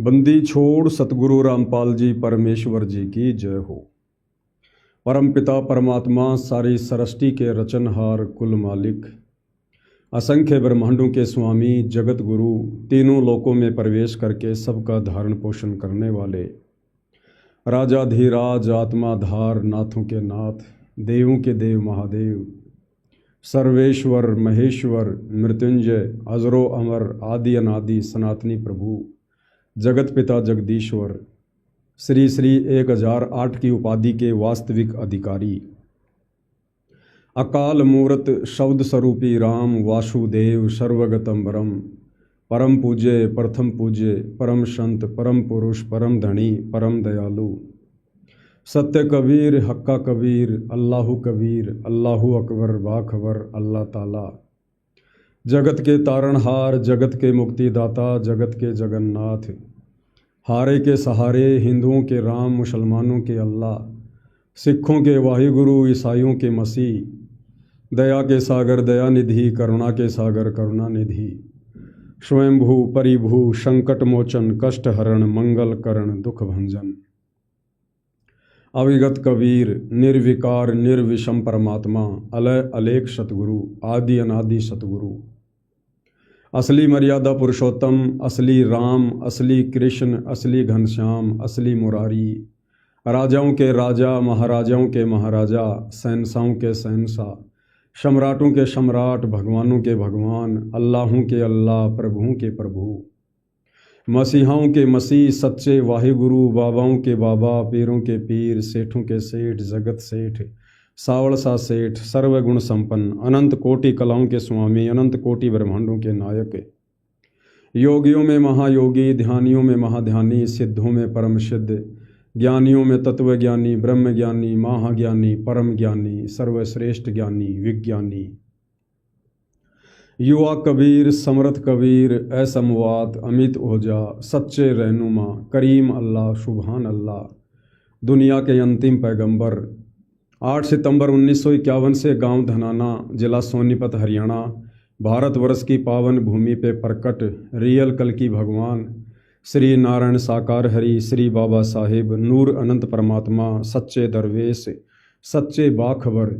बंदी छोड़ सतगुरु रामपाल जी परमेश्वर जी की जय हो। परमपिता परमात्मा सारी सृष्टि के रचनहार कुल मालिक, असंख्य ब्रह्मांडों के स्वामी, जगत गुरु, तीनों लोकों में प्रवेश करके सबका धारण पोषण करने वाले राजाधीराज, आत्माधार, नाथों के नाथ, देवों के देव महादेव, सर्वेश्वर महेश्वर, मृत्युंजय, अजरो अमर, आदि अनादि सनातनी प्रभु, जगत पिता जगदीश्वर, श्री श्री 1008 की उपाधि के वास्तविक अधिकारी, अकाल मूर्त शब्द स्वरूपी राम वासुदेव सर्वगतम बरम, परम पूज्य, प्रथम पूज्य, परम संत, परम पुरुष, परम धनी, परम दयालु, सत्य कबीर, हक्का कबीर, अल्लाहु कबीर, अल्लाहु अकबर, बाखबर, अल्लाह ताला, जगत के तारणहार, जगत के मुक्तिदाता, जगत के जगन्नाथ, हारे के सहारे, हिंदुओं के राम, मुसलमानों के अल्लाह, सिखों के वाहिगुरु, ईसाइयों के मसीह, दया के सागर दया निधि, करुणा के सागर करुणा निधि, स्वयंभू परिभू, संकट मोचन, कष्ट हरण, मंगल करण, दुख भंजन, अविगत कबीर, निर्विकार निर्विषम परमात्मा, अलय अलेख सतगुरु, आदि अनादि सतगुरु, असली मर्यादा पुरुषोत्तम, असली राम, असली कृष्ण, असली घनश्याम, असली मुरारी, राजाओं के राजा, महाराजाओं के महाराजा, शहंशाहों के शहंशाह, सम्राटों के सम्राट, भगवानों के भगवान, अल्लाहों के अल्लाह, प्रभुओं के प्रभु, मसीहाओं के मसीह, सच्चे वाहिगुरु, बाबाओं के बाबा, पीरों के पीर, सेठों के सेठ, जगत सेठ, सावड़ सा सेठ, सर्वगुण संपन्न, अनंत कोटि कलाओं के स्वामी, अनंत कोटि ब्रह्मांडों के नायक, योगियों में महायोगी, ध्यानियों में महाध्यानी, सिद्धों में परम सिद्ध, ज्ञानियों में तत्वज्ञानी, ब्रह्म ज्ञानी, महाज्ञानी, परम ज्ञानी, सर्वश्रेष्ठ ज्ञानी, विज्ञानी, युवा कबीर, समर्थ कबीर, असमवात, अमित ओजा, सच्चे रहनुमा, करीम अल्लाह, सुभान अल्लाह, दुनिया के अंतिम पैगंबर, 8 सितंबर 1951 से गांव धनाना, जिला सोनीपत, हरियाणा, भारतवर्ष की पावन भूमि पे प्रकट रियल कल की भगवान श्री नारायण साकार हरि, श्री बाबा साहेब, नूर अनंत परमात्मा, सच्चे दरवेश, सच्चे बाखबर,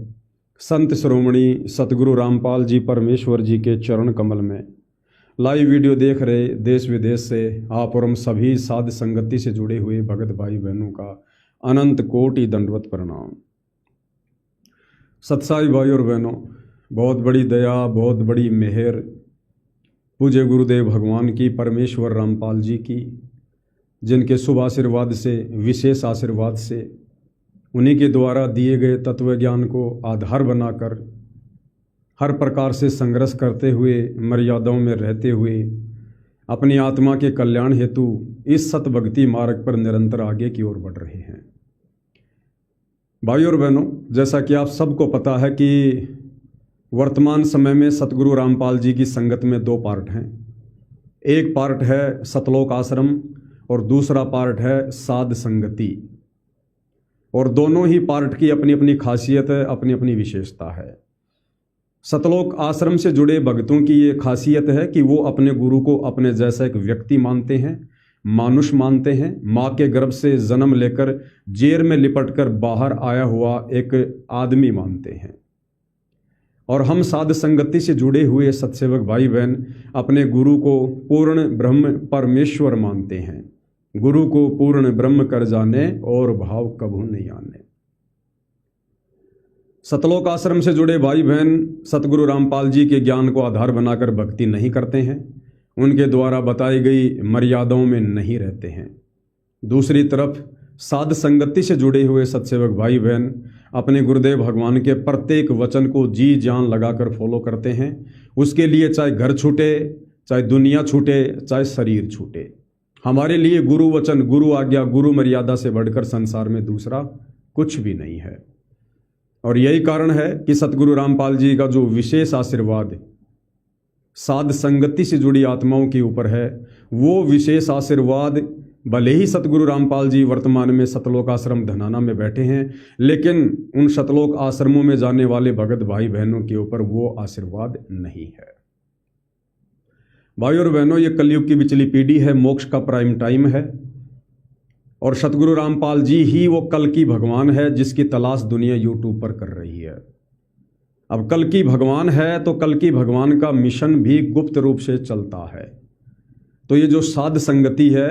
संत श्रोमणी सतगुरु रामपाल जी परमेश्वर जी के चरण कमल में लाइव वीडियो देख रहे देश विदेश से आप और हम सभी साध संगति से जुड़े हुए भगत भाई बहनों का अनंत कोटि दंडवत प्रणाम। सत्साई भाई और बहनों, बहुत बड़ी दया, बहुत बड़ी मेहर पूज्य गुरुदेव भगवान की, परमेश्वर रामपाल जी की, जिनके शुभ आशीर्वाद से, विशेष आशीर्वाद से, उन्हीं के द्वारा दिए गए तत्व ज्ञान को आधार बनाकर हर प्रकार से संघर्ष करते हुए, मर्यादाओं में रहते हुए, अपनी आत्मा के कल्याण हेतु इस सत भक्ति मार्ग पर निरंतर आगे की ओर बढ़ रहे हैं। भाई और बहनों, जैसा कि आप सबको पता है कि वर्तमान समय में सतगुरु रामपाल जी की संगत में 2 पार्ट हैं। एक पार्ट है सतलोक आश्रम और दूसरा पार्ट है साध संगति, और दोनों ही पार्ट की अपनी अपनी खासियत है, अपनी अपनी विशेषता है। सतलोक आश्रम से जुड़े भक्तों की ये खासियत है कि वो अपने गुरु को अपने जैसा एक व्यक्ति मानते हैं, मानुष मानते हैं, माँ के गर्भ से जन्म लेकर जेर में लिपटकर बाहर आया हुआ एक आदमी मानते हैं। और हम साध संगति से जुड़े हुए सत्सेवक भाई बहन अपने गुरु को पूर्ण ब्रह्म परमेश्वर मानते हैं। गुरु को पूर्ण ब्रह्म कर जाने और भाव कभू नहीं आने। सतलोक आश्रम से जुड़े भाई बहन सतगुरु रामपाल जी के ज्ञान को आधार बनाकर भक्ति नहीं करते हैं, उनके द्वारा बताई गई मर्यादाओं में नहीं रहते हैं। दूसरी तरफ साध संगति से जुड़े हुए सत्सेवक भाई बहन अपने गुरुदेव भगवान के प्रत्येक वचन को जी जान लगाकर फॉलो करते हैं। उसके लिए चाहे घर छूटे, चाहे दुनिया छूटे, चाहे शरीर छूटे। हमारे लिए गुरु वचन, गुरु आज्ञा, गुरु मर्यादा से बढ़कर संसार में दूसरा कुछ भी नहीं है। और यही कारण है कि सतगुरु रामपाल जी का जो विशेष आशीर्वाद साध संगति से जुड़ी आत्माओं के ऊपर है, वो विशेष आशीर्वाद भले ही सतगुरु रामपाल जी वर्तमान में सतलोक आश्रम धनाना में बैठे हैं, लेकिन उन सतलोक आश्रमों में जाने वाले भगत भाई बहनों के ऊपर वो आशीर्वाद नहीं है। भाई और बहनों, ये कलयुग की बिचली पीढ़ी है, मोक्ष का प्राइम टाइम है और सतगुरु रामपाल जी ही वो कल की भगवान है जिसकी तलाश दुनिया यूट्यूब पर कर रही है। अब कल की भगवान है तो कल की भगवान का मिशन भी गुप्त रूप से चलता है। तो ये जो साध संगति है,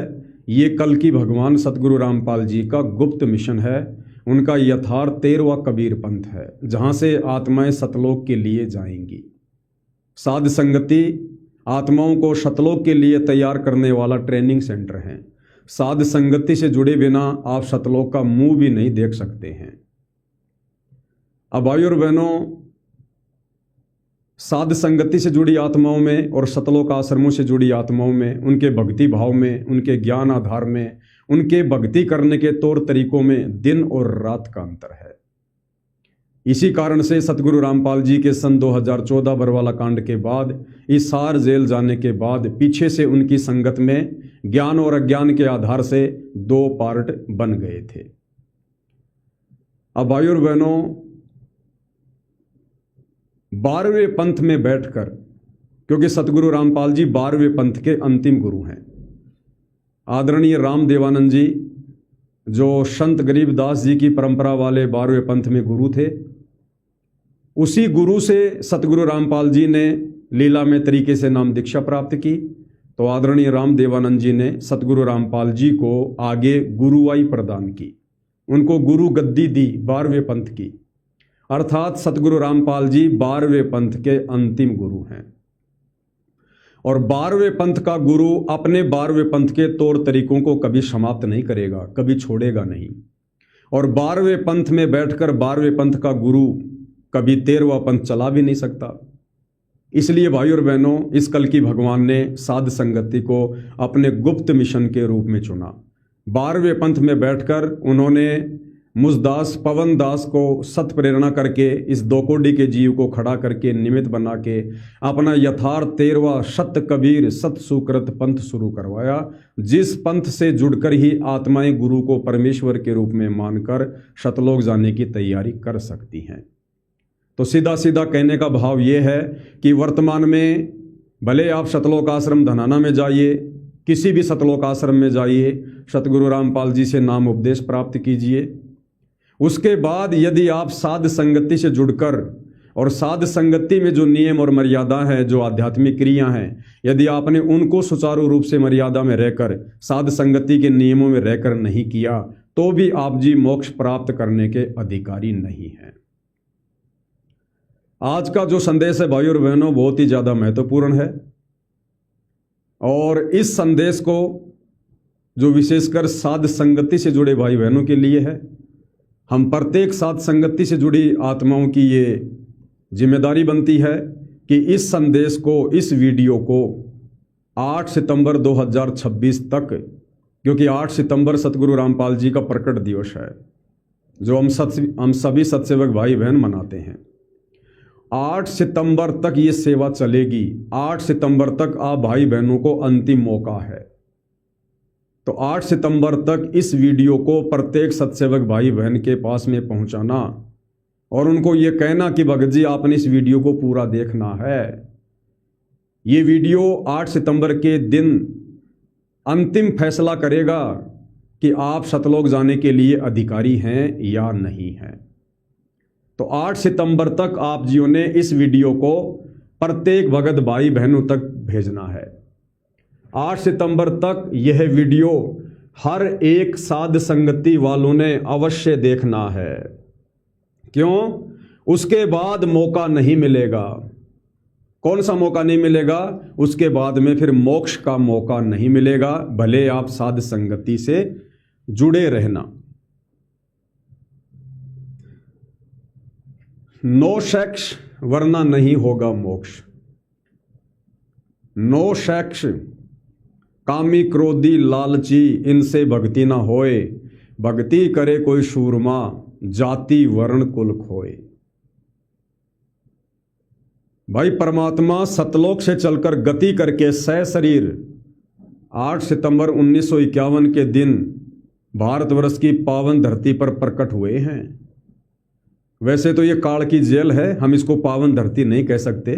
ये कल की भगवान सतगुरु रामपाल जी का गुप्त मिशन है। उनका यथार्थ 13वां कबीर पंथ है, जहाँ से आत्माएं सतलोक के लिए जाएंगी। साध संगति आत्माओं को सतलोक के लिए तैयार करने वाला ट्रेनिंग सेंटर है। साध संगति से जुड़े बिना आप सतलोक का मुंह भी नहीं देख सकते हैं। अब भाई और बहनों, साध संगति से जुड़ी आत्माओं में और सतलोक आश्रमों से जुड़ी आत्माओं में, उनके भक्ति भाव में, उनके ज्ञान आधार में, उनके भक्ति करने के तौर तरीकों में दिन और रात का अंतर है। इसी कारण से सतगुरु रामपाल जी के सन 2014 बरवाला कांड के बाद, हिसार जेल जाने के बाद पीछे से उनकी संगत में ज्ञान और अज्ञान के आधार से 2 पार्ट बन गए थे। अब भाई और बहनों, 12वें पंथ में बैठकर, क्योंकि सतगुरु रामपाल जी 12वें पंथ के अंतिम गुरु हैं। आदरणीय राम देवानंद जी जो संत गरीबदास जी की परंपरा वाले 12वें पंथ में गुरु थे, उसी गुरु से सतगुरु रामपाल जी ने लीला में तरीके से नाम दीक्षा प्राप्त की। तो आदरणीय राम देवानंद जी ने सतगुरु रामपाल जी को आगे गुरुवाई प्रदान की, उनको गुरु गद्दी दी 12वें पंथ की। अर्थात सतगुरु रामपाल जी 12वें पंथ के अंतिम गुरु हैं। और 12वें पंथ का गुरु अपने 12वें पंथ के तौर तरीकों को कभी समाप्त नहीं करेगा, कभी छोड़ेगा नहीं। और 12वें पंथ में बैठकर 12वें पंथ का गुरु कभी 13वां पंथ चला भी नहीं सकता। इसलिए भाई और बहनों, इस कल की भगवान ने साध संगति को अपने गुप्त मिशन के रूप में चुना। 12वें पंथ में बैठकर उन्होंने मुझदास पवन दास को सत प्रेरणा करके इस 2 कोड़ी के जीव को खड़ा करके निमित्त बना के अपना यथार्थ 13वां सत कबीर सत सुकृत पंथ शुरू करवाया, जिस पंथ से जुड़कर ही आत्माएं गुरु को परमेश्वर के रूप में मानकर सतलोक जाने की तैयारी कर सकती हैं। तो सीधा सीधा कहने का भाव ये है कि वर्तमान में भले आप सतलोक आश्रम धनाना में जाइए, किसी भी सतलोक आश्रम में जाइए, सतगुरु रामपाल जी से नाम उपदेश प्राप्त कीजिए। उसके बाद यदि आप साध संगति से जुड़कर और साध संगति में जो नियम और मर्यादा है, जो आध्यात्मिक क्रिया हैं, यदि आपने उनको सुचारू रूप से मर्यादा में रहकर साध संगति के नियमों में रहकर नहीं किया, तो भी आप जी मोक्ष प्राप्त करने के अधिकारी नहीं हैं। आज का जो संदेश है भाई और बहनों, बहुत ही ज़्यादा महत्वपूर्ण है। और इस संदेश को जो विशेषकर साध संगति से जुड़े भाई बहनों के लिए है, हम प्रत्येक साध संगति से जुड़ी आत्माओं की ये जिम्मेदारी बनती है कि इस संदेश को, इस वीडियो को 8 सितंबर 2026 तक, क्योंकि 8 सितंबर सतगुरु रामपाल जी का प्रकट दिवस है जो हम सभी सत्सेवक भाई बहन मनाते हैं। 8 सितंबर तक ये सेवा चलेगी। 8 सितंबर तक आप भाई बहनों को अंतिम मौका है। तो 8 सितंबर तक इस वीडियो को प्रत्येक सत्सेवक भाई बहन के पास में पहुंचाना और उनको ये कहना कि भगत जी आपने इस वीडियो को पूरा देखना है। ये वीडियो 8 सितंबर के दिन अंतिम फैसला करेगा कि आप सतलोक जाने के लिए अधिकारी हैं या नहीं हैं। तो 8 सितंबर तक आप जियों ने इस वीडियो को प्रत्येक भगत भाई बहनों तक भेजना है। 8 सितंबर तक यह वीडियो हर एक साध संगति वालों ने अवश्य देखना है। क्यों? उसके बाद मौका नहीं मिलेगा। कौन सा मौका नहीं मिलेगा? उसके बाद में फिर मोक्ष का मौका नहीं मिलेगा, भले आप साध संगति से जुड़े रहना। नो सेक्स वरना नहीं होगा मोक्ष। नो सेक्स, कामी क्रोधी लालची इनसे भक्ति ना होए, भक्ति करे कोई सूरमा, जाति वर्ण कुल खोए। भाई परमात्मा सतलोक से चलकर गति करके सशरीर 8 सितंबर 1951 के दिन भारतवर्ष की पावन धरती पर प्रकट हुए हैं। वैसे तो ये काल की जेल है, हम इसको पावन धरती नहीं कह सकते,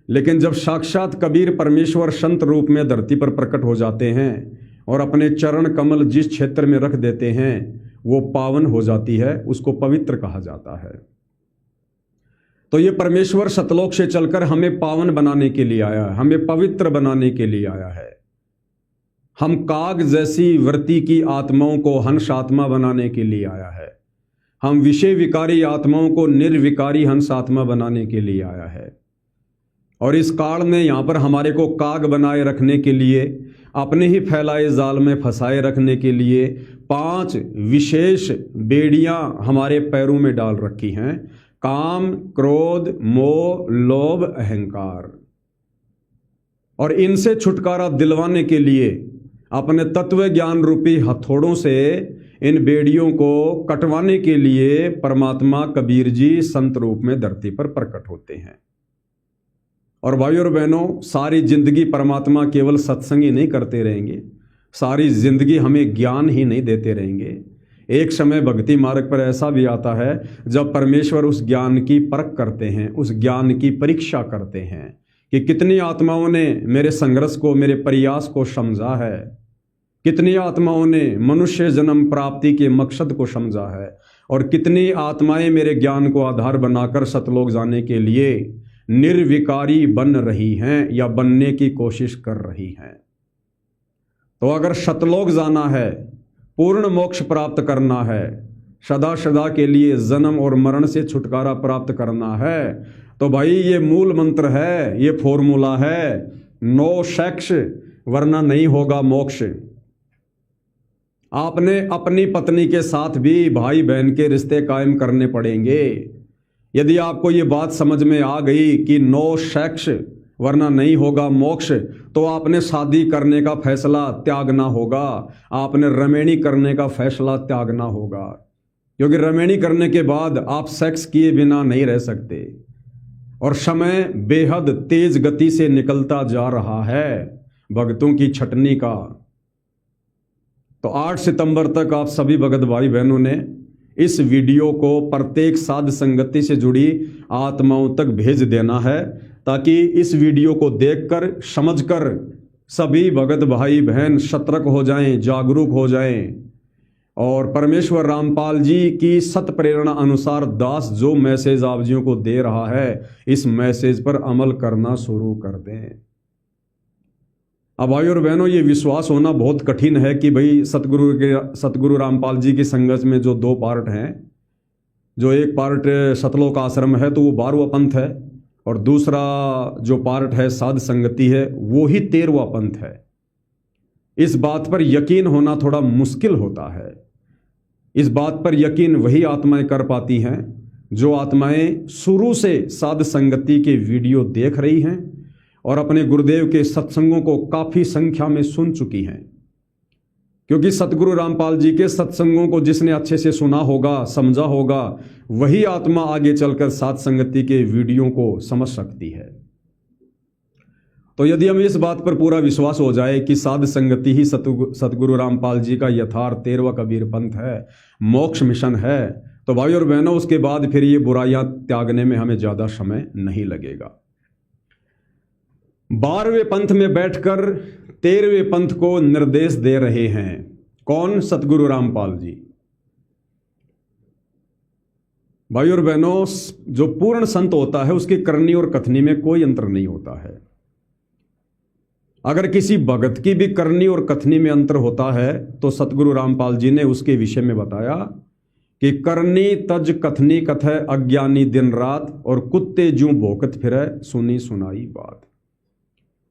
लेकिन जब साक्षात कबीर परमेश्वर संत रूप में धरती पर प्रकट हो जाते हैं और अपने चरण कमल जिस क्षेत्र में रख देते हैं वो पावन हो जाती है, उसको पवित्र कहा जाता है। तो ये परमेश्वर सतलोक से चलकर हमें पावन बनाने के लिए आया है, हमें पवित्र बनाने के लिए आया है। हम काग जैसी वृत्ति की आत्माओं को हंस आत्मा बनाने के लिए आया है। हम विषय विकारी आत्माओं को निर्विकारी हंस आत्मा बनाने के लिए आया है। और इस काल में यहाँ पर हमारे को काग बनाए रखने के लिए, अपने ही फैलाए जाल में फंसाए रखने के लिए 5 विशेष बेड़ियां हमारे पैरों में डाल रखी हैं। काम, क्रोध, मोह, लोभ, अहंकार। और इनसे छुटकारा दिलवाने के लिए अपने तत्व ज्ञान रूपी हथौड़ों से इन बेड़ियों को कटवाने के लिए परमात्मा कबीर जी संत रूप में धरती पर प्रकट होते हैं। और भाइयों और बहनों, सारी जिंदगी परमात्मा केवल सत्संग ही नहीं करते रहेंगे, सारी जिंदगी हमें ज्ञान ही नहीं देते रहेंगे। एक समय भक्ति मार्ग पर ऐसा भी आता है जब परमेश्वर उस ज्ञान की परख करते हैं, उस ज्ञान की परीक्षा करते हैं कि कितनी आत्माओं ने मेरे संघर्ष को, मेरे प्रयास को समझा है, कितनी आत्माओं ने मनुष्य जन्म प्राप्ति के मकसद को समझा है, और कितनी आत्माएं मेरे ज्ञान को आधार बनाकर सतलोक जाने के लिए निर्विकारी बन रही हैं या बनने की कोशिश कर रही हैं। तो अगर सतलोक जाना है, पूर्ण मोक्ष प्राप्त करना है, सदा सदा के लिए जन्म और मरण से छुटकारा प्राप्त करना है, तो भाई ये मूल मंत्र है, ये फॉर्मूला है, नो सेक्स वरना नहीं होगा मोक्ष। आपने अपनी पत्नी के साथ भी भाई बहन के रिश्ते कायम करने पड़ेंगे। यदि आपको ये बात समझ में आ गई कि नो सेक्स वरना नहीं होगा मोक्ष, तो आपने शादी करने का फैसला त्यागना होगा, आपने रमेणी करने का फैसला त्यागना होगा, क्योंकि रमेणी करने के बाद आप सेक्स किए बिना नहीं रह सकते। और समय बेहद तेज गति से निकलता जा रहा है भक्तों की छटनी का। तो 8 सितंबर तक आप सभी भगत भाई बहनों ने इस वीडियो को प्रत्येक साध संगति से जुड़ी आत्माओं तक भेज देना है, ताकि इस वीडियो को देखकर, समझकर सभी भगत भाई बहन सतर्क हो जाएं, जागरूक हो जाएं, और परमेश्वर रामपाल जी की सत प्रेरणा अनुसार दास जो मैसेज आप जियों को दे रहा है, इस मैसेज पर अमल करना शुरू कर दें। अब भाई और बहनों, ये विश्वास होना बहुत कठिन है कि भाई सतगुरु रामपाल जी की संगत में जो 2 पार्ट हैं, जो एक पार्ट सतलोक आश्रम है तो वो 12वां पंथ है, और दूसरा जो पार्ट है साध संगति है वो ही 13वां पंथ है। इस बात पर यकीन होना थोड़ा मुश्किल होता है। इस बात पर यकीन वही आत्माएं कर पाती हैं जो आत्माएं शुरू से साध संगति के वीडियो देख रही हैं और अपने गुरुदेव के सत्संगों को काफ़ी संख्या में सुन चुकी हैं। क्योंकि सतगुरु रामपाल जी के सत्संगों को जिसने अच्छे से सुना होगा, समझा होगा, वही आत्मा आगे चलकर साध संगति के वीडियो को समझ सकती है। तो यदि हम इस बात पर पूरा विश्वास हो जाए कि साध संगति ही सतगुरु रामपाल जी का यथार्थ 13वां कबीर पंथ है, मोक्ष मिशन है, तो भाई और बहनों, उसके बाद फिर ये बुराइयां त्यागने में हमें ज़्यादा समय नहीं लगेगा। 12वें पंथ में बैठकर 13वें पंथ को निर्देश दे रहे हैं। कौन? सतगुरु रामपाल जी। भाई और बहनों, जो पूर्ण संत होता है उसकी करनी और कथनी में कोई अंतर नहीं होता है। अगर किसी भगत की भी करनी और कथनी में अंतर होता है तो सतगुरु रामपाल जी ने उसके विषय में बताया कि करनी तज कथनी कथय अज्ञानी दिन रात, और कुत्ते जूं भोकत फिरे सुनी सुनाई बात।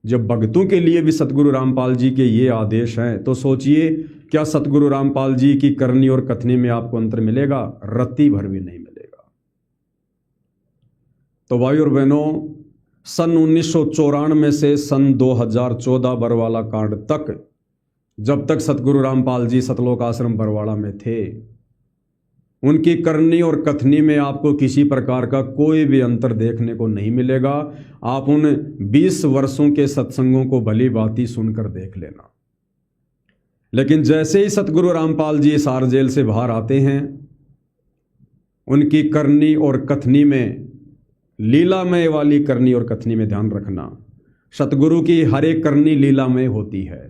जब भक्तों के लिए भी सतगुरु रामपाल जी के ये आदेश हैं, तो सोचिए क्या सतगुरु रामपाल जी की करनी और कथनी में आपको अंतर मिलेगा? रत्ती भर भी नहीं मिलेगा। तो भाई और बहनों, सन 1994 से सन 2014 बरवाला कांड तक, जब तक सतगुरु रामपाल जी सतलोक आश्रम बरवाड़ा में थे, उनकी करनी और कथनी में आपको किसी प्रकार का कोई भी अंतर देखने को नहीं मिलेगा। आप उन 20 वर्षों के सत्संगों को भली भांति सुनकर देख लेना। लेकिन जैसे ही सतगुरु रामपाल जी सार जेल से बाहर आते हैं, उनकी करनी और कथनी में लीलामय वाली करनी और कथनी में ध्यान रखना। सतगुरु की हर एक करनी लीलामय होती है,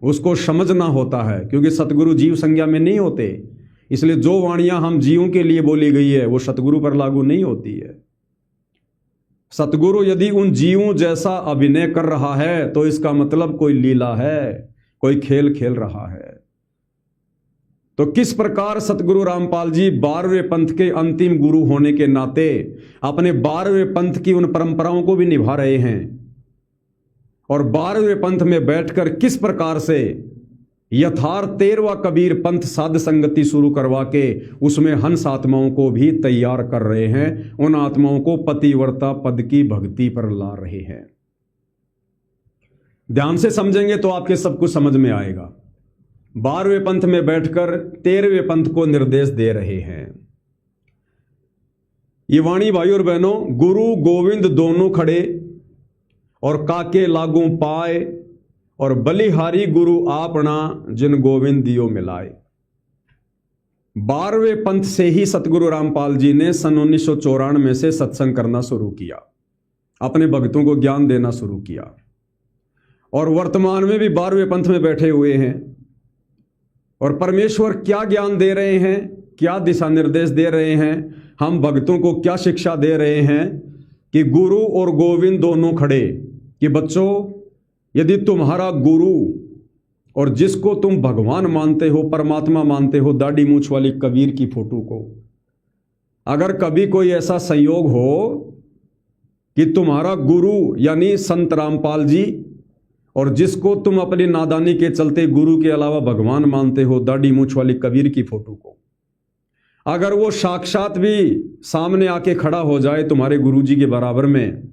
उसको समझना होता है, क्योंकि सतगुरु जीव संज्ञा में नहीं होते। इसलिए जो वाणियां हम जीवों के लिए बोली गई है वो सतगुरु पर लागू नहीं होती है। सतगुरु यदि उन जीवों जैसा अभिनय कर रहा है तो इसका मतलब कोई लीला है, कोई खेल खेल रहा है। तो किस प्रकार सतगुरु रामपाल जी 12वें पंथ के अंतिम गुरु होने के नाते अपने 12वें पंथ की उन परंपराओं को भी निभा रहे हैं, और 12वें पंथ में बैठकर किस प्रकार से यथार्थ 13वां कबीर पंथ साध संगति शुरू करवा के उसमें हंस आत्माओं को भी तैयार कर रहे हैं, उन आत्माओं को पतिव्रता पद की भक्ति पर ला रहे हैं। ध्यान से समझेंगे तो आपके सब कुछ समझ में आएगा। 12वें पंथ में बैठकर 13वें पंथ को निर्देश दे रहे हैं। ये वाणी भाई और बहनों, गुरु गोविंद दोनों खड़े और काके लागू पाए, और बलिहारी गुरु आपना जिन गोविंद दियो मिलाए। 12वें पंथ से ही सतगुरु रामपाल जी ने सन 1994 से सत्संग करना शुरू किया, अपने भक्तों को ज्ञान देना शुरू किया, और वर्तमान में भी 12वें पंथ में बैठे हुए हैं। और परमेश्वर क्या ज्ञान दे रहे हैं, क्या दिशा निर्देश दे रहे हैं, हम भक्तों को क्या शिक्षा दे रहे हैं कि गुरु और गोविंद दोनों खड़े, कि बच्चों यदि तुम्हारा गुरु और जिसको तुम भगवान मानते हो, परमात्मा मानते हो, दाढ़ी मूछ वाली कबीर की फोटो को, अगर कभी कोई ऐसा संयोग हो कि तुम्हारा गुरु यानी संत रामपाल जी और जिसको तुम अपनी नादानी के चलते गुरु के अलावा भगवान मानते हो, दाढ़ी मूछ वाली कबीर की फोटो को, अगर वो साक्षात भी सामने आके खड़ा हो जाए तुम्हारे गुरु जी के बराबर में,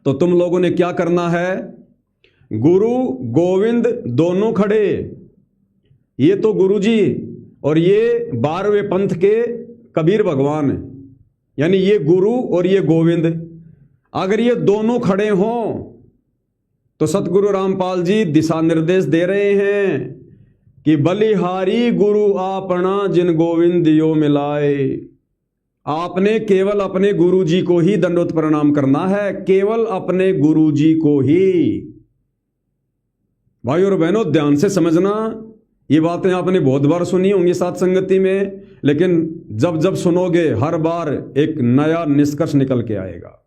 तो तुम लोगों ने क्या करना है? गुरु गोविंद दोनों खड़े, ये तो गुरु जी और ये 12वें पंथ के कबीर भगवान, यानी ये गुरु और ये गोविंद, अगर ये दोनों खड़े हों तो सतगुरु रामपाल जी दिशा निर्देश दे रहे हैं कि बलिहारी गुरु आपना जिन गोविंद दियो मिलाए। आपने केवल अपने गुरु जी को ही दंडवत प्रणाम करना है, केवल अपने गुरु जी को ही। भाई और बहनों, ध्यान से समझना, ये बातें आपने बहुत बार सुनी होंगी साथ संगति में, लेकिन जब जब सुनोगे हर बार एक नया निष्कर्ष निकल के आएगा।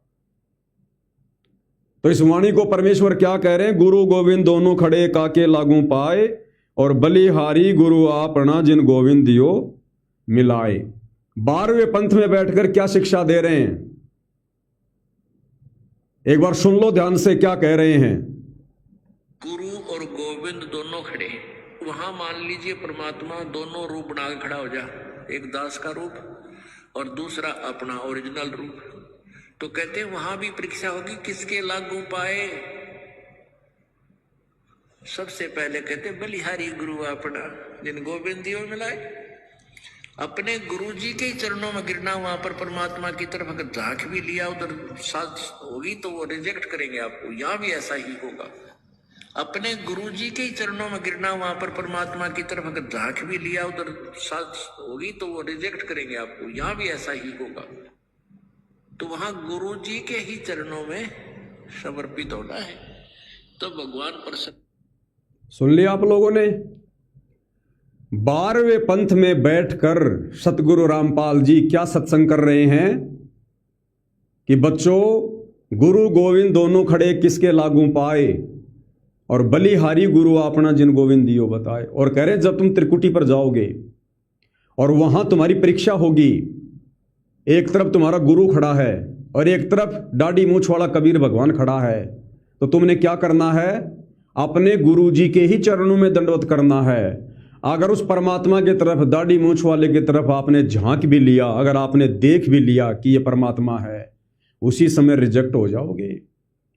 तो इस वाणी को परमेश्वर क्या कह रहे हैं? गुरु गोविंद दोनों खड़े काके लागू पाए, और बलिहारी गुरु आपना जिन गोविंद दियो मिलाए। 12वें पंथ में बैठकर क्या शिक्षा दे रहे हैं, एक बार सुन लो ध्यान से क्या कह रहे हैं। गुरु और गोविंद दोनों खड़े, वहां मान लीजिए परमात्मा दोनों रूप बना के खड़ा हो जा, एक दास का रूप और दूसरा अपना ओरिजिनल रूप। तो कहते हैं वहां भी परीक्षा होगी, किसके लागू पाए। सबसे पहले कहते बलिहारी गुरु अपना जिन गोविंद दियो मिलाए। अपने गुरु जी के चरणों में गिरना, वहां पर परमात्मा की तरफ अगर झांक भी लिया उधर साथ होगी तो वो रिजेक्ट करेंगे आपको। यहां भी ऐसा ही होगा, अपने गुरु जी के चरणों में गिरना, वहां पर परमात्मा की तरफ अगर झांक भी लिया उधर साथ होगी तो वो रिजेक्ट करेंगे आपको। यहां भी ऐसा ही होगा। तो वहां गुरु जी के ही चरणों में समर्पित होना है, तो भगवान प्रसन्न। सुन लिया आप लोगों ने? 12वें पंथ में बैठकर सतगुरु रामपाल जी क्या सत्संग कर रहे हैं कि बच्चों, गुरु गोविंद दोनों खड़े किसके लागू पाए, और बलिहारी गुरु आपना जिन गोविंद दियो बताए। और कह रहे जब तुम त्रिकुटी पर जाओगे और वहां तुम्हारी परीक्षा होगी, एक तरफ तुम्हारा गुरु खड़ा है और एक तरफ दाढ़ी मूछ वाला कबीर भगवान खड़ा है, तो तुमने क्या करना है? अपने गुरु जी के ही चरणों में दंडवत करना है। अगर उस परमात्मा की तरफ, दाढ़ी मूछ वाले की तरफ आपने झांक भी लिया, अगर आपने देख भी लिया कि यह परमात्मा है, उसी समय रिजेक्ट हो जाओगे।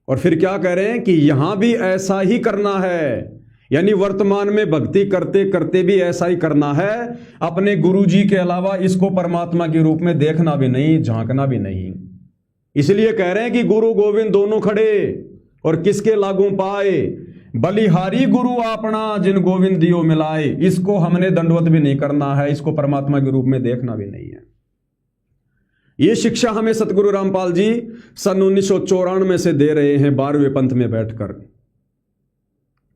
और फिर क्या कह रहे हैं कि यहां भी ऐसा ही करना है, यानी वर्तमान में भक्ति करते करते भी ऐसा ही करना है। अपने गुरु जी के अलावा इसको परमात्मा के रूप में देखना भी नहीं, झांकना भी नहीं। इसलिए कह रहे हैं कि गुरु गोविंद दोनों खड़े और किसके लागू पाए, बलिहारी गुरु आपना जिन गोविंद दियो मिलाए। इसको हमने दंडवत भी नहीं करना है, इसको परमात्मा के रूप में देखना भी नहीं है। ये शिक्षा हमें सतगुरु रामपाल जी सन 1994 से दे रहे हैं 12वें पंथ में बैठकर,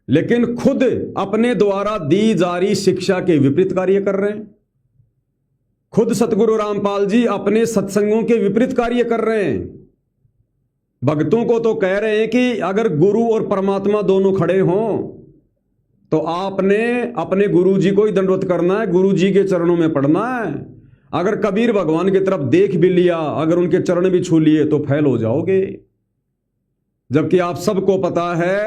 लेकिन खुद अपने द्वारा दी जा रही शिक्षा के विपरीत कार्य कर रहे हैं। खुद सतगुरु रामपाल जी अपने सत्संगों के विपरीत कार्य कर रहे हैं। भक्तों को तो कह रहे हैं कि अगर गुरु और परमात्मा दोनों खड़े हों तो आपने अपने गुरु जी को ही दंडवत करना है, गुरु जी के चरणों में पड़ना है। अगर कबीर भगवान की तरफ देख भी लिया, अगर उनके चरण भी छू लिए तो फैल हो जाओगे। जबकि आप सबको पता है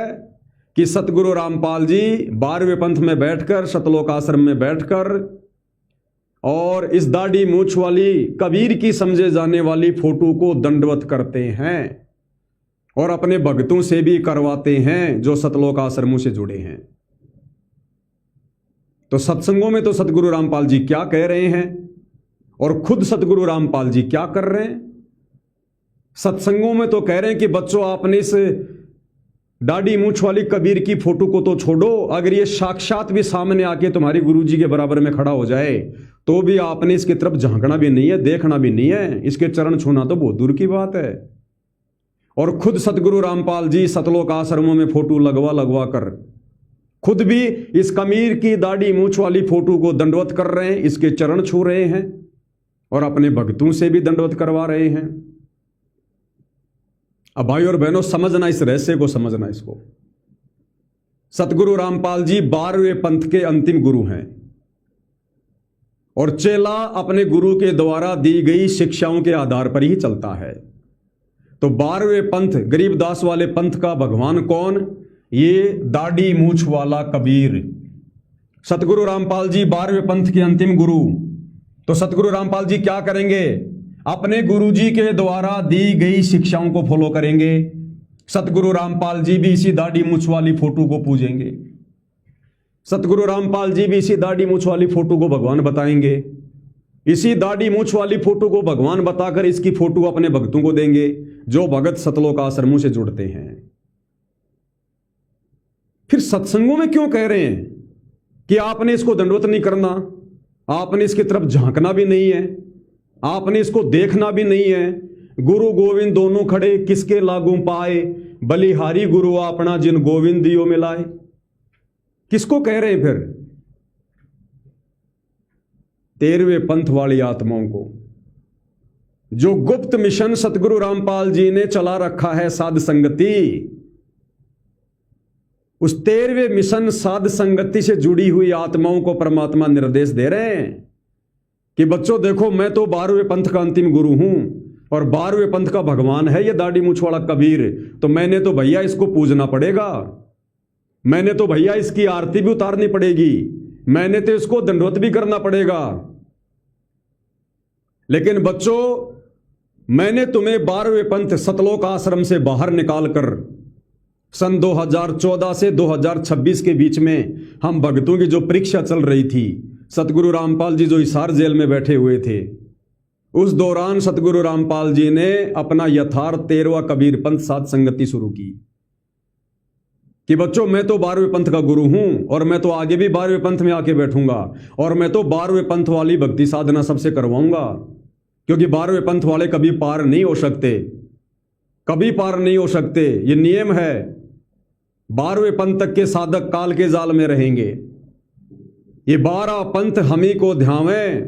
कि सतगुरु रामपाल जी 12वें पंथ में बैठकर, सतलोक आश्रम में बैठकर और इस दाढ़ी मूछ वाली कबीर की समझे जाने वाली फोटो को दंडवत करते हैं और अपने भक्तों से भी करवाते हैं जो सतलोक आश्रमों से जुड़े हैं। तो सत्संगों में तो सतगुरु रामपाल जी क्या कह रहे हैं और खुद सतगुरु रामपाल जी क्या कर रहे हैं। सत्संगों में तो कह रहे हैं कि बच्चों आपने इस दाढ़ी मूछ वाली कबीर की फोटो को तो छोड़ो, अगर ये साक्षात भी सामने आके तुम्हारे गुरु जी के बराबर में खड़ा हो जाए तो भी आपने इसकी तरफ झांकना भी नहीं है, देखना भी नहीं है, इसके चरण छूना तो बहुत दूर की बात है। और खुद सतगुरु रामपाल जी सतलोक आश्रमों में फोटो लगवा लगवा कर खुद भी इस कबीर की दाढ़ी मूछ वाली फोटो को दंडवत कर रहे हैं, इसके चरण छू रहे हैं और अपने भक्तों से भी दंडवत करवा रहे हैं। अब भाई और बहनों, समझना इस रहस्य को, समझना इसको। सतगुरु रामपाल जी 12वें पंथ के अंतिम गुरु हैं और चेला अपने गुरु के द्वारा दी गई शिक्षाओं के आधार पर ही चलता है। तो 12वें पंथ, गरीबदास वाले पंथ का भगवान कौन? ये दाढ़ी मूछ वाला कबीर। सतगुरु रामपाल जी 12वें पंथ के अंतिम गुरु। तो सतगुरु रामपाल जी क्या करेंगे? अपने गुरु जी के द्वारा दी गई शिक्षाओं को फॉलो करेंगे। सतगुरु रामपाल जी भी इसी दाढ़ी मूछ वाली फोटो को पूजेंगे। सतगुरु रामपाल जी भी इसी दाढ़ी मूछ वाली फोटो को भगवान बताएंगे। इसी दाढ़ी मूछ वाली फोटो को भगवान बताकर इसकी फोटो अपने भक्तों को देंगे जो भगत सतलोक आश्रमों से जुड़ते हैं। फिर सत्संगों में क्यों कह रहे हैं कि आपने इसको दंडवत नहीं करना, आपने इसकी तरफ झांकना भी नहीं है, आपने इसको देखना भी नहीं है। गुरु गोविंद दोनों खड़े किसके लागू पाए, बलिहारी गुरु अपना जिन गोविंद दियो मिलाए। किसको कह रहे हैं फिर? 13वें पंथ वाली आत्माओं को। जो गुप्त मिशन सतगुरु रामपाल जी ने चला रखा है, साध संगति, उस 13वें मिशन साध संगति से जुड़ी हुई आत्माओं को परमात्मा निर्देश दे रहे हैं कि बच्चों देखो, मैं तो 12वें पंथ का अंतिम गुरु हूं और 12वें पंथ का भगवान है ये दाढ़ी मूछ वाला कबीर। तो मैंने तो भैया इसको पूजना पड़ेगा, मैंने तो भैया इसकी आरती भी उतारनी पड़ेगी, मैंने तो इसको दंडवत भी करना पड़ेगा। लेकिन बच्चों, मैंने तुम्हें 12वें पंथ सतलोक आश्रम से बाहर निकालकर सन 2014 से 2026 के बीच में हम भक्तों की जो परीक्षा चल रही थी, सतगुरु रामपाल जी जो हिसार जेल में बैठे हुए थे, उस दौरान सतगुरु रामपाल जी ने अपना यथार्थ 13वां कबीर पंथ साध संगति शुरू की कि बच्चों, मैं तो 12वें पंथ का गुरु हूं और मैं तो आगे भी 12वें पंथ में आके बैठूंगा और मैं तो 12वें पंथ वाली भक्ति साधना सबसे करवाऊंगा, क्योंकि 12वें पंथ वाले कभी पार नहीं हो सकते, कभी पार नहीं हो सकते। ये नियम है, 12वें पंथ तक के साधक काल के जाल में रहेंगे। ये 12 पंथ हम ही को ध्यावें,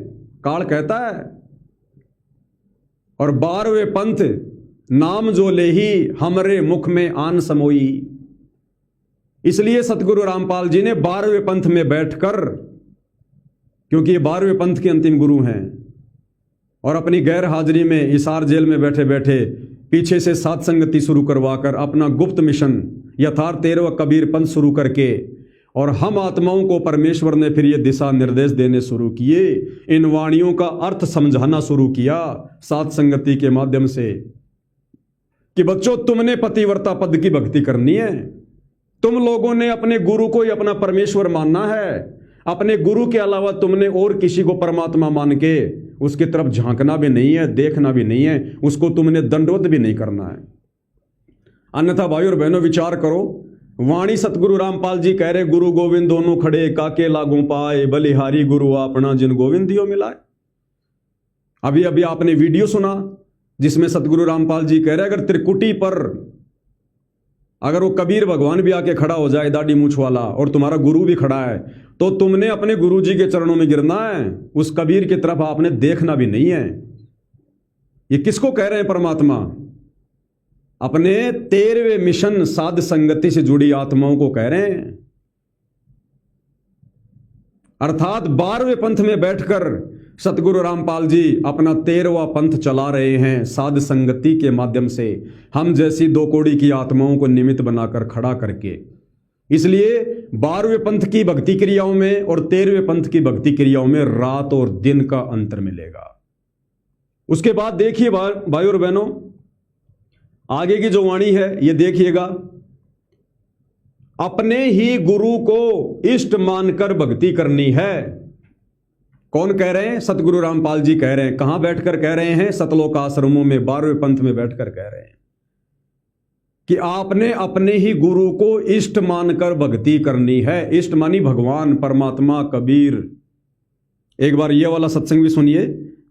काल कहता है। और 12वें पंथ नाम जो लेही हमरे मुख में आन समोई। इसलिए सतगुरु रामपाल जी ने 12वें पंथ में बैठकर, क्योंकि ये 12वें पंथ के अंतिम गुरु हैं, और अपनी गैर हाजिरी में हिसार जेल में बैठे बैठे पीछे से साध संगति शुरू करवाकर अपना गुप्त मिशन यथार्थ 13वां कबीर पंथ शुरू करके, और हम आत्माओं को परमेश्वर ने फिर ये दिशा निर्देश देने शुरू किए, इन वाणियों का अर्थ समझाना शुरू किया साध संगति के माध्यम से कि बच्चों, तुमने पतिव्रता पद की भक्ति करनी है, तुम लोगों ने अपने गुरु को ही अपना परमेश्वर मानना है, अपने गुरु के अलावा तुमने और किसी को परमात्मा मान के उसकी तरफ झांकना भी नहीं है, देखना भी नहीं है, उसको तुमने दंडवत भी नहीं करना है। अन्यथा भाई और बहनों, विचार करो, वाणी सतगुरु रामपाल जी कह रहे गुरु गोविंद दोनों खड़े काके लागू पाए, बलिहारी गुरु अपना जिन गोविंद दियो मिलाए। अभी अभी आपने वीडियो सुना जिसमें सतगुरु रामपाल जी कह रहे अगर त्रिकुटी पर अगर वो कबीर भगवान भी आके खड़ा हो जाए दाढ़ी मूछ वाला और तुम्हारा गुरु भी खड़ा है तो तुमने अपने गुरु जी के चरणों में गिरना है, उस कबीर की तरफ आपने देखना भी नहीं है। ये किसको कह रहे हैं परमात्मा? अपने 13वें मिशन साध संगति से जुड़ी आत्माओं को कह रहे हैं। अर्थात 12वें पंथ में बैठकर सतगुरु रामपाल जी अपना 13वां पंथ चला रहे हैं साध संगति के माध्यम से, हम जैसी दो कोड़ी की आत्माओं को निमित्त बनाकर खड़ा करके। इसलिए 12वें पंथ की भक्ति क्रियाओं में और 13वें पंथ की भक्ति क्रियाओं में रात और दिन का अंतर मिलेगा। उसके बाद देखिए भाई और बहनों, आगे की जो वाणी है ये देखिएगा। अपने ही गुरु को इष्ट मानकर भक्ति करनी है। कौन कह रहे हैं? सतगुरु रामपाल जी कह रहे हैं। कहां बैठकर कह रहे हैं? सतलोक आश्रमों में 12वें पंथ में बैठकर कह रहे हैं कि आपने अपने ही गुरु को इष्ट मानकर भक्ति करनी है। इष्ट मानी भगवान, परमात्मा, कबीर। एक बार ये वाला सत्संग भी सुनिए,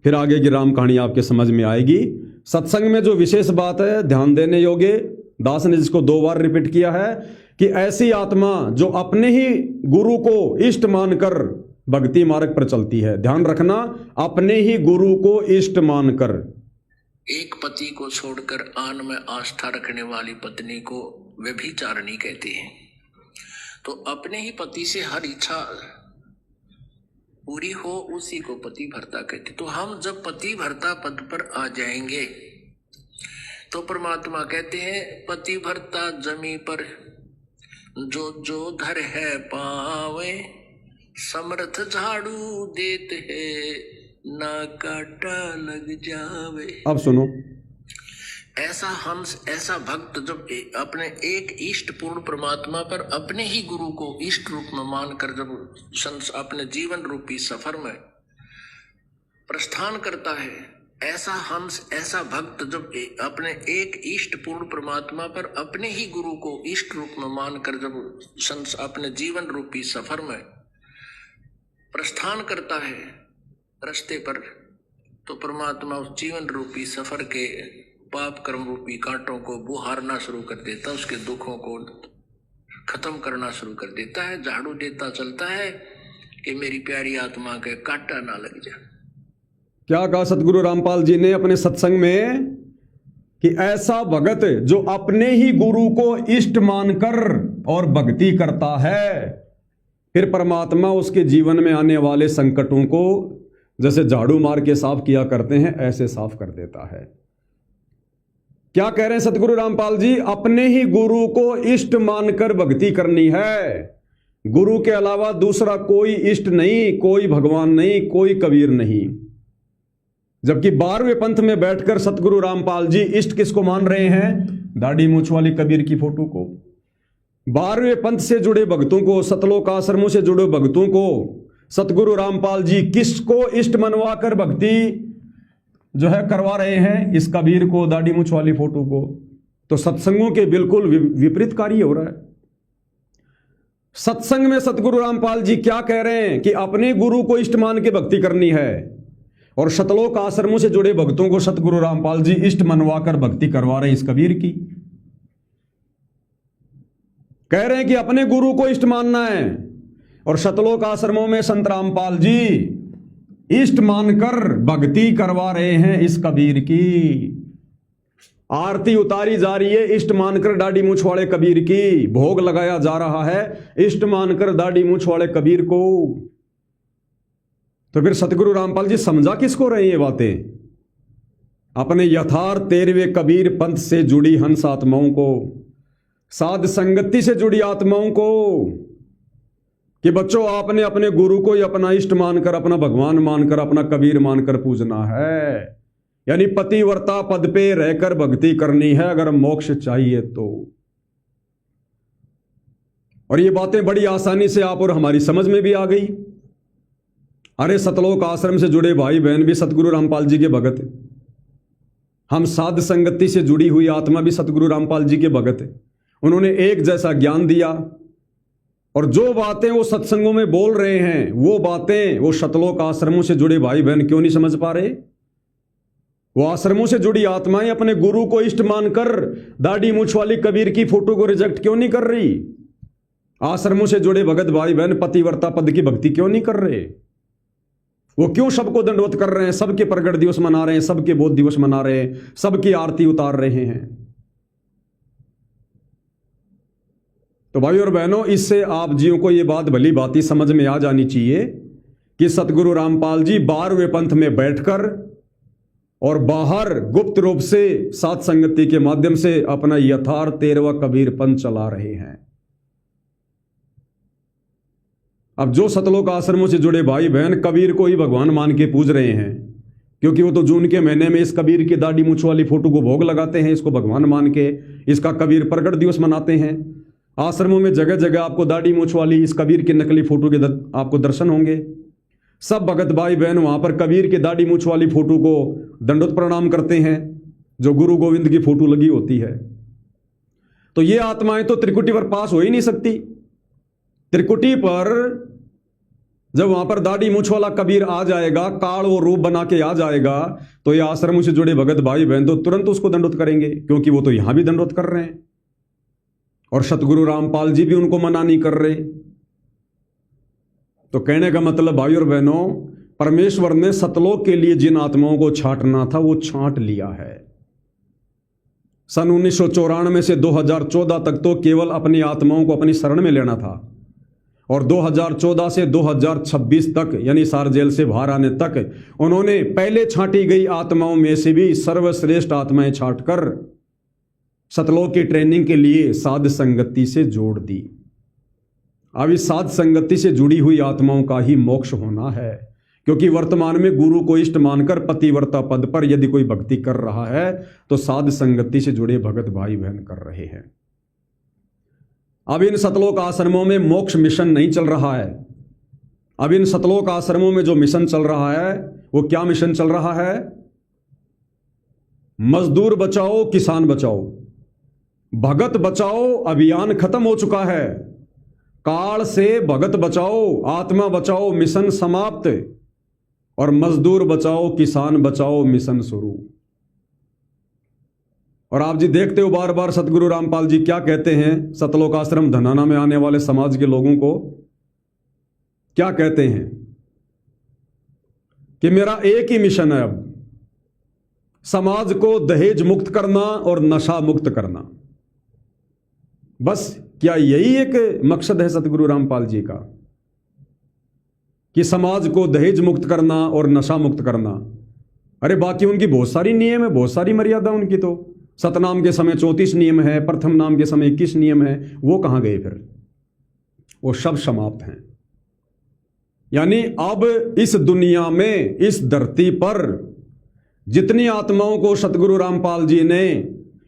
फिर आगे की राम कहानी आपके समझ में आएगी। सत्संग में जो विशेष बात है, ध्यान देने योग्य, दास ने जिसको 2 बार रिपीट किया है कि ऐसी आत्मा जो अपने ही गुरु को इष्ट मानकर भक्ति मार्ग पर चलती है। ध्यान रखना, अपने ही गुरु को इष्ट मानकर। एक पति को छोड़कर आन में आस्था रखने वाली पत्नी को व्यभिचारिणी कहते हैं। तो अपने ही पति से हर इच्छा पूरी हो उसी को पति भर्ता कहते। तो हम जब पति भर्ता पद पर आ जाएंगे तो परमात्मा कहते हैं पति भर्ता जमी पर जो जो धर है पावे, समर्थ झाड़ू देते है ना काटा लग जावे। अब सुनो, ऐसा भक्त जब अपने एक इष्ट पूर्ण परमात्मा पर अपने ही गुरु को इष्ट रूप में मानकर जब अपने जीवन रूपी सफर में प्रस्थान करता है, ऐसा भक्त जब अपने एक इष्ट पूर्ण परमात्मा पर अपने ही गुरु को इष्ट रूप में मानकर जब अपने जीवन रूपी सफर में प्रस्थान करता है रास्ते पर, तो परमात्मा उस जीवन रूपी सफर के पाप कर्म रूपी कांटों को बुहारना शुरू कर देता, उसके दुखों को खत्म करना शुरू कर देता है, झाड़ू देता चलता है कि मेरी प्यारी आत्मा के कांटा ना लग जाए। क्या कहा सतगुरु रामपाल जी ने अपने सत्संग में कि ऐसा भगत जो अपने ही गुरु को इष्ट मानकर और भक्ति करता है, फिर परमात्मा उसके जीवन में आने वाले संकटों को जैसे झाड़ू मार के साफ किया करते हैं ऐसे साफ कर देता है। क्या कह रहे हैं सतगुरु रामपाल जी? अपने ही गुरु को इष्ट मानकर भक्ति करनी है। गुरु के अलावा दूसरा कोई इष्ट नहीं, कोई भगवान नहीं, कोई कबीर नहीं। जबकि 12वें पंथ में बैठकर सतगुरु रामपाल जी इष्ट किसको मान रहे हैं? दाढ़ी मूछ वाली कबीर की फोटो को। 12वें पंथ से जुड़े भक्तों को, सतलोक आश्रमों से जुड़े भक्तों को सतगुरु रामपाल जी किसको इष्ट मनवाकर भक्ति जो है करवा रहे हैं? इस कबीर को, दाढ़ी मूछ वाली फोटो को। तो सत्संगों के बिल्कुल विपरीत कार्य हो रहा है। सत्संग में सतगुरु रामपाल जी क्या कह रहे हैं कि अपने गुरु को इष्ट मान के भक्ति करनी है, और सतलोक आश्रमों से जुड़े भक्तों को सतगुरु रामपाल जी इष्ट मनवाकर भक्ति करवा रहे हैं इस कबीर की। कह रहे हैं कि अपने गुरु को इष्ट मानना है, और सतलोक आश्रमों में संत रामपाल जी इष्ट मानकर भक्ति करवा रहे हैं इस कबीर की। आरती उतारी जा रही है इष्ट मानकर दाढ़ी मूछ वाले कबीर की, भोग लगाया जा रहा है इष्ट मानकर दाढ़ी मूछ वाले कबीर को। तो फिर सतगुरु रामपाल जी समझा किसको रहे ये बातें? अपने यथार्थ 13वें कबीर पंथ से जुड़ी हंस आत्माओं को, साध संगति से जुड़ी आत्माओं को, कि बच्चों आपने अपने गुरु को ही अपना इष्ट मानकर, अपना भगवान मानकर, अपना कबीर मानकर पूजना है। यानी पतिव्रता पद पे रहकर भक्ति करनी है अगर मोक्ष चाहिए तो। और ये बातें बड़ी आसानी से आप और हमारी समझ में भी आ गई। अरे सतलोक आश्रम से जुड़े भाई बहन भी सतगुरु रामपाल जी के भगत है, हम साध संगति से जुड़ी हुई आत्मा भी सतगुरु रामपाल जी के भगत है। उन्होंने एक जैसा ज्ञान दिया, और जो बातें वो सत्संगों में बोल रहे हैं वो बातें वो सतलोक आश्रमों से जुड़े भाई बहन क्यों नहीं समझ पा रहे? वो आश्रमों से जुड़ी आत्माएं अपने गुरु को इष्ट मानकर दाढ़ी मूछ वाली कबीर की फोटो को रिजेक्ट क्यों नहीं कर रही? आश्रमों से जुड़े भगत भाई बहन पतिव्रता पद की भक्ति क्यों नहीं कर रहे? वो क्यों सबको दंडवत कर रहे हैं, सबके प्रगट दिवस मना रहे हैं, सबके बोध दिवस मना रहे हैं, सबकी आरती उतार रहे हैं? तो भाई और बहनों, इससे आप जियों को ये बात भली भांति समझ में आ जानी चाहिए कि सतगुरु रामपाल जी 12वें पंथ में बैठकर और बाहर गुप्त रूप से सात संगति के माध्यम से अपना यथार्थ 13वां कबीर पंथ चला रहे हैं। अब जो सतलोक आश्रमों से जुड़े भाई बहन कबीर को ही भगवान मान के पूज रहे हैं, क्योंकि वो तो जून के महीने में इस कबीर की दाढ़ी मूछ वाली फोटो को भोग लगाते हैं, इसको भगवान मान के इसका कबीर प्रगट दिवस मनाते हैं। आश्रमों में जगह जगह आपको दाढ़ी मूछ वाली इस कबीर की नकली फोटो के आपको दर्शन होंगे। सब भगत भाई बहन वहां पर कबीर के दाढ़ी मूछ वाली फोटो को दंडोत प्रणाम करते हैं, जो गुरु गोविंद की फोटो लगी होती है। तो ये आत्माएं तो त्रिकुटी पर पास हो ही नहीं सकती। त्रिकुटी पर जब वहां पर दाढ़ी मूछ वाला कबीर आ जाएगा, काल वो रूप बना के आ जाएगा, तो ये आश्रमों से जुड़े भगत भाई बहन तो तुरंत उसको दंडोत करेंगे, क्योंकि वो तो यहां भी दंडोत कर रहे हैं और सतगुरु रामपाल जी भी उनको मना नहीं कर रहे। तो कहने का मतलब भाई और बहनों, परमेश्वर ने सतलोक के लिए जिन आत्माओं को छांटना था वो छांट लिया है। सन 1994 से 2014 तक तो केवल अपनी आत्माओं को अपनी शरण में लेना था, और 2014 से 2026 तक यानी सार जेल से बाहर आने तक उन्होंने पहले छांटी गई आत्माओं में से भी सर्वश्रेष्ठ आत्माएं छांटकर सतलोक की ट्रेनिंग के लिए साध संगति से जोड़ दी। अब इस साध संगति से जुड़ी हुई आत्माओं का ही मोक्ष होना है, क्योंकि वर्तमान में गुरु को इष्ट मानकर पतिव्रता पद पर यदि कोई भक्ति कर रहा है तो साध संगति से जुड़े भगत भाई बहन कर रहे हैं। अब इन सतलोक आश्रमों में मोक्ष मिशन नहीं चल रहा है। अब इन सतलोक आश्रमों में जो मिशन चल रहा है वो क्या मिशन चल रहा है? मजदूर बचाओ किसान बचाओ, भगत बचाओ अभियान खत्म हो चुका है। काल से भगत बचाओ आत्मा बचाओ मिशन समाप्त, और मजदूर बचाओ किसान बचाओ मिशन शुरू। और आप जी देखते हो बार बार सतगुरु रामपाल जी क्या कहते हैं सतलोक आश्रम धनाना में आने वाले समाज के लोगों को? क्या कहते हैं कि मेरा एक ही मिशन है, अब समाज को दहेज मुक्त करना और नशा मुक्त करना। बस क्या यही एक मकसद है सतगुरु रामपाल जी का कि समाज को दहेज मुक्त करना और नशा मुक्त करना? अरे बाकी उनकी बहुत सारी नियम है, बहुत सारी मर्यादा उनकी। तो सतनाम के समय 34 नियम है, प्रथम नाम के समय 21 नियम है, वो कहां गए फिर? वो सब समाप्त हैं। यानी अब इस दुनिया में इस धरती पर जितनी आत्माओं को सतगुरु रामपाल जी ने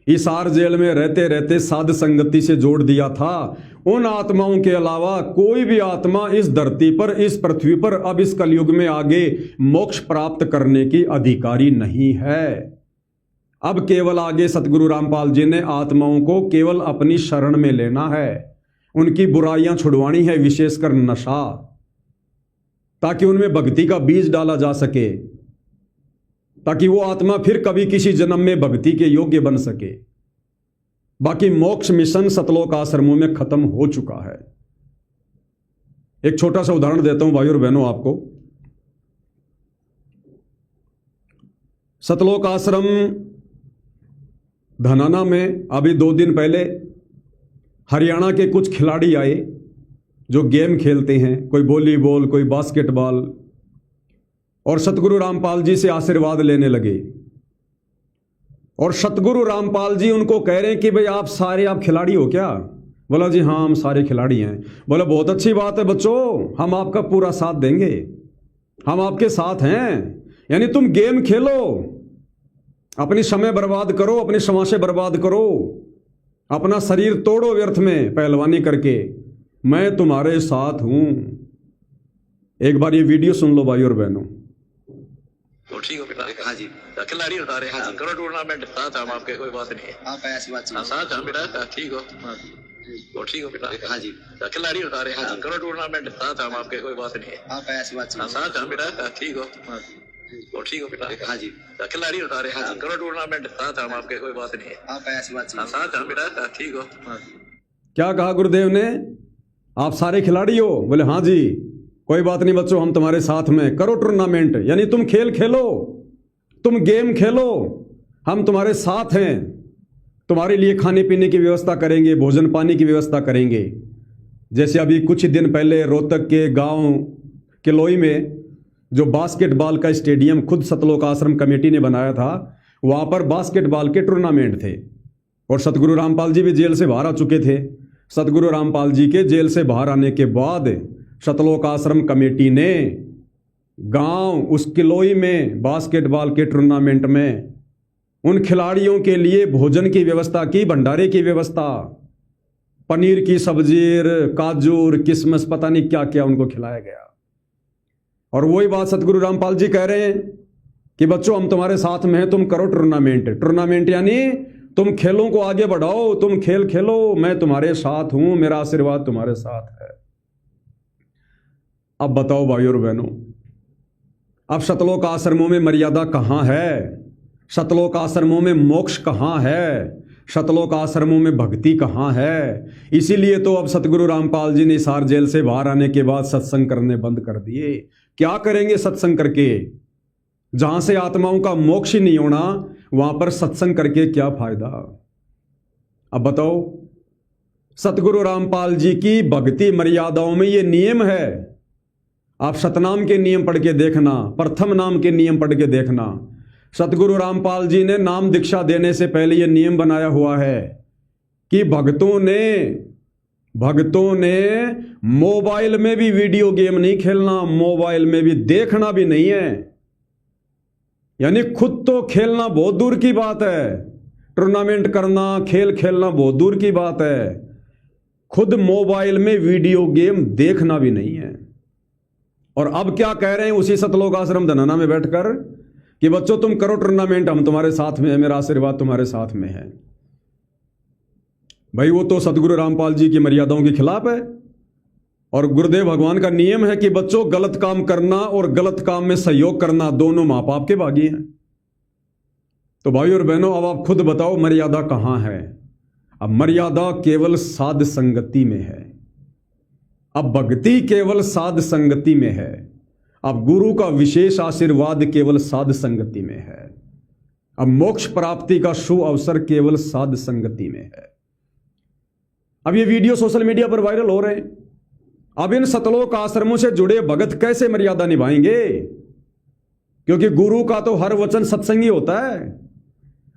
इस आर जेल में रहते रहते साध संगति से जोड़ दिया था, उन आत्माओं के अलावा कोई भी आत्मा इस धरती पर इस पृथ्वी पर अब इस कलयुग में आगे मोक्ष प्राप्त करने की अधिकारी नहीं है। अब केवल आगे सतगुरु रामपाल जी ने आत्माओं को केवल अपनी शरण में लेना है, उनकी बुराइयां छुड़वानी है, विशेषकर नशा, ताकि उनमें भक्ति का बीज डाला जा सके, ताकि वो आत्मा फिर कभी किसी जन्म में भक्ति के योग्य बन सके। बाकी मोक्ष मिशन सतलोक आश्रमों में खत्म हो चुका है। एक छोटा सा उदाहरण देता हूं भाई और बहनों आपको। सतलोक आश्रम धनाना में अभी 2 दिन पहले हरियाणा के कुछ खिलाड़ी आए जो गेम खेलते हैं, कोई वॉलीबॉल कोई बास्केटबॉल, और सतगुरु रामपाल जी से आशीर्वाद लेने लगे। और सतगुरु रामपाल जी उनको कह रहे हैं कि भाई आप सारे आप खिलाड़ी हो क्या? बोला जी हाँ हम सारे खिलाड़ी हैं। बोला बहुत अच्छी बात है बच्चों, हम आपका पूरा साथ देंगे, हम आपके साथ हैं। यानी तुम गेम खेलो, अपनी समय बर्बाद करो, अपनी समाशे बर्बाद करो, अपना शरीर तोड़ो व्यर्थ में पहलवानी करके, मैं तुम्हारे साथ हूं। एक बार ये वीडियो सुन लो भाई और बहनों। तो ठीक हो बेटा। हाँ जी खिलाड़ी उठा रहे हैं, करो टूर्नामेंट साथ हम आपके, कोई बात नहीं है। हाँ ऐसी बात नहीं, साथ हम बेटा ठीक हो। तो ठीक हो बेटा। हाँ जी खिलाड़ी उठा रहे हैं, करो टूर्नामेंट साथ हम आपके, कोई बात नहीं है। हाँ ऐसी बात नहीं, साथ हम बेटा ठीक हो। और ठीक हो बेटा? हाँ जी। खिलाड़ी उठा रहे हैं? हाँ जी। करो टूर्नामेंट साथ हम आपके, कोई बात नहीं है। हाँ ऐसी बात हाँ, साथ हम बेटा, ठीक हो? हाँ। क्या कहा गुरुदेव ने? आप सारे खिलाड़ी हो? बोले हाँ जी। कोई बात नहीं बच्चों, हम तुम्हारे साथ में, करो टूर्नामेंट, यानी तुम खेल खेलो, तुम गेम खेलो, हम तुम्हारे साथ हैं, तुम्हारे लिए खाने पीने की व्यवस्था करेंगे, भोजन पानी की व्यवस्था करेंगे। जैसे अभी कुछ ही दिन पहले रोहतक के गांव किलोई में जो बास्केटबॉल का स्टेडियम खुद सतलोक आश्रम कमेटी ने बनाया था, वहां पर बास्केटबॉल के टूर्नामेंट थे और सतगुरु रामपाल जी भी जेल से बाहर आ चुके थे। सतगुरु रामपाल जी के जेल से बाहर आने के बाद सतलोक आश्रम कमेटी ने गांव उस किलोई में बास्केटबॉल के टूर्नामेंट में उन खिलाड़ियों के लिए भोजन की व्यवस्था की, भंडारे की व्यवस्था, पनीर की सब्जी, काजू, किशमिश, पता नहीं क्या क्या उनको खिलाया गया। और वही बात सतगुरु रामपाल जी कह रहे हैं कि बच्चों हम तुम्हारे साथ में हैं, तुम करो टूर्नामेंट। टूर्नामेंट यानी तुम खेलों को आगे बढ़ाओ, तुम खेल खेलो, मैं तुम्हारे साथ हूं, मेरा आशीर्वाद तुम्हारे साथ है। अब बताओ भाइयों और बहनों, अब सतलोक आश्रमों में मर्यादा कहाँ है? सतलोक आश्रमों में मोक्ष कहाँ है? सतलोक आश्रमों में भक्ति कहाँ है? इसीलिए तो अब सतगुरु रामपाल जी ने हिसार जेल से बाहर आने के बाद सत्संग करने बंद कर दिए। क्या करेंगे सत्संग करके? जहां से आत्माओं का मोक्ष ही नहीं होना, वहां पर सत्संग करके क्या फायदा? अब बताओ, सतगुरु रामपाल जी की भक्ति मर्यादाओं में ये नियम है। आप सतनाम के नियम पढ़ के देखना, प्रथम नाम के नियम पढ़ के देखना। सतगुरु रामपाल जी ने नाम दीक्षा देने से पहले यह नियम बनाया हुआ है कि भक्तों ने मोबाइल में भी वीडियो गेम नहीं खेलना, मोबाइल में भी देखना भी नहीं है। यानी खुद तो खेलना बहुत दूर की बात है, टूर्नामेंट करना, खेल खेलना बहुत दूर की बात है, खुद मोबाइल में वीडियो गेम देखना भी नहीं है। और अब क्या कह रहे हैं उसी सतलोक आश्रम धनाना में बैठकर कि बच्चों तुम करो टूर्नामेंट, हम तुम्हारे साथ में है, मेरा आशीर्वाद तुम्हारे साथ में है। भाई वो तो सतगुरु रामपाल जी की मर्यादाओं के खिलाफ है। और गुरुदेव भगवान का नियम है कि बच्चों गलत काम करना और गलत काम में सहयोग करना दोनों मां बाप के भागी हैं। तो भाई और बहनों, अब आप खुद बताओ मर्यादा कहां है? अब मर्यादा केवल साध संगति में है। अब भक्ति केवल साध संगति में है। अब गुरु का विशेष आशीर्वाद केवल साध संगति में है। अब मोक्ष प्राप्ति का शुभ अवसर केवल साध संगति में है। अब ये वीडियो सोशल मीडिया पर वायरल हो रहे हैं। अब इन सतलोक आश्रमों से जुड़े भगत कैसे मर्यादा निभाएंगे? क्योंकि गुरु का तो हर वचन सत्संगी होता है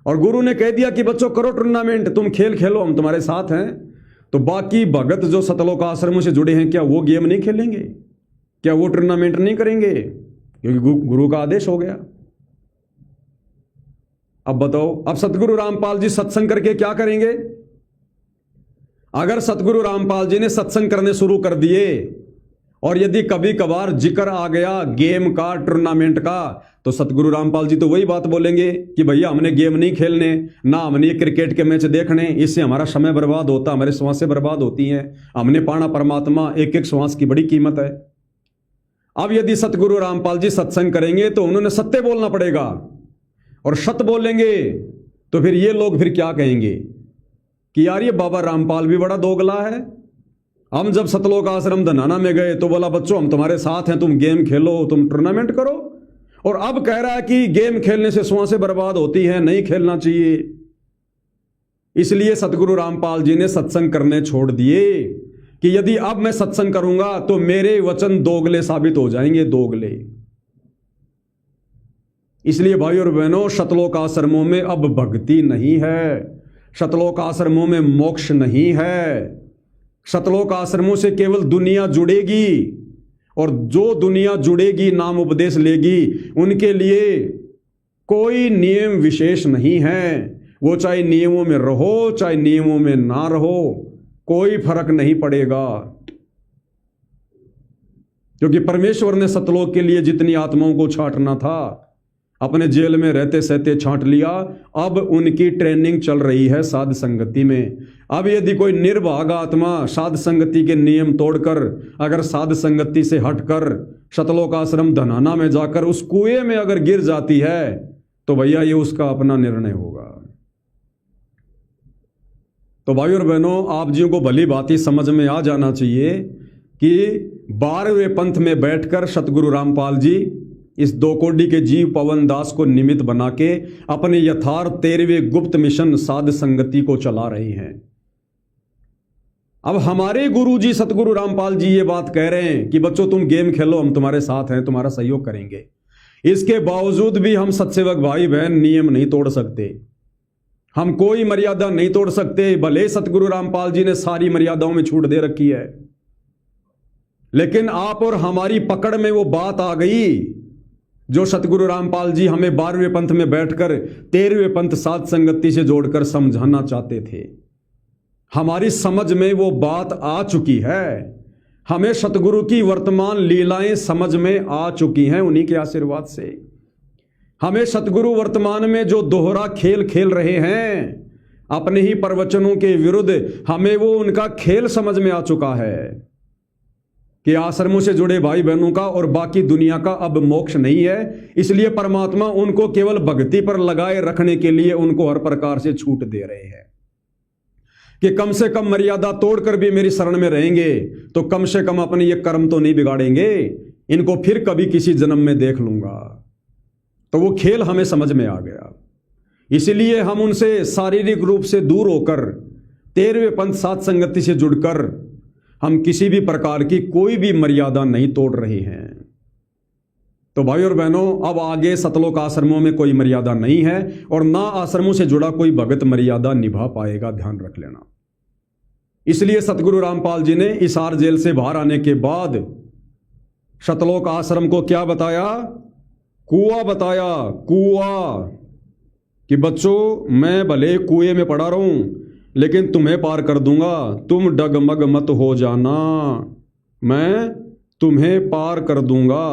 और गुरु ने कह दिया कि बच्चों करो टूर्नामेंट, तुम खेल खेलो, हम तुम्हारे साथ हैं। तो बाकी भगत जो सतलोक आश्रमों से जुड़े हैं, क्या वो गेम नहीं खेलेंगे? क्या वो टूर्नामेंट नहीं करेंगे? क्योंकि गुरु का आदेश हो गया। अब बताओ, अब सतगुरु रामपाल जी सत्संग करके क्या करेंगे? अगर सतगुरु रामपाल जी ने सत्संग करने शुरू कर दिए और यदि कभी कभार जिक्र आ गया गेम का, टूर्नामेंट का, तो सतगुरु रामपाल जी तो वही बात बोलेंगे कि भैया हमने गेम नहीं खेलने, ना हमने क्रिकेट के मैच देखने, इससे हमारा समय बर्बाद होता, हमारे श्वासें बर्बाद होती हैं, हमने पाना परमात्मा, एक एक श्वास की बड़ी कीमत है। अब यदि सतगुरु रामपाल जी सत्संग करेंगे तो उन्होंने सत्य बोलना पड़ेगा, और सत्य बोलेंगे तो फिर ये लोग फिर क्या कहेंगे कि यार ये बाबा रामपाल भी बड़ा दोगला है। हम जब सतलोक आश्रम धनाना में गए तो बोला बच्चों हम तुम्हारे साथ हैं, तुम गेम खेलो, तुम टूर्नामेंट करो, और अब कह रहा है कि गेम खेलने से श्वासें बर्बाद होती हैं, नहीं खेलना चाहिए। इसलिए सतगुरु रामपाल जी ने सत्संग करने छोड़ दिए कि यदि अब मैं सत्संग करूंगा तो मेरे वचन दोगले साबित हो जाएंगे, दोगले। इसलिए भाई और बहनों, सतलोक आश्रमों में अब भक्ति नहीं है, सतलोक आश्रमों में मोक्ष नहीं है। सतलोक आश्रमों से केवल दुनिया जुड़ेगी, और जो दुनिया जुड़ेगी, नाम उपदेश लेगी, उनके लिए कोई नियम विशेष नहीं है। वो चाहे नियमों में रहो, चाहे नियमों में ना रहो, कोई फर्क नहीं पड़ेगा। क्योंकि परमेश्वर ने सतलोक के लिए जितनी आत्माओं को छांटना था, अपने जेल में रहते सहते छांट लिया। अब उनकी ट्रेनिंग चल रही है साध संगति में। अब यदि कोई निर्भाग आत्मा साध संगति के नियम तोड़कर अगर साध संगति से हटकर शतलोक आश्रम धनाना में जाकर उस कुएं में अगर गिर जाती है तो भैया ये उसका अपना निर्णय होगा। तो भाई और बहनों, आप जियों को भली बात ही समझ में आ जाना चाहिए कि 12वें पंथ में बैठकर सतगुरु रामपाल जी इस 2 कोड़ी के जीव पवन दास को निमित्त बना के अपने यथार्थ 13वें गुप्त मिशन साध संगति को चला रहे हैं। अब हमारे गुरु जी सतगुरु रामपाल जी ये बात कह रहे हैं कि बच्चों तुम गेम खेलो, हम तुम्हारे साथ हैं, तुम्हारा सहयोग करेंगे। इसके बावजूद भी हम सत्सेवक भाई बहन नियम नहीं तोड़ सकते, हम कोई मर्यादा नहीं तोड़ सकते। भले सतगुरु रामपाल जी ने सारी मर्यादाओं में छूट दे रखी है, लेकिन आप और हमारी पकड़ में वो बात आ गई जो सतगुरु रामपाल जी हमें 12वें पंथ में बैठकर 13वें पंथ साध संगति से जोड़कर समझाना चाहते थे। हमारी समझ में वो बात आ चुकी है, हमें सतगुरु की वर्तमान लीलाएं समझ में आ चुकी हैं उन्हीं के आशीर्वाद से। हमें सतगुरु वर्तमान में जो दोहरा खेल खेल रहे हैं अपने ही प्रवचनों के विरुद्ध, हमें वो उनका खेल समझ में आ चुका है कि आश्रमों से जुड़े भाई बहनों का और बाकी दुनिया का अब मोक्ष नहीं है। इसलिए परमात्मा उनको केवल भक्ति पर लगाए रखने के लिए उनको हर प्रकार से छूट दे रहे हैं कि कम से कम मर्यादा तोड़कर भी मेरी शरण में रहेंगे तो कम से कम अपने ये कर्म तो नहीं बिगाड़ेंगे, इनको फिर कभी किसी जन्म में देख लूंगा। तो वो खेल हमें समझ में आ गया, इसलिए हम उनसे शारीरिक रूप से दूर होकर 13वें पंथ साध संगति से जुड़कर हम किसी भी प्रकार की कोई भी मर्यादा नहीं तोड़ रहे हैं। तो भाई और बहनों, अब आगे सतलोक आश्रमों में कोई मर्यादा नहीं है और ना आश्रमों से जुड़ा कोई भगत मर्यादा निभा पाएगा, ध्यान रख लेना। इसलिए सतगुरु रामपाल जी ने हिसार जेल से बाहर आने के बाद सतलोक आश्रम को क्या बताया? कुआं बताया, कुआं, कि बच्चों मैं भले कुएं में पड़ा रहूं लेकिन तुम्हें पार कर दूंगा, तुम डगमग मत हो जाना, मैं तुम्हें पार कर दूंगा।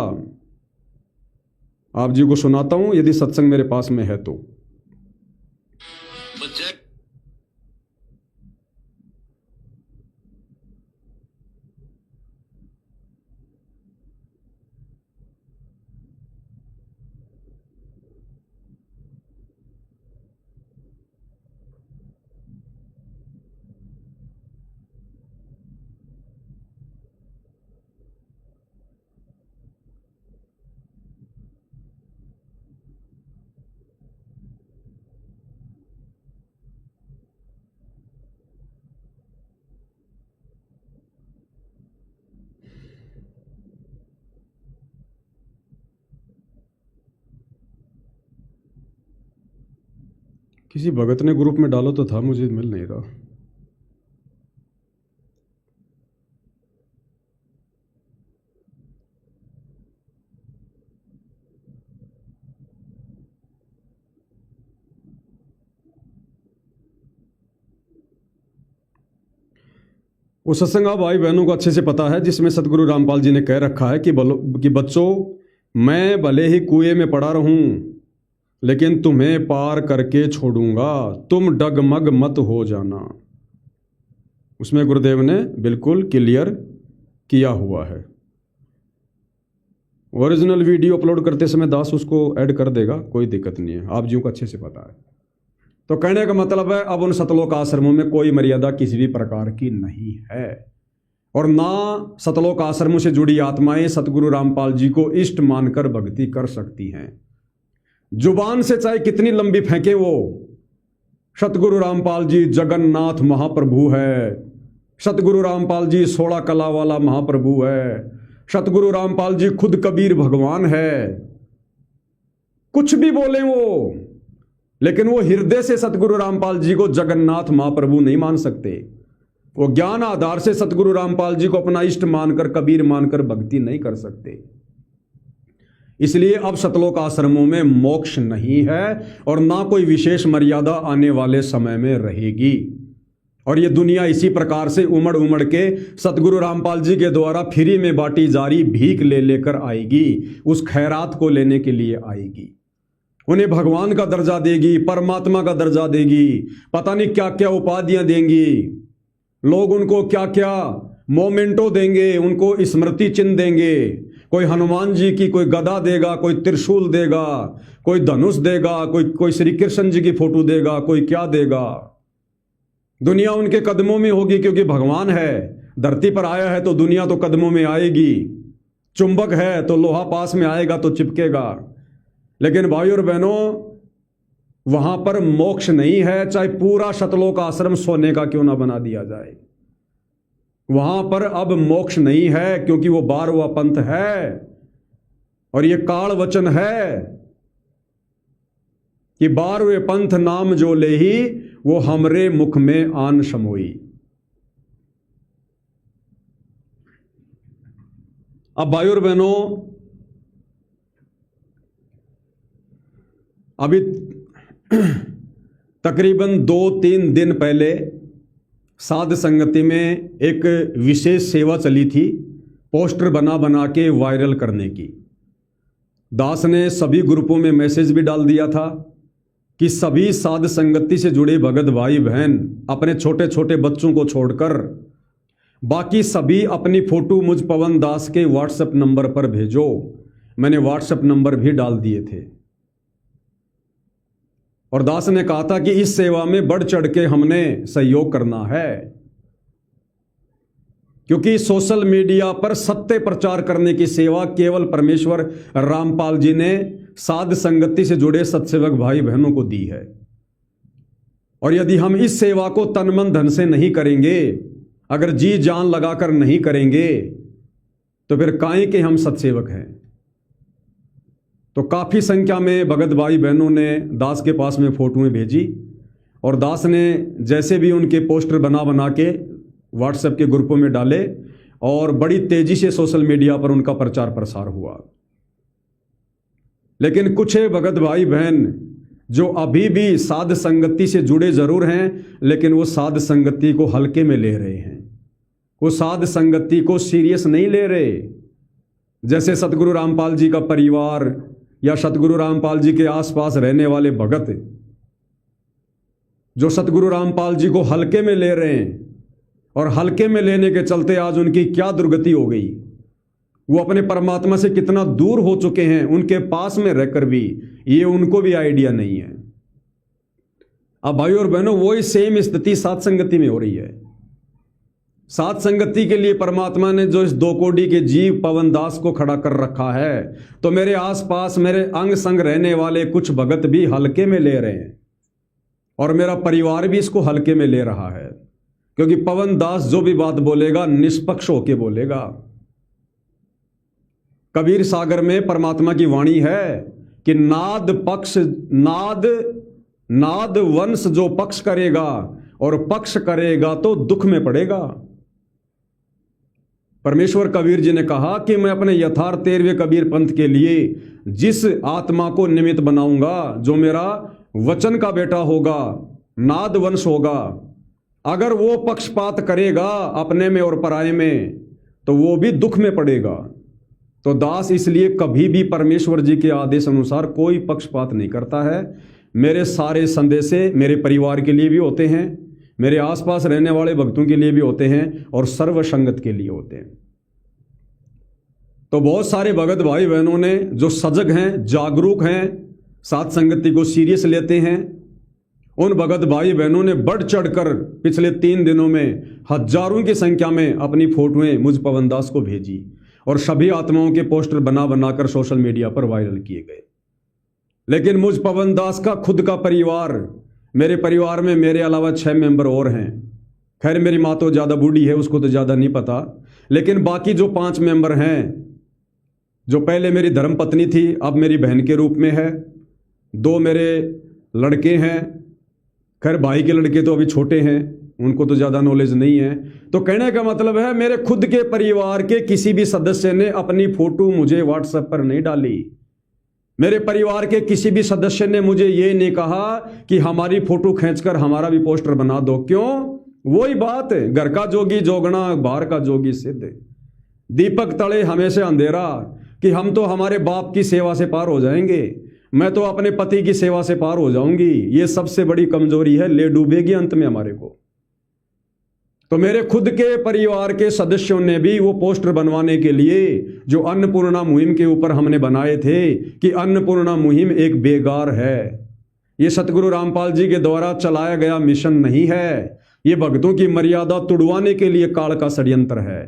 आप जी को सुनाता हूं यदि सत्संग मेरे पास में है तो। किसी भगत ने ग्रुप में डालो तो था, मुझे मिल नहीं रहा। वो सत्संग आप भाई बहनों को अच्छे से पता है जिसमें सतगुरु रामपाल जी ने कह रखा है कि बच्चों मैं भले ही कुएं में पड़ा रहूं लेकिन तुम्हें पार करके छोड़ूंगा, तुम डगमग मत हो जाना। उसमें गुरुदेव ने बिल्कुल क्लियर किया हुआ है। ओरिजिनल वीडियो अपलोड करते समय दास उसको ऐड कर देगा, कोई दिक्कत नहीं है, आप जी को अच्छे से पता है। तो कहने का मतलब है अब उन सतलोक आश्रमों में कोई मर्यादा किसी भी प्रकार की नहीं है और ना सतलोक आश्रमों से जुड़ी आत्माएं सतगुरु रामपाल जी को इष्ट मानकर भक्ति कर सकती हैं। जुबान से चाहे कितनी लंबी फेंके वो, सतगुरु रामपाल जी जगन्नाथ महाप्रभु है, सतगुरु रामपाल जी 16 कला वाला महाप्रभु है, सतगुरु रामपाल जी खुद कबीर भगवान है, कुछ भी बोले वो, लेकिन वो हृदय से सतगुरु रामपाल जी को जगन्नाथ महाप्रभु नहीं मान सकते। वो ज्ञान आधार से सतगुरु रामपाल जी को अपना इष्ट मानकर कबीर मानकर भक्ति नहीं कर सकते। इसलिए अब सतलोक आश्रमों में मोक्ष नहीं है और ना कोई विशेष मर्यादा आने वाले समय में रहेगी। और ये दुनिया इसी प्रकार से उमड़ उमड़ के सतगुरु रामपाल जी के द्वारा फ्री में बांटी जारी भीख ले लेकर आएगी, उस खैरात को लेने के लिए आएगी। उन्हें भगवान का दर्जा देगी, परमात्मा का दर्जा देगी, पता नहीं क्या क्या उपाधियां देंगी, लोग उनको क्या क्या मोमेंटो देंगे, उनको स्मृति चिन्ह देंगे। कोई हनुमान जी की कोई गदा देगा, कोई त्रिशूल देगा, कोई धनुष देगा, कोई श्री कृष्ण जी की फोटो देगा, कोई क्या देगा। दुनिया उनके कदमों में होगी, क्योंकि भगवान है, धरती पर आया है तो दुनिया तो कदमों में आएगी। चुंबक है तो लोहा पास में आएगा तो चिपकेगा। लेकिन भाई और बहनों, वहां पर मोक्ष नहीं है, चाहे पूरा शतलोक आश्रम सोने का क्यों ना बना दिया जाए। वहां पर अब मोक्ष नहीं है, क्योंकि वो 12वां पंथ है और ये काल वचन है कि 12वें पंथ नाम जो लेही वो हमरे मुख में आन समोई। अब भाई और बहनों, अभी तकरीबन 2-3 दिन पहले साध संगति में एक विशेष सेवा चली थी, पोस्टर बना बना के वायरल करने की। दास ने सभी ग्रुपों में मैसेज भी डाल दिया था कि सभी साध संगति से जुड़े भगत भाई बहन अपने छोटे छोटे बच्चों को छोड़कर बाकी सभी अपनी फोटो मुझ पवन दास के व्हाट्सएप नंबर पर भेजो। मैंने व्हाट्सएप नंबर भी डाल दिए थे और दास ने कहा था कि इस सेवा में बढ़ चढ़ के हमने सहयोग करना है, क्योंकि सोशल मीडिया पर सत्य प्रचार करने की सेवा केवल परमेश्वर रामपाल जी ने साध संगति से जुड़े सत्सेवक भाई बहनों को दी है। और यदि हम इस सेवा को तन मन धन से नहीं करेंगे, अगर जी जान लगाकर नहीं करेंगे, तो फिर काहे के हम सत्सेवक हैं। तो काफ़ी संख्या में भगत भाई बहनों ने दास के पास में फोटोएं भेजी और दास ने जैसे भी उनके पोस्टर बना बना के व्हाट्सएप के ग्रुपों में डाले और बड़ी तेजी से सोशल मीडिया पर उनका प्रचार प्रसार हुआ। लेकिन कुछ भगत भाई बहन जो अभी भी साध संगति से जुड़े जरूर हैं, लेकिन वो साध संगति को हल्के में ले रहे हैं, वो साध संगति को सीरियस नहीं ले रहे। जैसे सतगुरु रामपाल जी का परिवार या सतगुरु रामपाल जी के आसपास रहने वाले भगत जो सतगुरु रामपाल जी को हल्के में ले रहे हैं, और हल्के में लेने के चलते आज उनकी क्या दुर्गति हो गई, वो अपने परमात्मा से कितना दूर हो चुके हैं, उनके पास में रहकर भी ये उनको भी आइडिया नहीं है। अब भाई और बहनों, वही सेम स्थिति साध संगति में हो रही है। साध संगति के लिए परमात्मा ने जो इस 2 कोड़ी के जीव पवन दास को खड़ा कर रखा है, तो मेरे आसपास मेरे अंग संग रहने वाले कुछ भगत भी हल्के में ले रहे हैं और मेरा परिवार भी इसको हल्के में ले रहा है, क्योंकि पवन दास जो भी बात बोलेगा निष्पक्ष होके बोलेगा। कबीर सागर में परमात्मा की वाणी है कि नाद पक्ष नाद वंश जो पक्ष करेगा और पक्ष करेगा तो दुख में पड़ेगा। परमेश्वर कबीर जी ने कहा कि मैं अपने यथार्थ 13वें कबीर पंथ के लिए जिस आत्मा को निमित्त बनाऊंगा, जो मेरा वचन का बेटा होगा, नाद वंश होगा, अगर वो पक्षपात करेगा अपने में और पराये में, तो वो भी दुख में पड़ेगा। तो दास इसलिए कभी भी परमेश्वर जी के आदेश अनुसार कोई पक्षपात नहीं करता है। मेरे सारे संदेशे मेरे परिवार के लिए भी होते हैं, मेरे आसपास रहने वाले भक्तों के लिए भी होते हैं और सर्व संगत के लिए होते हैं। तो बहुत सारे भगत भाई बहनों ने जो सजग हैं, जागरूक हैं, साध संगति को सीरियस लेते हैं, उन भगत भाई बहनों ने बढ़ चढ़कर पिछले 3 दिनों में हजारों की संख्या में अपनी फोटोएं मुझ पवन दास को भेजी और सभी आत्माओं के पोस्टर बना बनाकर सोशल मीडिया पर वायरल किए गए। लेकिन मुझ पवन दास का खुद का परिवार, मेरे परिवार में मेरे अलावा 6 मेंबर और हैं। खैर मेरी माँ तो ज़्यादा बूढ़ी है, उसको तो ज़्यादा नहीं पता, लेकिन बाकी जो 5 मेंबर हैं, जो पहले मेरी धर्मपत्नी थी अब मेरी बहन के रूप में है, 2 मेरे लड़के हैं, खैर भाई के लड़के तो अभी छोटे हैं, उनको तो ज़्यादा नॉलेज नहीं है। तो कहने का मतलब है मेरे खुद के परिवार के किसी भी सदस्य ने अपनी फोटो मुझे व्हाट्सएप पर नहीं डाली। मेरे परिवार के किसी भी सदस्य ने मुझे ये नहीं कहा कि हमारी फोटो खींचकर हमारा भी पोस्टर बना दो। क्यों? वही बात है, घर का जोगी जोगना बाहर का जोगी सिद्ध, दीपक तले हमेशा अंधेरा, कि हम तो हमारे बाप की सेवा से पार हो जाएंगे। मैं तो अपने पति की सेवा से पार हो जाऊंगी, ये सबसे बड़ी कमजोरी है, ले डूबेगी अंत में हमारे को। तो मेरे खुद के परिवार के सदस्यों ने भी वो पोस्टर बनवाने के लिए जो अन्नपूर्णा मुहिम के ऊपर हमने बनाए थे कि अन्नपूर्णा मुहिम एक बेगार है, ये सतगुरु रामपाल जी के द्वारा चलाया गया मिशन नहीं है, ये भक्तों की मर्यादा तुड़वाने के लिए काल का षड्यंत्र है।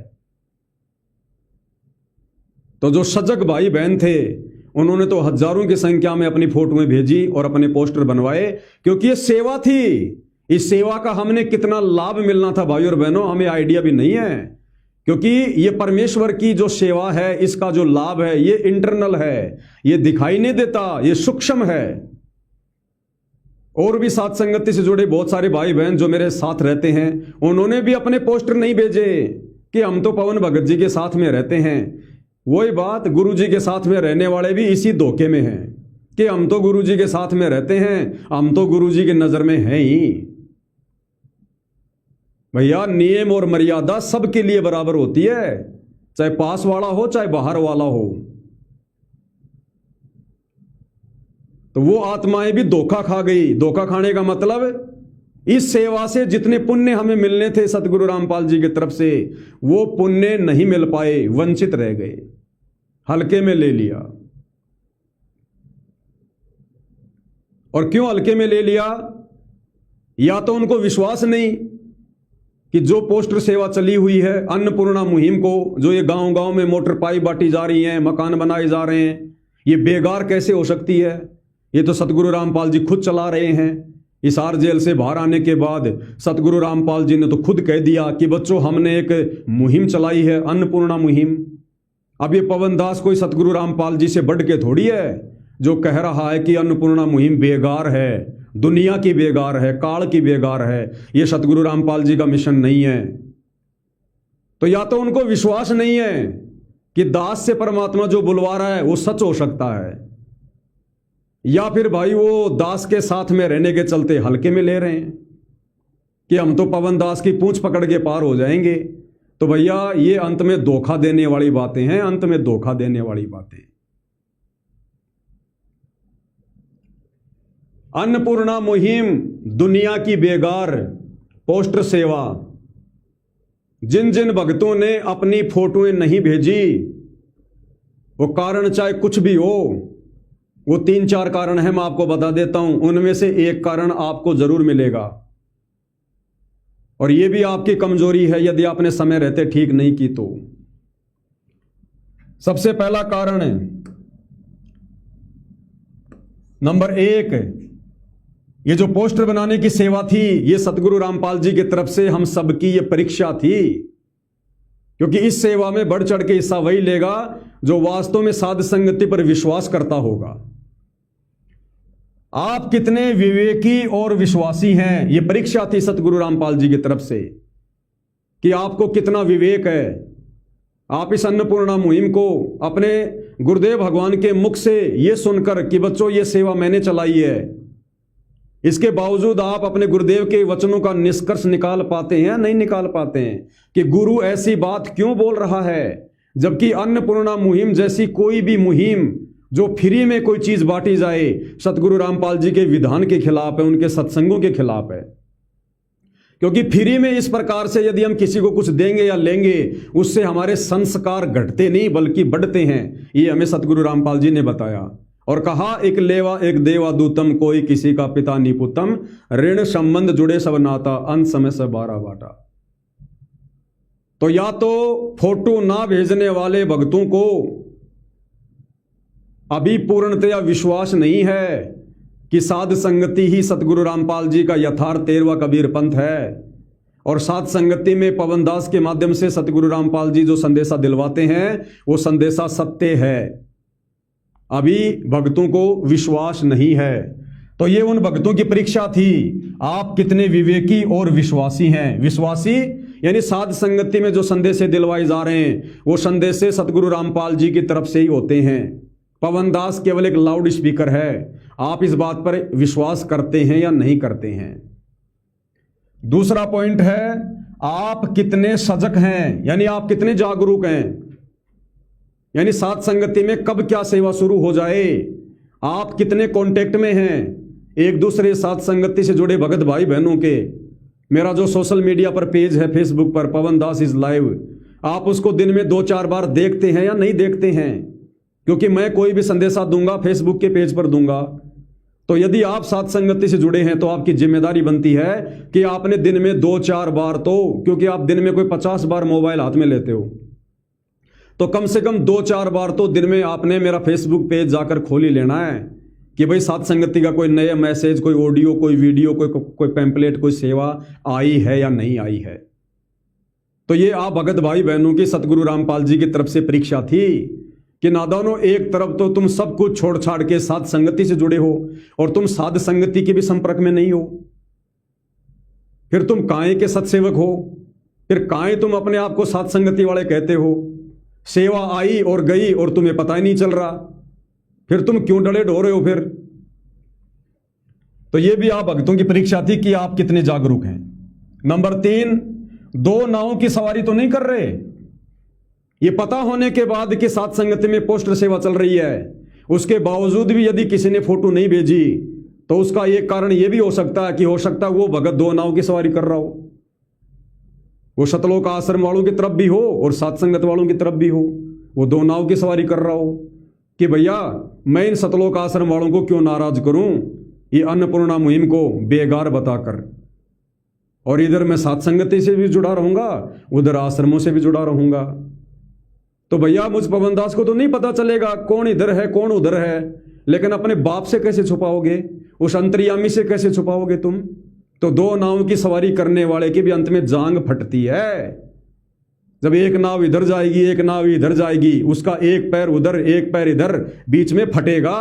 तो जो सजग भाई बहन थे उन्होंने तो हजारों की संख्या में अपनी फोटोएं भेजी और अपने पोस्टर बनवाए, क्योंकि ये सेवा थी। इस सेवा का हमने कितना लाभ मिलना था भाई और बहनों, हमें आइडिया भी नहीं है, क्योंकि ये परमेश्वर की जो सेवा है इसका जो लाभ है ये इंटरनल है, ये दिखाई नहीं देता, ये सूक्ष्म है। और भी साथ संगति से जुड़े बहुत सारे भाई बहन जो मेरे साथ रहते हैं उन्होंने भी अपने पोस्टर नहीं भेजे कि हम तो पवन भगत जी के साथ में रहते हैं। वही बात, गुरु जी के साथ में रहने वाले भी इसी धोखे में हैं कि हम तो गुरु जी के साथ में रहते हैं, हम तो गुरु जी की नजर में हैं ही। भैया नियम और मर्यादा सबके लिए बराबर होती है, चाहे पास वाला हो चाहे बाहर वाला हो। तो वो आत्माएं भी धोखा खा गई। धोखा खाने का मतलब इस सेवा से जितने पुण्य हमें मिलने थे सतगुरु रामपाल जी की तरफ से वो पुण्य नहीं मिल पाए, वंचित रह गए, हल्के में ले लिया। और क्यों हल्के में ले लिया? या तो उनको विश्वास नहीं कि जो पोस्टर सेवा चली हुई है अन्नपूर्णा मुहिम को, जो ये गांव गांव में मोटर पाइप बांटी जा रही हैं, मकान बनाए जा रहे हैं, ये बेगार कैसे हो सकती है? ये तो सतगुरु रामपाल जी खुद चला रहे हैं। हिसार जेल से बाहर आने के बाद सतगुरु रामपाल जी ने तो खुद कह दिया कि बच्चों हमने एक मुहिम चलाई है, अन्नपूर्णा मुहिम। अब ये पवन दास कोई सतगुरु रामपाल जी से बढ़ के थोड़ी है जो कह रहा है कि अन्नपूर्णा मुहिम बेगार है, दुनिया की बेगार है, काल की बेगार है, ये सतगुरु रामपाल जी का मिशन नहीं है। तो या तो उनको विश्वास नहीं है कि दास से परमात्मा जो बुलवा रहा है वो सच हो सकता है, या फिर भाई वो दास के साथ में रहने के चलते हल्के में ले रहे हैं कि हम तो पवन दास की पूंछ पकड़ के पार हो जाएंगे। तो भैया ये अंत में धोखा देने वाली बातें हैं, अंत में धोखा देने वाली बातें। अन्नपूर्णा मुहिम दुनिया की बेगार पोस्टर सेवा। जिन जिन भक्तों ने अपनी फोटोएं नहीं भेजी, वो कारण चाहे कुछ भी हो, वो 3-4 कारण है, मैं आपको बता देता हूं, उनमें से एक कारण आपको जरूर मिलेगा। और ये भी आपकी कमजोरी है यदि आपने समय रहते ठीक नहीं की तो। सबसे पहला कारण है, नंबर 1, ये जो पोस्टर बनाने की सेवा थी ये सतगुरु रामपाल जी की तरफ से हम सबकी ये परीक्षा थी, क्योंकि इस सेवा में बढ़ चढ़ के हिस्सा वही लेगा जो वास्तव में साध संगति पर विश्वास करता होगा। आप कितने विवेकी और विश्वासी हैं, ये परीक्षा थी सतगुरु रामपाल जी की तरफ से कि आपको कितना विवेक है। आप इस अन्नपूर्णा मुहिम को अपने गुरुदेव भगवान के मुख से ये सुनकर कि बच्चों ये सेवा मैंने चलाई है, इसके बावजूद आप अपने गुरुदेव के वचनों का निष्कर्ष निकाल पाते हैं? नहीं निकाल पाते हैं कि गुरु ऐसी बात क्यों बोल रहा है, जबकि अन्नपूर्णा मुहिम जैसी कोई भी मुहिम जो फ्री में कोई चीज बांटी जाए सतगुरु रामपाल जी के विधान के खिलाफ है, उनके सत्संगों के खिलाफ है। क्योंकि फ्री में इस प्रकार से यदि हम किसी को कुछ देंगे या लेंगे उससे हमारे संस्कार घटते नहीं बल्कि बढ़ते हैं, ये हमें सतगुरु रामपाल जी ने बताया। और कहा एक लेवा एक देवा दूतम, कोई किसी का पिता निपुतम, ऋण संबंध जुड़े सब नाता, अंत समय से 12 बाटा। तो या तो फोटो ना भेजने वाले भक्तों को अभी पूर्णतया विश्वास नहीं है कि साध संगति ही सतगुरु रामपाल जी का यथार्थ 13वां कबीर पंथ है, और साध संगति में पवन दास के माध्यम से सतगुरु रामपाल जी जो संदेशा दिलवाते हैं वो संदेशा सत्य है। अभी भक्तों को विश्वास नहीं है। तो ये उन भक्तों की परीक्षा थी, आप कितने विवेकी और विश्वासी हैं। विश्वासी यानी साध संगति में जो संदेश दिलवाए जा रहे हैं वो संदेश सतगुरु रामपाल जी की तरफ से ही होते हैं। पवन दास केवल एक लाउड स्पीकर है। आप इस बात पर विश्वास करते हैं या नहीं करते हैं? दूसरा पॉइंट है, आप कितने सजग हैं, यानी आप कितने जागरूक हैं। यानी साध संगति में कब क्या सेवा शुरू हो जाए आप कितने कांटेक्ट में हैं एक दूसरे साथ संगति से जुड़े भगत भाई बहनों के। मेरा जो सोशल मीडिया पर पेज है फेसबुक पर, पवन दास इज लाइव, आप उसको दिन में 2-4 बार देखते हैं या नहीं देखते हैं? क्योंकि मैं कोई भी संदेशा दूंगा फेसबुक के पेज पर दूंगा, तो यदि आप साथ संगति से जुड़े हैं तो आपकी जिम्मेदारी बनती है कि आपने दिन में 2-4 बार, तो क्योंकि आप दिन में कोई 50 बार मोबाइल हाथ में लेते हो, तो कम से कम 2-4 बार तो दिन में आपने मेरा फेसबुक पेज जाकर खोल ही लेना है कि भाई साथ संगति का कोई नया मैसेज, कोई ऑडियो, कोई वीडियो, कोई पैम्पलेट, कोई सेवा आई है या नहीं आई है। तो ये आप भगत भाई बहनों की सतगुरु रामपाल जी की तरफ से परीक्षा थी कि नादानों, एक तरफ तो तुम सब कुछ छोड़ छाड़ के साध संगति से जुड़े हो और तुम साध संगति के भी संपर्क में नहीं हो, फिर तुम काहे के सत्सेवक हो, फिर काहे तुम अपने आप को साध संगति वाले कहते हो। सेवा आई और गई और तुम्हें पता ही नहीं चल रहा, फिर तुम क्यों डरे ढो रहे हो फिर? तो ये भी आप भक्तों की परीक्षा थी कि आप कितने जागरूक हैं। नंबर 3, 2 नावों की सवारी तो नहीं कर रहे। ये पता होने के बाद कि साथ संगति में पोस्टर सेवा चल रही है, उसके बावजूद भी यदि किसी ने फोटो नहीं भेजी तो उसका एक कारण यह भी हो सकता है कि हो सकता है वो भगत 2 नाव की सवारी कर रहा हो, वो सतलोक आश्रम वालों की तरफ भी हो और साथ संगत वालों की तरफ भी हो, वो 2 नाव की सवारी कर रहा हो कि भैया मैं इन सतलोक आश्रम वालों को क्यों नाराज करूं ये अन्नपूर्णा मुहिम को बेगार बताकर, और इधर मैं साथ संगति से भी जुड़ा रहूंगा, उधर आश्रमों से भी जुड़ा रहूंगा। तो भैया मुझ पवन दास को तो नहीं पता चलेगा कौन इधर है कौन उधर है, लेकिन अपने बाप से कैसे छुपाओगे, उस अंतर्यामी से कैसे छुपाओगे तुम? तो 2 नाव की सवारी करने वाले की भी अंत में जांग फटती है। जब एक नाव इधर जाएगी एक नाव इधर जाएगी, उसका एक पैर उधर एक पैर इधर, बीच में फटेगा,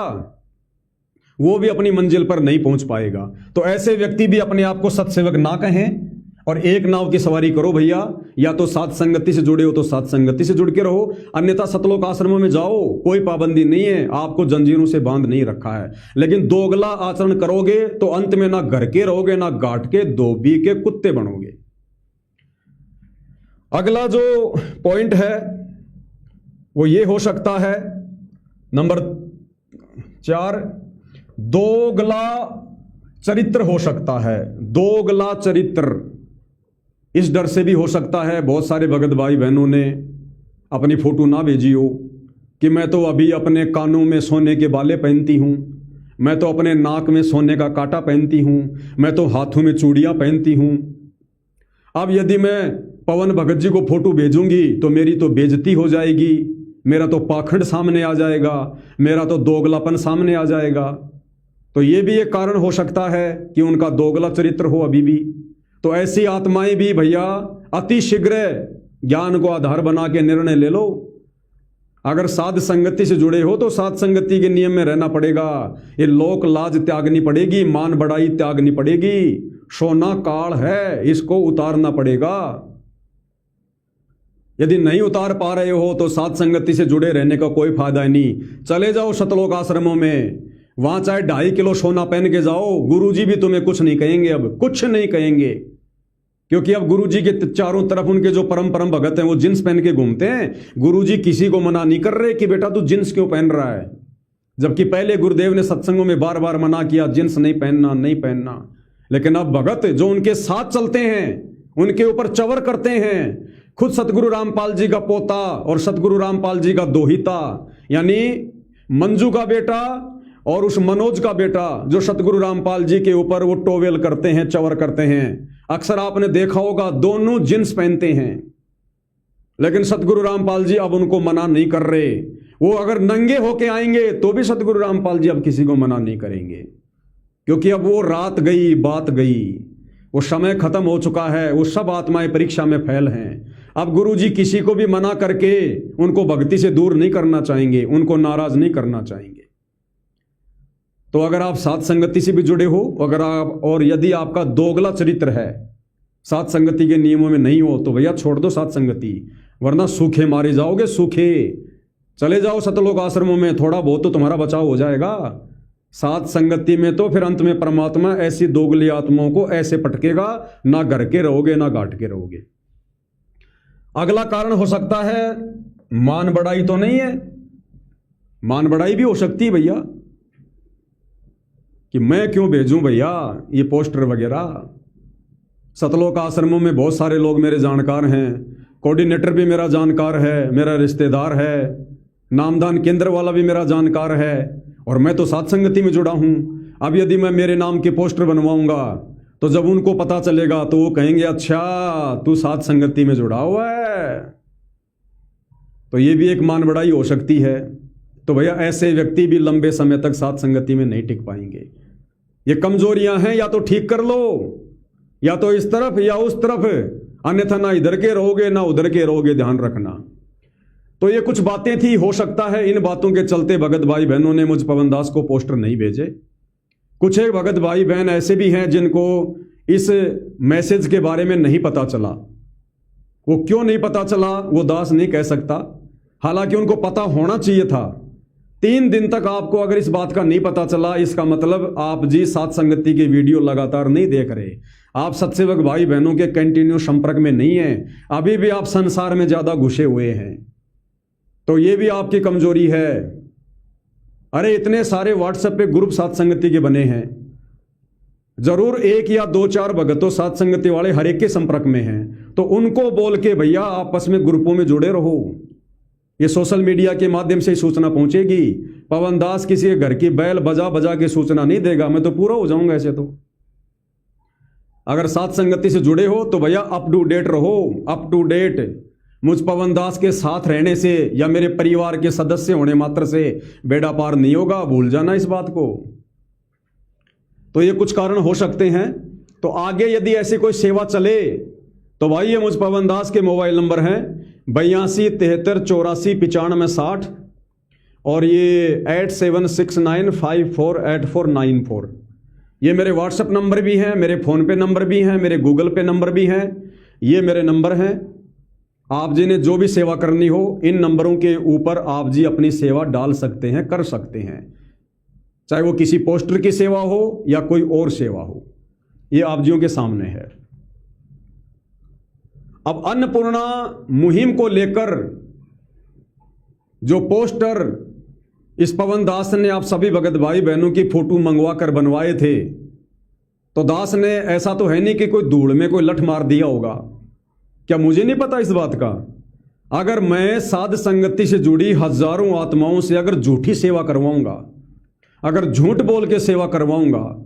वो भी अपनी मंजिल पर नहीं पहुंच पाएगा। तो ऐसे व्यक्ति भी अपने आप को सत्सेवक ना कहें और एक नाव की सवारी करो भैया। या तो साथ संगति से जुड़े हो तो साथ संगति से जुड़ के रहो, अन्यथा सतलोक आश्रमों में जाओ, कोई पाबंदी नहीं है, आपको जंजीरों से बांध नहीं रखा है। लेकिन दोगला आचरण करोगे तो अंत में ना घर के रहोगे ना घाट के, धोबी के कुत्ते बनोगे। अगला जो पॉइंट है वो ये हो सकता है, नंबर 4, दोगला चरित्र हो सकता है। दोगला चरित्र इस डर से भी हो सकता है, बहुत सारे भगत भाई बहनों ने अपनी फोटो ना भेजी हो कि मैं तो अभी अपने कानों में सोने के बाले पहनती हूँ, मैं तो अपने नाक में सोने का कांटा पहनती हूँ, मैं तो हाथों में चूड़ियाँ पहनती हूँ। अब यदि मैं पवन भगत जी को फोटो भेजूंगी तो मेरी तो बेइज्जती हो जाएगी, मेरा तो पाखंड सामने आ जाएगा, मेरा तो दोगलापन सामने आ जाएगा। तो ये भी एक कारण हो सकता है कि उनका दोगला चरित्र हो अभी भी। तो ऐसी आत्माएं भी भैया अति शीघ्र ज्ञान को आधार बना के निर्णय ले लो। अगर साध संगति से जुड़े हो तो साध संगति के नियम में रहना पड़ेगा, ये लोक लाज त्यागनी पड़ेगी, मान बढ़ाई त्यागनी पड़ेगी, सोना काल है इसको उतारना पड़ेगा। यदि नहीं उतार पा रहे हो तो साध संगति से जुड़े रहने का कोई फायदा नहीं। चले जाओ सतलोक आश्रमों में, वहां चाहे 2.5 किलो सोना पहन के जाओ, गुरुजी भी तुम्हें कुछ नहीं कहेंगे, अब कुछ नहीं कहेंगे, क्योंकि अब गुरुजी के चारों तरफ उनके जो परम भगत हैं वो जींस पहन के घूमते हैं। गुरुजी किसी को मना नहीं कर रहे कि बेटा तू जींस क्यों पहन रहा है, जबकि पहले गुरुदेव ने सत्संगों में बार बार मना किया जींस नहीं पहनना नहीं पहनना। लेकिन अब भगत जो उनके साथ चलते हैं उनके ऊपर चवर करते हैं। खुद सतगुरु रामपाल जी का पोता और सतगुरु रामपाल जी का दोहिता यानी मंजू का बेटा और उस मनोज का बेटा जो सतगुरु रामपाल जी के ऊपर वो टोवेल करते हैं, चवर करते हैं। अक्सर आपने देखा होगा दोनों जींस पहनते हैं, लेकिन सतगुरु रामपाल जी अब उनको मना नहीं कर रहे। वो अगर नंगे होके आएंगे तो भी सतगुरु रामपाल जी अब किसी को मना नहीं करेंगे, क्योंकि अब वो रात गई बात गई, वो समय खत्म हो चुका है, वो सब आत्माएं परीक्षा में फेल हैं। अब गुरुजी किसी को भी मना करके उनको भक्ति से दूर नहीं करना चाहेंगे, उनको नाराज नहीं करना चाहेंगे। तो अगर आप साथ संगति से भी जुड़े हो, अगर आप और यदि आपका दोगला चरित्र है, साथ संगति के नियमों में नहीं हो, तो भैया छोड़ दो साथ संगति, वरना सूखे मारे जाओगे। सूखे चले जाओ सतलोक आश्रमों में, थोड़ा बहुत तो तुम्हारा बचाव हो जाएगा। साथ संगति में तो फिर अंत में परमात्मा ऐसी दोगली आत्माओं को ऐसे पटकेगा, ना घर के रहोगे ना घाट के रहोगे। अगला कारण हो सकता है मान बढ़ाई तो नहीं है, मान बढ़ाई भी हो सकती है भैया। कि मैं क्यों भेजूं भैया ये पोस्टर वगैरह। सतलोक आश्रमों में बहुत सारे लोग मेरे जानकार हैं, कोऑर्डिनेटर भी मेरा जानकार है, मेरा रिश्तेदार है, नामदान केंद्र वाला भी मेरा जानकार है, और मैं तो साथ संगति में जुड़ा हूं। अब यदि मैं मेरे नाम के पोस्टर बनवाऊंगा तो जब उनको पता चलेगा तो वो कहेंगे अच्छा तू साथ संगति में जुड़ा हुआ है, तो ये भी एक मान बढ़ाई हो सकती है। तो भैया ऐसे व्यक्ति भी लंबे समय तक साथ संगति में नहीं टिक पाएंगे। ये कमजोरियां हैं, या तो ठीक कर लो, या तो इस तरफ या उस तरफ, अन्यथा ना इधर के रहोगे ना उधर के रहोगे, ध्यान रखना। तो ये कुछ बातें थी, हो सकता है इन बातों के चलते भगत भाई बहनों ने मुझ पवन दास को पोस्टर नहीं भेजे। कुछ एक भगत भाई बहन ऐसे भी हैं जिनको इस मैसेज के बारे में नहीं पता चला। वो क्यों नहीं पता चला वो दास नहीं कह सकता, हालांकि उनको पता होना चाहिए था। 3 दिन तक आपको अगर इस बात का नहीं पता चला, इसका मतलब आप जी साथ संगति के वीडियो लगातार नहीं देख रहे, आप सत्सेवक भाई बहनों के कंटिन्यू संपर्क में नहीं है, अभी भी आप संसार में ज्यादा घुसे हुए हैं। तो ये भी आपकी कमजोरी है। अरे इतने सारे व्हाट्सएप पे ग्रुप साथ संगति के बने हैं, जरूर 1 या 2-4 भगत तो साथ संगति वाले हर एक के संपर्क में हैं, तो उनको बोल के भैया आपस में ग्रुपों में जुड़े रहो। ये सोशल मीडिया के माध्यम से सूचना पहुंचेगी। पवन दास किसी के घर की बैल बजा बजा के सूचना नहीं देगा, मैं तो पूरा हो जाऊंगा ऐसे। तो अगर साथ संगति से जुड़े हो तो भैया अप टू डेट रहो, अप टू डेट। मुझ पवन दास के साथ रहने से या मेरे परिवार के सदस्य होने मात्र से बेड़ा पार नहीं होगा, भूल जाना इस बात को। तो ये कुछ कारण हो सकते हैं। तो आगे यदि ऐसी कोई सेवा चले तो भाई ये मुझ पवन दास के मोबाइल नंबर हैं 82 73 84 95 60 और ये 8769548494। ये मेरे व्हाट्सएप नंबर भी हैं, मेरे फ़ोन पे नंबर भी हैं, मेरे गूगल पे नंबर भी हैं। ये मेरे नंबर हैं। आप जी ने जो भी सेवा करनी हो इन नंबरों के ऊपर आप जी अपनी सेवा डाल सकते हैं, कर सकते हैं, चाहे वो किसी पोस्टर की सेवा हो या कोई और सेवा हो। ये आप जियों के सामने है। अब अन्नपूर्णा मुहिम को लेकर जो पोस्टर इस पवन दास ने आप सभी भगत भाई बहनों की फोटो मंगवा कर बनवाए थे, तो दास ने ऐसा तो है नहीं कि कोई धूल में कोई लठ मार दिया होगा। क्या मुझे नहीं पता इस बात का? अगर मैं साध संगति से जुड़ी हजारों आत्माओं से अगर झूठी सेवा करवाऊंगा, अगर झूठ बोल के सेवा करवाऊंगा,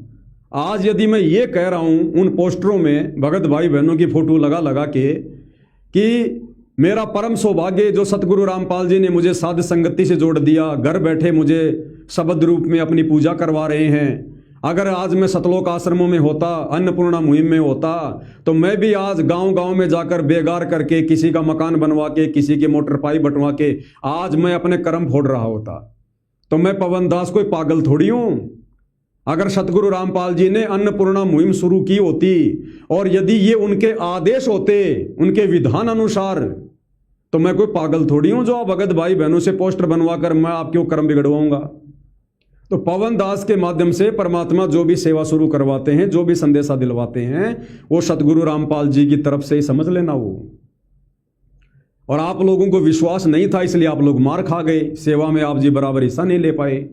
आज यदि मैं ये कह रहा हूं उन पोस्टरों में भगत भाई बहनों की फोटो लगा लगा के कि मेरा परम सौभाग्य जो सतगुरु रामपाल जी ने मुझे साध संगति से जोड़ दिया, घर बैठे मुझे शब्द रूप में अपनी पूजा करवा रहे हैं। अगर आज मैं सतलोक आश्रमों में होता, अन्नपूर्णा मुहिम में होता, तो मैं भी आज गांव-गांव में जाकर बेगार करके किसी का मकान बनवा के, किसी के मोटर पाइप बंटवा के आज मैं अपने कर्म फोड़ रहा होता। तो मैं पवन दास कोई पागल थोड़ी हूं। अगर सतगुरु रामपाल जी ने अन्नपूर्णा मुहिम शुरू की होती और यदि ये उनके आदेश होते, उनके विधान अनुसार, तो मैं कोई पागल थोड़ी हूं जो आप भगत भाई बहनों से पोस्टर बनवा कर मैं आपके कर्म बिगड़वाऊंगा। तो पवन दास के माध्यम से परमात्मा जो भी सेवा शुरू करवाते हैं, जो भी संदेशा दिलवाते हैं, वो सतगुरु रामपाल जी की तरफ से ही समझ लेना वो। और आप लोगों को विश्वास नहीं था इसलिए आप लोग मार खा गए, सेवा में आप जी बराबर हिस्सा नहीं ले पाए।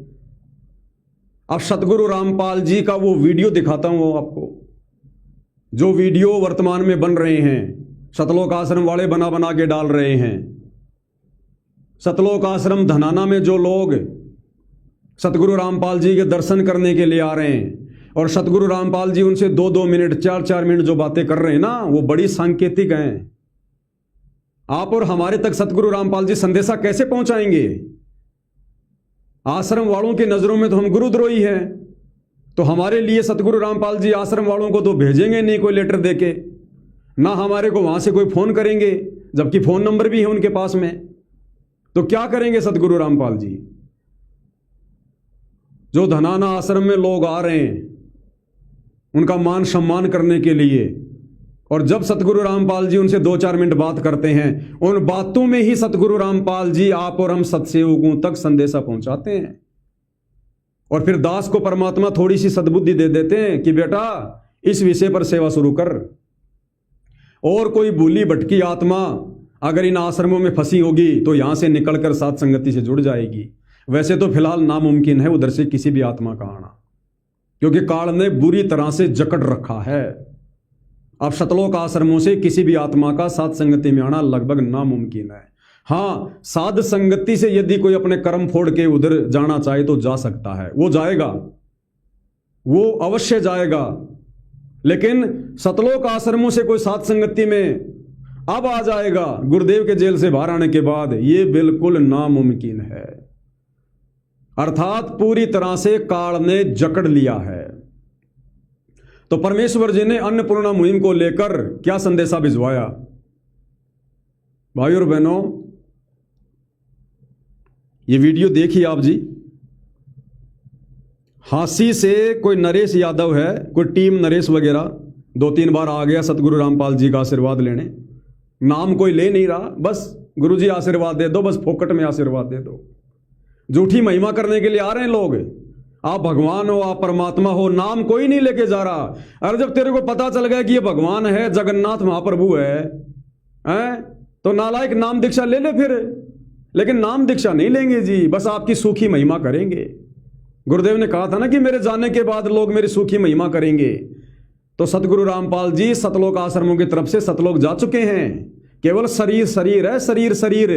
अब सतगुरु रामपाल जी का वो वीडियो दिखाता हूं आपको, जो वीडियो वर्तमान में बन रहे हैं, सतलोक आश्रम वाले बना बना के डाल रहे हैं। सतलोक आश्रम धनाना में जो लोग सतगुरु रामपाल जी के दर्शन करने के लिए आ रहे हैं और सतगुरु रामपाल जी उनसे 2-2 मिनट 4-4 मिनट जो बातें कर रहे हैं ना, वो बड़ी सांकेतिक हैं। आप और हमारे तक सतगुरु रामपाल जी संदेशा कैसे पहुंचाएंगे? आश्रम वालों की नजरों में तो हम गुरुद्रोही हैं, तो हमारे लिए सतगुरु रामपाल जी आश्रम वालों को तो भेजेंगे नहीं कोई लेटर देके, ना हमारे को वहां से कोई फोन करेंगे, जबकि फोन नंबर भी है उनके पास में। तो क्या करेंगे सतगुरु रामपाल जी? जो धनाना आश्रम में लोग आ रहे हैं उनका मान सम्मान करने के लिए, और जब सतगुरु रामपाल जी उनसे 2-4 मिनट बात करते हैं, उन बातों में ही सतगुरु रामपाल जी आप और हम सत्सेवकों तक संदेशा पहुंचाते हैं। और फिर दास को परमात्मा थोड़ी सी सद्बुद्धि दे देते हैं कि बेटा इस विषय पर सेवा शुरू कर। और कोई भूली भटकी आत्मा अगर इन आश्रमों में फंसी होगी तो यहां से निकलकर साथ संगति से जुड़ जाएगी। वैसे तो फिलहाल नामुमकिन है उधर से किसी भी आत्मा का आना। क्योंकि काल ने बुरी तरह से जकड़ रखा है। अब सतलोक आश्रमों से किसी भी आत्मा का साध संगति में आना लगभग नामुमकिन है। हाँ, साध संगति से यदि कोई अपने कर्म फोड़ के उधर जाना चाहे तो जा सकता है, वो जाएगा, वो अवश्य जाएगा। लेकिन सतलोक आश्रमों से कोई साध संगति में अब आ जाएगा गुरुदेव के जेल से बाहर आने के बाद, ये बिल्कुल नामुमकिन है। अर्थात पूरी तरह से काल ने जकड़ लिया है। तो परमेश्वर जी ने अन्नपूर्णा मुहिम को लेकर क्या संदेशा भिजवाया? भाइयों और बहनों, ये वीडियो देखिए आप जी। हांसी से कोई नरेश यादव है, कोई टीम नरेश वगैरह 2-3 बार आ गया सतगुरु रामपाल जी का आशीर्वाद लेने। नाम कोई ले नहीं रहा, बस गुरुजी आशीर्वाद दे दो, बस फोकट में आशीर्वाद दे दो। झूठी महिमा करने के लिए आ रहे हैं लोग। आप भगवान हो, आप परमात्मा हो, नाम कोई नहीं लेके जा रहा। अरे जब तेरे को पता चल गया कि ये भगवान है, जगन्नाथ महाप्रभु है, तो नालायक नाम दीक्षा ले ले फिर। लेकिन नाम दीक्षा नहीं लेंगे जी, बस आपकी सूखी महिमा करेंगे। गुरुदेव ने कहा था ना कि मेरे जाने के बाद लोग मेरी सूखी महिमा करेंगे। तो सतगुरु रामपाल जी सतलोक आश्रमों की तरफ से सतलोक जा चुके हैं। केवल शरीर शरीर है, शरीर शरीर,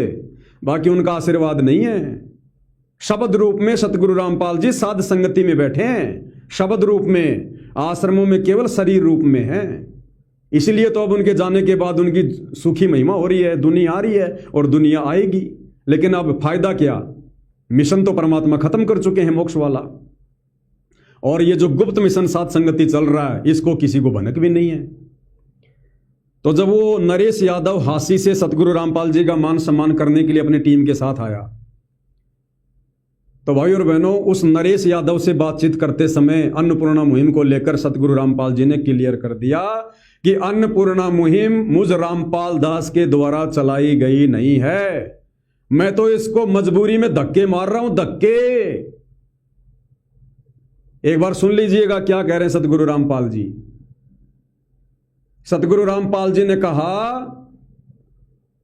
बाकी उनका आशीर्वाद नहीं है। शब्द रूप में सतगुरु रामपाल जी साध संगति में बैठे हैं, शब्द रूप में, आश्रमों में केवल शरीर रूप में है। इसलिए तो अब उनके जाने के बाद उनकी सूखी महिमा हो रही है, दुनिया आ रही है और दुनिया आएगी। लेकिन अब फायदा क्या? मिशन तो परमात्मा खत्म कर चुके हैं, मोक्ष वाला। और ये जो गुप्त मिशन साध संगति चल रहा है, इसको किसी को भनक भी नहीं है। तो जब वो नरेश यादव हांसी से सतगुरु रामपाल जी का मान सम्मान करने के लिए अपनी टीम के साथ आया, तो भाई और बहनों, उस नरेश यादव से बातचीत करते समय अन्नपूर्णा मुहिम को लेकर सतगुरु रामपाल जी ने क्लियर कर दिया कि अन्नपूर्णा मुहिम मुझ रामपाल दास के द्वारा चलाई गई नहीं है। मैं तो इसको मजबूरी में धक्के मार रहा हूं, धक्के। एक बार सुन लीजिएगा क्या कह रहे हैं सतगुरु रामपाल जी। सतगुरु रामपाल जी ने कहा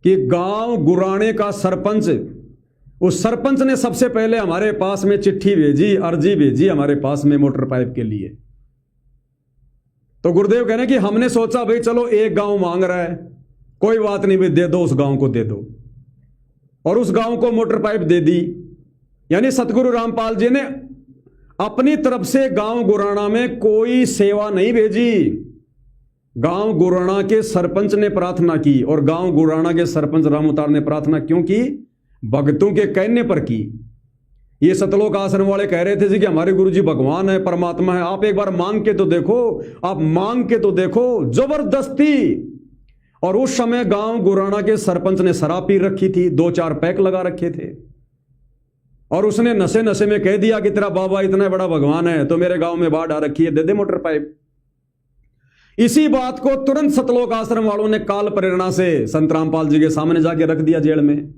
कि गांव गुराने का सरपंच, उस सरपंच ने सबसे पहले हमारे पास में चिट्ठी भेजी, अर्जी भेजी हमारे पास में मोटर पाइप के लिए। तो गुरुदेव कह रहे हैं कि हमने सोचा भाई चलो एक गांव मांग रहा है, कोई बात नहीं भाई, दे दो, उस गांव को दे दो। और उस गांव को मोटर पाइप दे दी। यानी सतगुरु रामपाल जी ने अपनी तरफ से गांव गुराना में कोई सेवा नहीं भेजी। गांव गुराना के सरपंच ने प्रार्थना की, और गांव गुराना के सरपंच रामउतार ने प्रार्थना क्यों की? भक्तों के कहने पर की। ये सतलोक आश्रम वाले कह रहे थे जी कि हमारे गुरुजी भगवान है, परमात्मा है, आप एक बार मांग के तो देखो, आप मांग के तो देखो, जबरदस्ती। और उस समय गांव गुराना के सरपंच ने शराब पी रखी थी, 2-4 पैक लगा रखे थे, और उसने नशे नशे में कह दिया कि तेरा बाबा इतना बड़ा भगवान है तो मेरे गांव में बाढ़ आ रखी है, दे दे मोटर पाइप। इसी बात को तुरंत सतलोक आश्रम वालों ने काल प्रेरणा से संत रामपाल जी के सामने जाके रख दिया जेल में।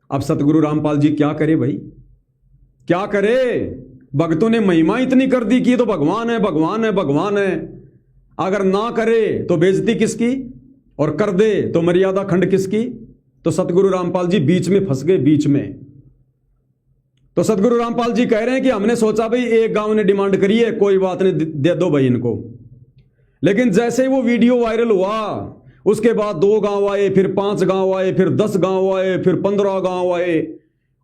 अब सतगुरु रामपाल जी क्या करे भाई, क्या करे? भक्तों ने महिमा इतनी कर दी कि ये तो भगवान है, भगवान है, भगवान है। अगर ना करे तो बेइज्जती किसकी, और कर दे तो मर्यादा खंड किसकी? तो सतगुरु रामपाल जी बीच में फंस गए, बीच में। तो सतगुरु रामपाल जी कह रहे हैं कि हमने सोचा भाई एक गांव ने डिमांड करी है, कोई बात नहीं, दे दो भाई इनको। लेकिन जैसे ही वो वीडियो वायरल हुआ, उसके बाद 2 गांव आए, फिर 5 गांव आए, फिर 10 गांव आए, फिर 15 गांव आए,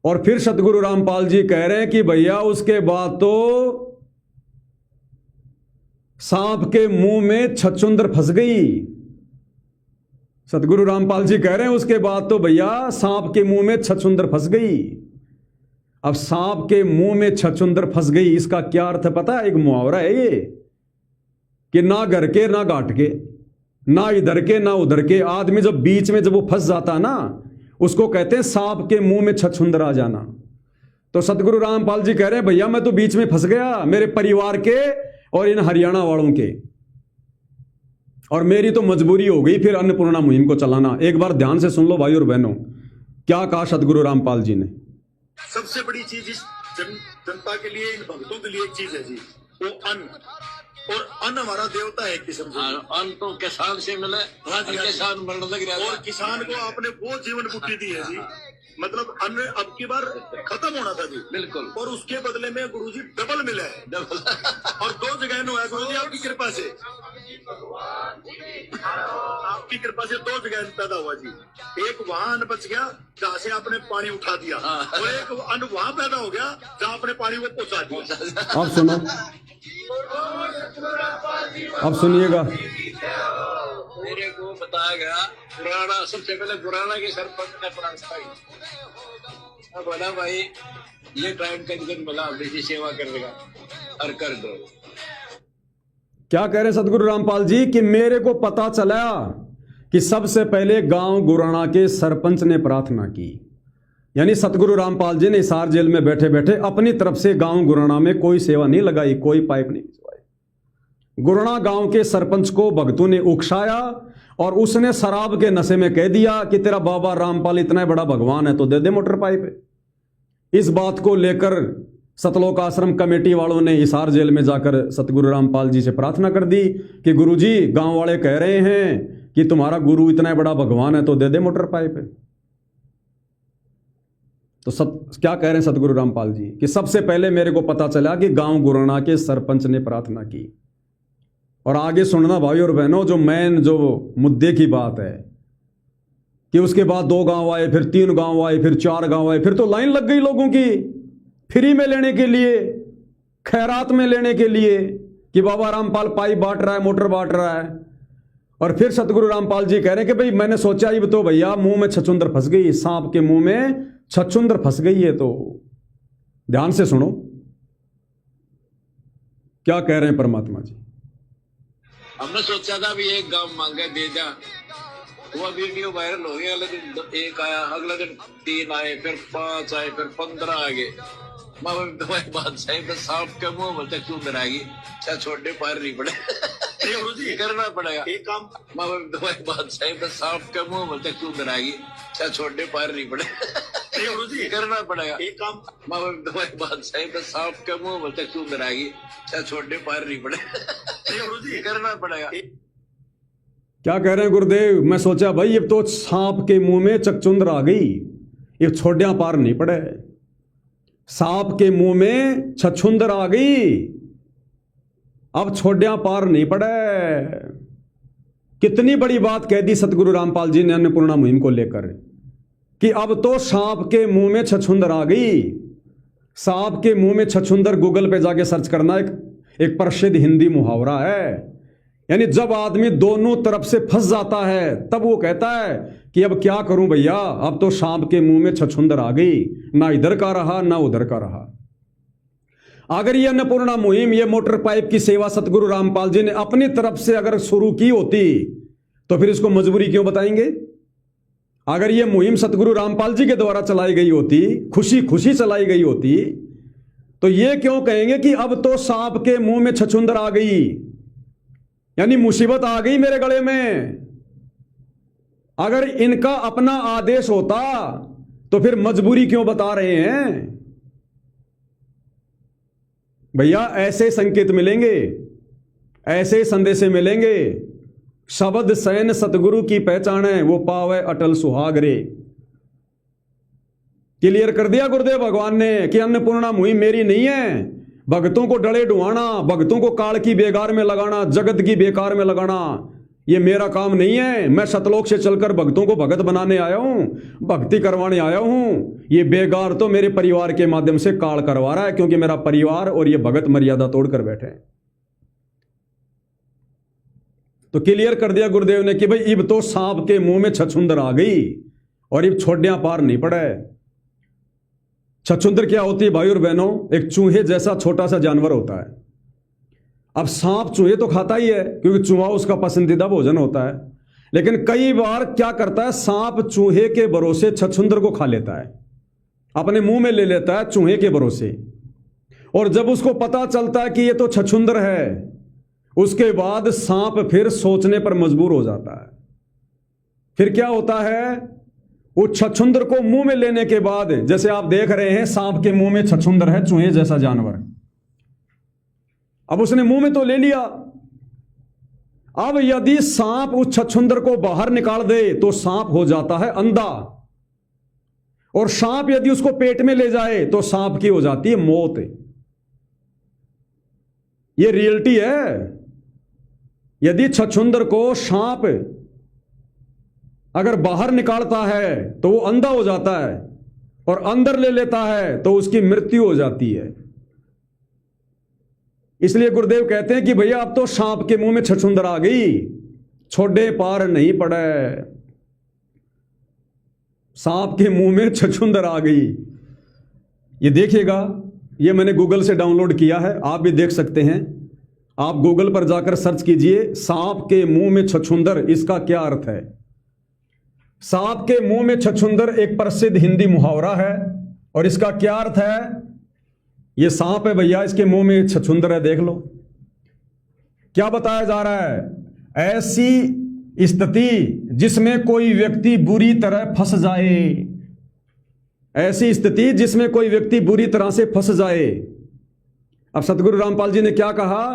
और फिर सतगुरु रामपाल जी कह रहे हैं कि भैया उसके बाद तो सांप के मुंह में छछूंदर फंस गई। सतगुरु रामपाल जी कह रहे हैं उसके बाद तो भैया सांप के मुंह में छछूंदर फंस गई। अब सांप के मुंह में छछूंदर फंस गई, इसका क्या अर्थ पता है? एक मुहावरा है ये कि ना घर के ना घाट के, ना इधर के ना उधर के। आदमी जब बीच में जब वो फंस जाता ना, उसको कहते हैं सांप के मुंह में छछूंदर आ जाना। तो सतगुरु रामपाल जी कह रहे हैं भैया मैं तो बीच में फंस गया, मेरे परिवार के और इन हरियाणा वालों के, और मेरी तो मजबूरी हो गई फिर अन्नपूर्णा मुहिम को चलाना। एक बार ध्यान से सुन लो भाई और बहनों, क्या कहा सतगुरु रामपाल जी ने। सबसे बड़ी चीज इस जनता के लिए, इन भक्तों के लिए एक चीज है जी, वो अन्न। और अन्न हमारा देवता है किस्म से। अन्न तो किसान से मिले। हाँ जी, किसान मरने लग रहा है। और किसान को आपने वो जीवन बुद्धि दी है जी, मतलब अन्न अब की बार खत्म होना था जी, बिल्कुल। और उसके बदले में गुरुजी डबल मिला है, डबल। और 2 जगह हुआ है गुरुजी आपकी कृपा से, आपकी कृपा से 2 जगह पैदा हुआ जी। एक वहां अन्न बच गया जहाँ से आपने पानी उठा दिया, और एक अन्न वहां पैदा हो गया जहाँ आपने पानी को पहुंचा दिया। अब सुनो, अब सुनिएगा। मेरे को बताया गया पुराना, सबसे पहले पुराना के सरपंच ने प्रार्थना बोला भाई ये टाइम कहीं दिन मिला बेटी सेवा करने का और कर दो। क्या कह रहे सतगुरु रामपाल जी कि मेरे को पता चला कि सबसे पहले गांव गुराना के सरपंच ने प्रार्थना की, यानी सतगुरु रामपाल जी ने हिसार जेल में बैठे बैठे अपनी तरफ से गांव गुराना में कोई सेवा नहीं लगाई, कोई पाइप नहीं भिजवाई। गुराना गांव के सरपंच को भक्तों ने उकसाया और उसने शराब के नशे में कह दिया कि तेरा बाबा रामपाल इतना बड़ा भगवान है तो दे दे मोटर पाइप। इस बात को लेकर सतलोक आश्रम कमेटी वालों ने हिसार जेल में जाकर सतगुरु रामपाल जी से प्रार्थना कर दी कि गुरुजी गांव वाले कह रहे हैं कि तुम्हारा गुरु इतना बड़ा भगवान है तो दे दे मोटर पाइप। तो क्या कह रहे हैं सतगुरु रामपाल जी कि सबसे पहले मेरे को पता चला कि गांव गुराना के सरपंच ने प्रार्थना की। और आगे सुनना भाई और बहनों, जो मेन जो मुद्दे की बात है कि उसके बाद 2 गांव आए, फिर 3 गांव आए, फिर 4 गांव आए, फिर तो लाइन लग गई लोगों की फ्री में लेने के लिए, खैरात में लेने के लिए कि बाबा रामपाल पाइप बांट रहा है, मोटर बांट रहा है। और फिर सतगुरु रामपाल जी कह रहे हैं कि भाई मैंने सोचा ये तो भैया मुंह में छछुंदर फंस गई, सांप के मुंह में छछुंदर फंस गई है। तो ध्यान से सुनो क्या कह रहे हैं परमात्मा जी। हमने सोचा था भी एक गांव मांगे दे जा, वो वीडियो वायरल हो गया। अगले दिन 1 आया, अगले दिन 3 आए, फिर 5 आए, फिर 15 आ गए। तुम्हारी बात सही, तो सांप के मुंह में छछूंदर आएगी, चाहे छोटे पैर नहीं पड़े गुरुजी करना पड़ेगा एक काम, तुम्हारी बात सही, तो सांप के मुंह में छछूंदर आएगी, चाहे छोटे पैर नहीं पड़े गुरुजी करना पड़ेगा। एक काम, तुम्हारी बात सही, तो सांप के मुंह में छछूंदर आएगी, चाहे छोटे पैर नहीं पड़े गुरुजी करना पड़ेगा। क्या कह रहे हैं गुरुदेव? मैं सोचा भाई ये तो सांप के मुंह में चकचुंदर आ गई, ये छोड़िया पार नहीं पड़े। सांप के मुंह में छछुंदर आ गई, अब छोड़िया पार नहीं पड़े। कितनी बड़ी बात कह दी सतगुरु रामपाल जी ने अन्नपूर्णा मुहिम को लेकर कि अब तो सांप के मुंह में छछुंदर आ गई। सांप के मुंह में छछुंदर गूगल पे जाके सर्च करना, एक प्रसिद्ध हिंदी मुहावरा है। यानी जब आदमी दोनों तरफ से फंस जाता है तब वो कहता है कि अब क्या करूं भैया, अब तो सांप के मुंह में छछुंदर आ गई, ना इधर का रहा ना उधर का रहा। अगर ये अन्नपूर्णा मुहिम, ये मोटर पाइप की सेवा सतगुरु रामपाल जी ने अपनी तरफ से अगर शुरू की होती तो फिर इसको मजबूरी क्यों बताएंगे? अगर ये मुहिम सतगुरु रामपाल जी के द्वारा चलाई गई होती, खुशी खुशी चलाई गई होती, तो ये क्यों कहेंगे कि अब तो सांप के मुंह में छछुंदर आ गई, यानी मुसीबत आ गई मेरे गले में। अगर इनका अपना आदेश होता तो फिर मजबूरी क्यों बता रहे हैं? भैया ऐसे संकेत मिलेंगे, ऐसे संदेशे मिलेंगे। शब्द सैन सतगुरु की पहचान है, वो पावे अटल सुहाग रे। क्लियर कर दिया गुरुदेव भगवान ने कि अन्नपूर्णा मुहिम मेरी नहीं है। भक्तों को डले डुआना, भक्तों को काल की बेकार में लगाना, जगत की बेकार में लगाना, ये मेरा काम नहीं है। मैं सतलोक से चलकर भक्तों को भगत बनाने आया हूं, भक्ति करवाने आया हूं। ये बेगार तो मेरे परिवार के माध्यम से काल करवा रहा है, क्योंकि मेरा परिवार और ये भगत मर्यादा तोड़कर बैठे हैं। तो क्लियर कर दिया गुरुदेव ने कि भाई इब तो सांप के मुंह में छछुंदर आ गई और इब छोड़िया पार नहीं पड़े। छछुंदर क्या होती है भाई और बहनों? एक चूहे जैसा छोटा सा जानवर होता है। अब सांप चूहे तो खाता ही है क्योंकि चूहा उसका पसंदीदा भोजन होता है, लेकिन कई बार क्या करता है, सांप चूहे के भरोसे छछुंदर को खा लेता है, अपने मुंह में ले लेता है चूहे के भरोसे। और जब उसको पता चलता है कि ये तो छछुंदर है, उसके बाद सांप फिर सोचने पर मजबूर हो जाता है। फिर क्या होता है, उस छछुंदर को मुंह में लेने के बाद, जैसे आप देख रहे हैं सांप के मुंह में छछुंदर है, चूहे जैसा जानवर। अब उसने मुंह में तो ले लिया, अब यदि सांप उस छछुंदर को बाहर निकाल दे तो सांप हो जाता है अंधा। और सांप यदि उसको पेट में ले जाए तो सांप की हो जाती है मौत। ये रियलिटी है। यदि छछूंदर को सांप अगर बाहर निकालता है तो वो अंधा हो जाता है, और अंदर ले लेता है तो उसकी मृत्यु हो जाती है। इसलिए गुरुदेव कहते हैं कि भैया अब तो सांप के मुंह में छछूंदर आ गई, छोड़े पार नहीं पड़े। सांप के मुंह में छछूंदर आ गई। ये देखिएगा, ये मैंने गूगल से डाउनलोड किया है, आप भी देख सकते हैं। आप गूगल पर जाकर सर्च कीजिए सांप के मुंह में छछूंदर, इसका क्या अर्थ है। सांप के मुंह में छछूंदर एक प्रसिद्ध हिंदी मुहावरा है, और इसका क्या अर्थ है। ये सांप है भैया, इसके मुंह में छछूंदर है, देख लो। क्या बताया जा रहा है, ऐसी स्थिति जिसमें कोई व्यक्ति बुरी तरह फंस जाए, ऐसी स्थिति जिसमें कोई व्यक्ति बुरी तरह से फंस जाए। अब सतगुरु रामपाल जी ने क्या कहा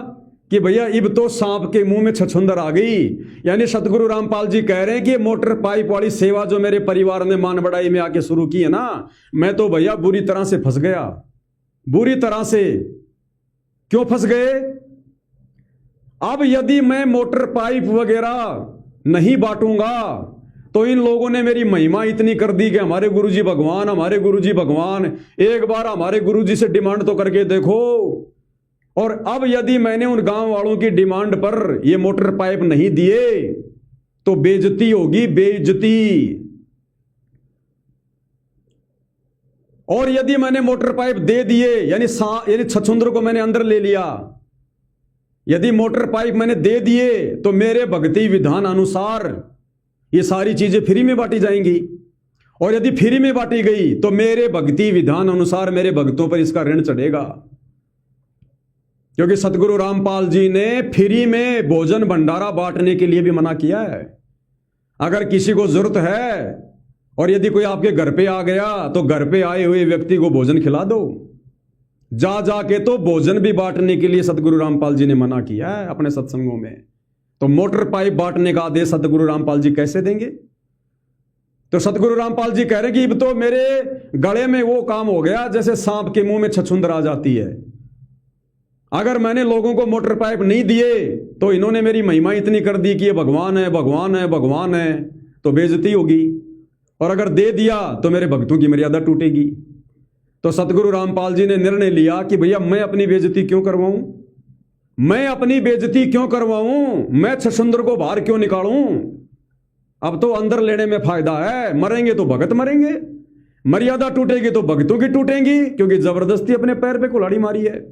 कि भैया इब तो सांप के मुंह में छछूंदर आ गई। यानी सतगुरु रामपाल जी कह रहे हैं कि मोटर पाइप वाली सेवा जो मेरे परिवार ने मान बढ़ाई में आके शुरू की है ना, मैं तो भैया बुरी तरह से फंस गया। बुरी तरह से क्यों फंस गए। अब यदि मैं मोटर पाइप वगैरह नहीं बांटूंगा तो इन लोगों ने मेरी महिमा इतनी कर दी कि हमारे गुरुजी भगवान, हमारे गुरुजी भगवान, एक बार हमारे गुरुजी से डिमांड तो करके देखो। और अब यदि मैंने उन गांव वालों की डिमांड पर ये मोटर पाइप नहीं दिए तो बेइज्जती होगी, बेइज्जती। और यदि मैंने मोटर पाइप दे दिए, यानी छछूंदर को मैंने अंदर ले लिया, यदि मोटर पाइप मैंने दे दिए तो मेरे भक्ति विधान अनुसार ये सारी चीजें फ्री में बांटी जाएंगी। और यदि फ्री में बांटी गई तो मेरे भक्ति विधान अनुसार मेरे भक्तों पर इसका ऋण चढ़ेगा। क्योंकि सतगुरु रामपाल जी ने फ्री में भोजन भंडारा बांटने के लिए भी मना किया है। अगर किसी को जरूरत है और यदि कोई आपके घर पे आ गया तो घर पे आए हुए व्यक्ति को भोजन खिला दो। जा जाके तो भोजन भी बांटने के लिए सतगुरु रामपाल जी ने मना किया है अपने सत्संगों में। तो मोटर पाइप बांटने का आदेश सतगुरु रामपाल जी कैसे देंगे। तो सतगुरु रामपाल जी कह रहे कि अब तो मेरे गले में वो काम हो गया जैसे सांप के मुंह में छछूंदर आ जाती है। अगर मैंने लोगों को मोटर पाइप नहीं दिए तो इन्होंने मेरी महिमा इतनी कर दी कि ये भगवान है, भगवान है, भगवान है, तो बेइज्जती होगी। और अगर दे दिया तो मेरे भक्तों की मर्यादा टूटेगी। तो सतगुरु रामपाल जी ने निर्णय लिया कि भैया मैं अपनी बेइज्जती क्यों करवाऊं, मैं अपनी बेइज्जती क्यों करवाऊं, मैं छछूंदर को बाहर क्यों निकालूं। अब तो अंदर लेने में फायदा है, मरेंगे तो भगत मरेंगे, मर्यादा टूटेगी तो भक्तों की टूटेंगी, क्योंकि जबरदस्ती अपने पैर पे कुल्हाड़ी मारी है।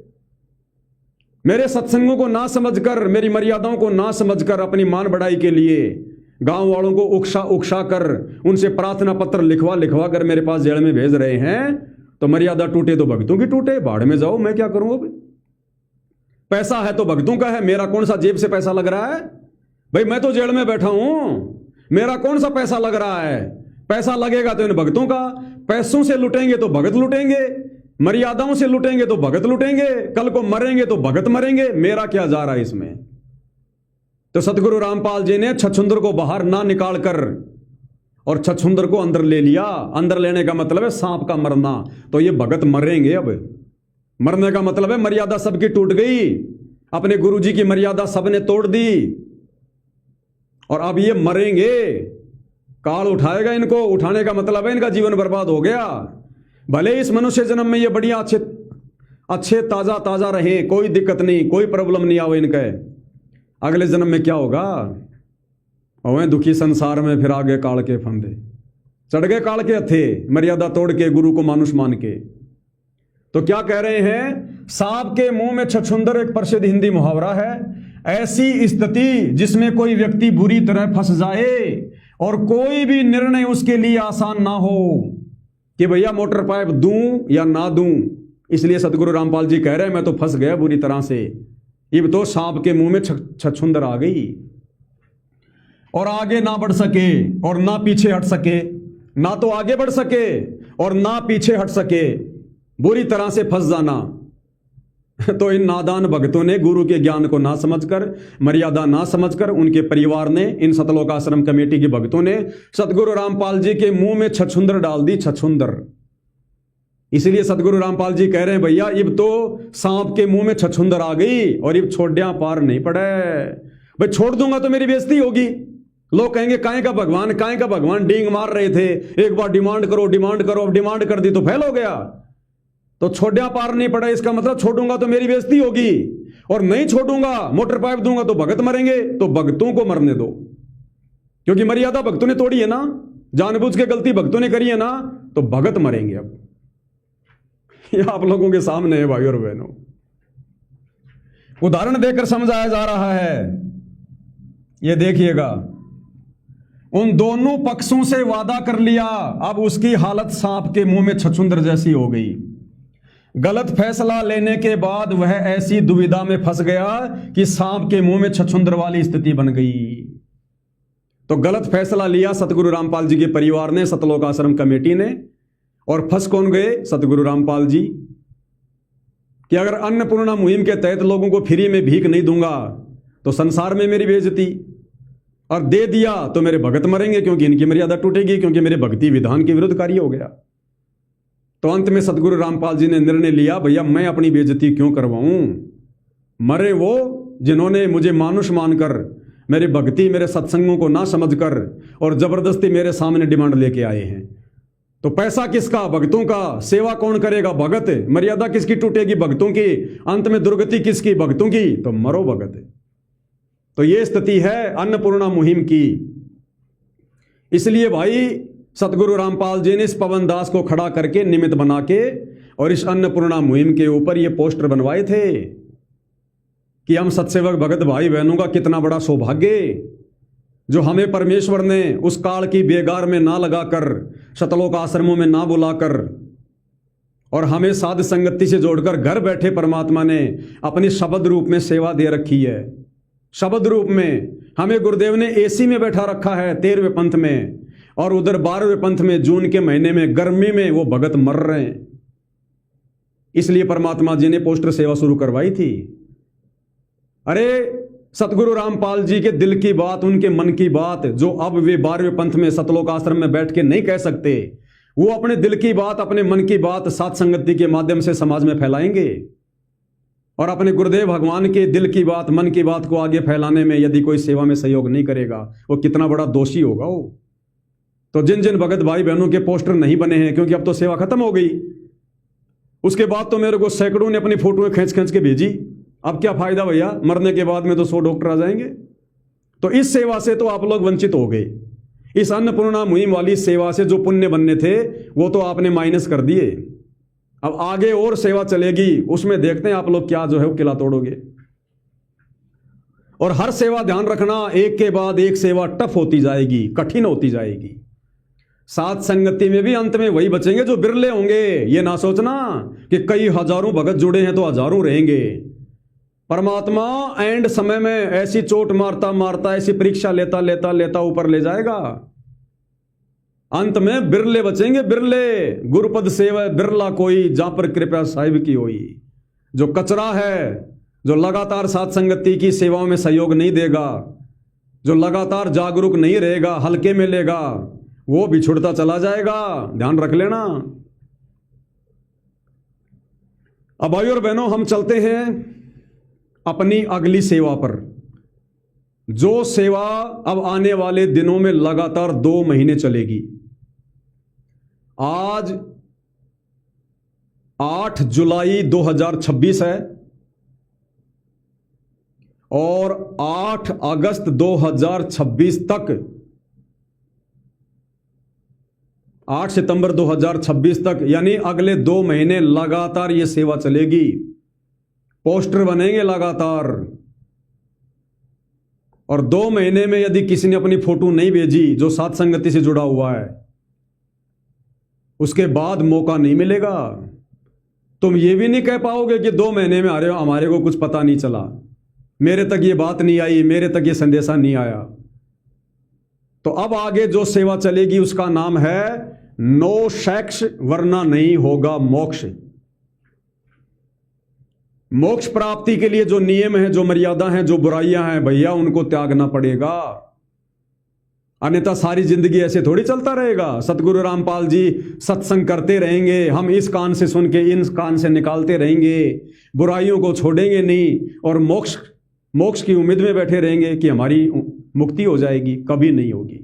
मेरे सत्संगों को ना समझकर, मेरी मर्यादाओं को ना समझकर अपनी मान बढ़ाई के लिए गांव वालों को उकसा उकसा कर उनसे प्रार्थना पत्र लिखवा लिखवा कर मेरे पास जेल में भेज रहे हैं। तो मर्यादा टूटे तो भक्तों की टूटे, भाड़ में जाओ, मैं क्या करूं। अब पैसा है तो भक्तों का है, मेरा कौन सा जेब से पैसा लग रहा है। भाई मैं तो जेल में बैठा हूं, मेरा कौन सा पैसा लग रहा है। पैसा लगेगा तो इन भक्तों का, पैसों से लुटेंगे तो भगत लुटेंगे, मर्यादाओं से लुटेंगे तो भगत लुटेंगे, कल को मरेंगे तो भगत मरेंगे, मेरा क्या जा रहा है इसमें। तो सतगुरु रामपाल जी ने छछूंदर को बाहर ना निकाल कर और छछूंदर को अंदर ले लिया। अंदर लेने का मतलब है सांप का मरना। तो ये भगत मरेंगे। अब मरने का मतलब है मर्यादा सबकी टूट गई, अपने गुरुजी की मर्यादा सबने तोड़ दी और अब ये मरेंगे। काल उठाएगा इनको, उठाने का मतलब है इनका जीवन बर्बाद हो गया। भले इस मनुष्य जन्म में ये बढ़िया अच्छे ताजा ताजा रहे, कोई दिक्कत नहीं, कोई प्रॉब्लम नहीं आवे इनके, अगले जन्म में क्या होगा। और दुखी संसार में फिर आगे काल के फंदे चढ़ गए, काल के हथे, मर्यादा तोड़ के गुरु को मानुष मान के। तो क्या कह रहे हैं, सांप के मुंह में छछूंदर एक प्रसिद्ध हिंदी मुहावरा है। ऐसी स्थिति जिसमें कोई व्यक्ति बुरी तरह फंस जाए और कोई भी निर्णय उसके लिए आसान ना हो कि भैया मोटर पाइप दूं या ना दूं। इसलिए सतगुरु रामपाल जी कह रहे हैं मैं तो फंस गया बुरी तरह से। अब तो सांप के मुंह में छछूंदर आ गई और आगे ना बढ़ सके और ना पीछे हट सके, ना तो आगे बढ़ सके और ना पीछे हट सके, बुरी तरह से फंस जाना। तो इन नादान भक्तों ने गुरु के ज्ञान को ना समझकर, मर्यादा ना समझकर, उनके परिवार ने, इन सतलोक आश्रम कमेटी के भक्तों ने सतगुरु रामपाल जी के मुंह में छछुंदर डाल दी, छछुंदर। इसलिए सतगुरु रामपाल जी कह रहे हैं, भैया इब तो सांप के मुंह में छछुंदर आ गई और इब छोड़िया पार नहीं पड़े। भाई छोड़ दूंगा तो मेरी बेइज्जती होगी, लोग कहेंगे काहे का भगवान, काहे का भगवान, डींग मार रहे थे, एक बार डिमांड करो डिमांड करो, अब डिमांड कर दी तो फेल हो गया। तो छोड़िया पार नहीं पड़ा, इसका मतलब छोड़ूंगा तो मेरी बेइज्जती होगी, और नहीं छोड़ूंगा, मोटर पाइप दूंगा तो भगत मरेंगे। तो भक्तों को मरने दो, क्योंकि मर्यादा भक्तों ने तोड़ी है ना, जानबूझ के गलती भक्तों ने करी है ना, तो भगत मरेंगे। अब यह आप लोगों के सामने है भाई और बहनों, उदाहरण देकर समझाया जा रहा है। यह देखिएगा, उन दोनों पक्षों से वादा कर लिया, अब उसकी हालत सांप के मुंह में छछुंदर जैसी हो गई। गलत फैसला लेने के बाद वह ऐसी दुविधा में फंस गया कि सांप के मुंह में छछुंदर वाली स्थिति बन गई। तो गलत फैसला लिया सतगुरु रामपाल जी के परिवार ने, सतलोक आश्रम कमेटी ने, और फंस कौन गए? सतगुरु रामपाल जी। कि अगर अन्नपूर्णा मुहिम के तहत लोगों को फ्री में भीख नहीं दूंगा तो संसार में मेरी बेइज्जती, और दे दिया तो मेरे भगत मरेंगे, क्योंकि इनकी मर्यादा टूटेगी, क्योंकि मेरे भक्ति विधान के विरुद्ध कार्य हो गया। तो अंत में सतगुरु रामपाल जी ने निर्णय लिया, भैया मैं अपनी बेइज्जती क्यों करवाऊं, मरे वो जिन्होंने मुझे मानुष मानकर, मेरी भक्ति मेरे सत्संगों को ना समझकर और जबरदस्ती मेरे सामने डिमांड लेके आए हैं। तो पैसा किसका? भक्तों का। सेवा कौन करेगा? भगत। मर्यादा किसकी टूटेगी? भक्तों की। अंत में दुर्गति किसकी? भक्तों की। तो मरो भगत। तो ये स्थिति है अन्नपूर्णा मुहिम की। इसलिए भाई सतगुरु रामपाल जी ने इस पवन दास को खड़ा करके, निमित्त बना के, और इस अन्नपूर्णा मुहिम के ऊपर ये पोस्टर बनवाए थे कि हम सत्सेवक भगत भाई बहनों का कितना बड़ा सौभाग्य, जो हमें परमेश्वर ने उस काल की बेगार में ना लगाकर, सतलोक आश्रमों में ना बुलाकर, और हमें साध संगति से जोड़कर घर बैठे परमात्मा ने अपनी शब्द रूप में सेवा दे रखी है। शब्द रूप में हमें गुरुदेव ने एसी में बैठा रखा है 13वें पंथ में, और उधर 12वें पंथ में जून के महीने में गर्मी में वो भगत मर रहे हैं। इसलिए परमात्मा जी ने पोस्टर सेवा शुरू करवाई थी। अरे सतगुरु रामपाल जी के दिल की बात, उनके मन की बात, जो अब वे 12वें पंथ में सतलोक आश्रम में बैठ के नहीं कह सकते, वो अपने दिल की बात, अपने मन की बात साध संगति के माध्यम से समाज में फैलाएंगे। और अपने गुरुदेव भगवान के दिल की बात, मन की बात को आगे फैलाने में यदि कोई सेवा में सहयोग नहीं करेगा, वो कितना बड़ा दोषी होगा वो। तो जिन जिन भगत भाई बहनों के पोस्टर नहीं बने हैं, क्योंकि अब तो सेवा खत्म हो गई, उसके बाद तो मेरे को सैकड़ों ने अपनी फोटोएं खींच खींच के भेजी। अब क्या फायदा भैया, मरने के बाद में तो 100 डॉक्टर आ जाएंगे। तो इस सेवा से तो आप लोग वंचित हो गए। इस अन्नपूर्णा मुहिम वाली सेवा से जो पुण्य बनने थे वो तो आपने माइनस कर दिए। अब आगे और सेवा चलेगी, उसमें देखते हैं आप लोग क्या जो है वो किला तोड़ोगे। और हर सेवा ध्यान रखना, एक के बाद एक सेवा टफ होती जाएगी, कठिन होती जाएगी। साथ संगति में भी अंत में वही बचेंगे जो बिरले होंगे। ये ना सोचना कि कई हजारों भगत जुड़े हैं तो हजारों रहेंगे। परमात्मा एंड समय में ऐसी चोट मारता मारता, ऐसी परीक्षा लेता लेता लेता ऊपर ले जाएगा। अंत में बिरले बचेंगे, बिरले। गुरुपद सेवा बिरला कोई, जहां पर कृपा साहिब की होई। जो कचरा है, जो लगातार साथ संगति की सेवाओं में सहयोग नहीं देगा, जो लगातार जागरूक नहीं रहेगा, हल्के में लेगा, वो बिछुड़ता चला जाएगा। ध्यान रख लेना। अब भाई और बहनों, हम चलते हैं अपनी अगली सेवा पर, जो सेवा अब आने वाले दिनों में लगातार 2 महीने चलेगी। आज 8 जुलाई 2026 है और 8 अगस्त 2026 तक, 8 सितंबर 2026 तक, यानी अगले 2 महीने लगातार ये सेवा चलेगी। पोस्टर बनेंगे लगातार। और 2 महीने में यदि किसी ने अपनी फोटो नहीं भेजी जो साथ संगति से जुड़ा हुआ है, उसके बाद मौका नहीं मिलेगा। तुम ये भी नहीं कह पाओगे कि 2 महीने में आ रहे हो, हमारे को कुछ पता नहीं चला, मेरे तक ये बात नहीं आई, मेरे तक ये संदेशा नहीं आया। तो अब आगे जो सेवा चलेगी उसका नाम है नो सेक्स वरना नहीं होगा मोक्ष। मोक्ष प्राप्ति के लिए जो नियम है, जो मर्यादा है, जो बुराइयां हैं भैया, उनको त्यागना पड़ेगा, अन्यथा सारी जिंदगी ऐसे थोड़ी चलता रहेगा। सतगुरु रामपाल जी सत्संग करते रहेंगे, हम इस कान से सुन के इन कान से निकालते रहेंगे, बुराइयों को छोड़ेंगे नहीं और मोक्ष की उम्मीद में बैठे रहेंगे कि हमारी मुक्ति हो जाएगी। कभी नहीं होगी।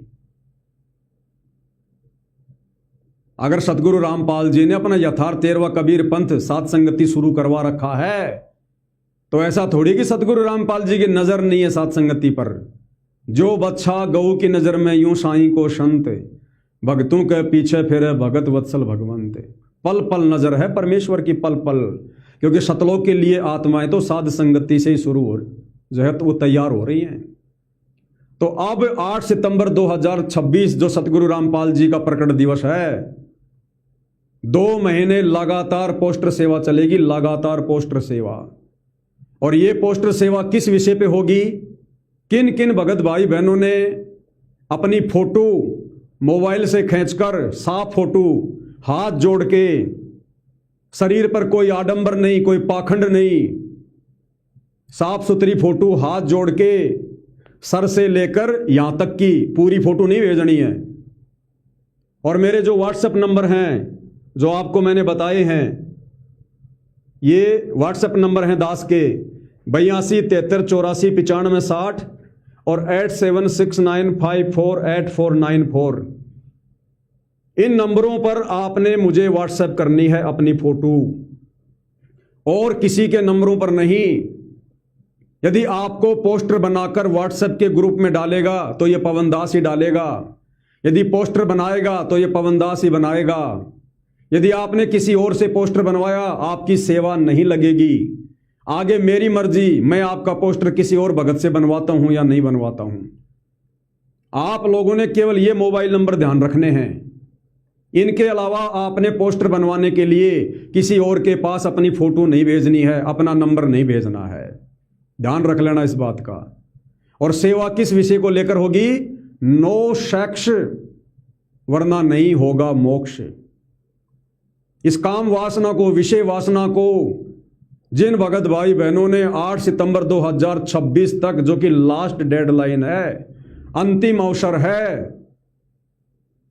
अगर सतगुरु रामपाल जी ने अपना यथार्थ 13वां कबीर पंथ सात संगति शुरू करवा रखा है तो ऐसा थोड़ी कि सतगुरु रामपाल जी की नजर नहीं है सात संगति पर। जो बच्चा गऊ की नजर में यूं साईं को संत, भगतों के पीछे फिरे भगत वत्सल भगवंत। पल पल नजर है परमेश्वर की, पल पल, क्योंकि सतलोक के लिए आत्माएं तो साध संगति से ही शुरू हो जो है तो वो तैयार हो रही हैं। तो अब 8 सितंबर 2026 जो सतगुरु रामपाल जी का प्रकट दिवस है, 2 महीने लगातार पोस्टर सेवा चलेगी, लगातार पोस्टर सेवा। और ये पोस्टर सेवा किस विषय पे होगी? किन किन भगत भाई बहनों ने अपनी फोटो मोबाइल से खींचकर, साफ फोटो, हाथ जोड़ के, शरीर पर कोई आडंबर नहीं, कोई पाखंड नहीं, साफ सुथरी फोटो हाथ जोड़ के सर से लेकर यहां तक की पूरी फोटो नहीं भेजनी है। और मेरे जो व्हाट्सएप नंबर हैं जो आपको मैंने बताए हैं, ये व्हाट्सएप नंबर हैं दास के 82 73 84 95 60 और 8769548494। इन नंबरों पर आपने मुझे व्हाट्सएप करनी है अपनी फोटो, और किसी के नंबरों पर नहीं। यदि आपको पोस्टर बनाकर व्हाट्सएप के ग्रुप में डालेगा तो ये पवन दास ही डालेगा, यदि पोस्टर बनाएगा तो ये पवन दास ही बनाएगा। यदि आपने किसी और से पोस्टर बनवाया, आपकी सेवा नहीं लगेगी। आगे मेरी मर्जी, मैं आपका पोस्टर किसी और भगत से बनवाता हूं या नहीं बनवाता हूं। आप लोगों ने केवल ये मोबाइल नंबर ध्यान रखने हैं। इनके अलावा आपने पोस्टर बनवाने के लिए किसी और के पास अपनी फोटो नहीं भेजनी है, अपना नंबर नहीं भेजना है। ध्यान रख लेना इस बात का। और सेवा किस विषय को लेकर होगी? नो सेक्स, वरना नहीं होगा मोक्ष। इस काम वासना को, विषय वासना को जिन भगत भाई बहनों ने 8 सितंबर 2026 तक, जो कि लास्ट डेडलाइन है, अंतिम अवसर है,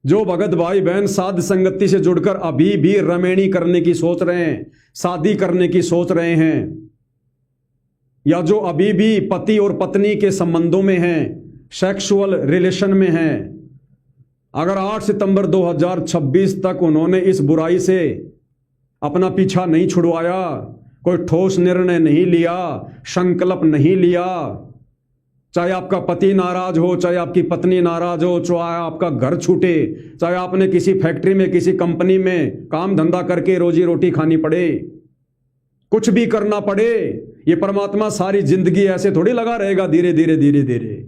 जो भगत भाई बहन साध संगति से जुड़कर अभी भी रमेणी करने की सोच रहे हैं, शादी करने की सोच रहे हैं, या जो अभी भी पति और पत्नी के संबंधों में हैं, सेक्सुअल रिलेशन में हैं, अगर 8 सितंबर 2026 तक उन्होंने इस बुराई से अपना पीछा नहीं छुड़वाया, कोई ठोस निर्णय नहीं लिया, संकल्प नहीं लिया, चाहे आपका पति नाराज हो, चाहे आपकी पत्नी नाराज हो, चाहे आपका घर छूटे, चाहे आपने किसी फैक्ट्री में, किसी कंपनी में काम धंधा करके रोजी रोटी खानी पड़े, कुछ भी करना पड़े, ये परमात्मा सारी जिंदगी ऐसे थोड़ी लगा रहेगा। धीरे धीरे धीरे धीरे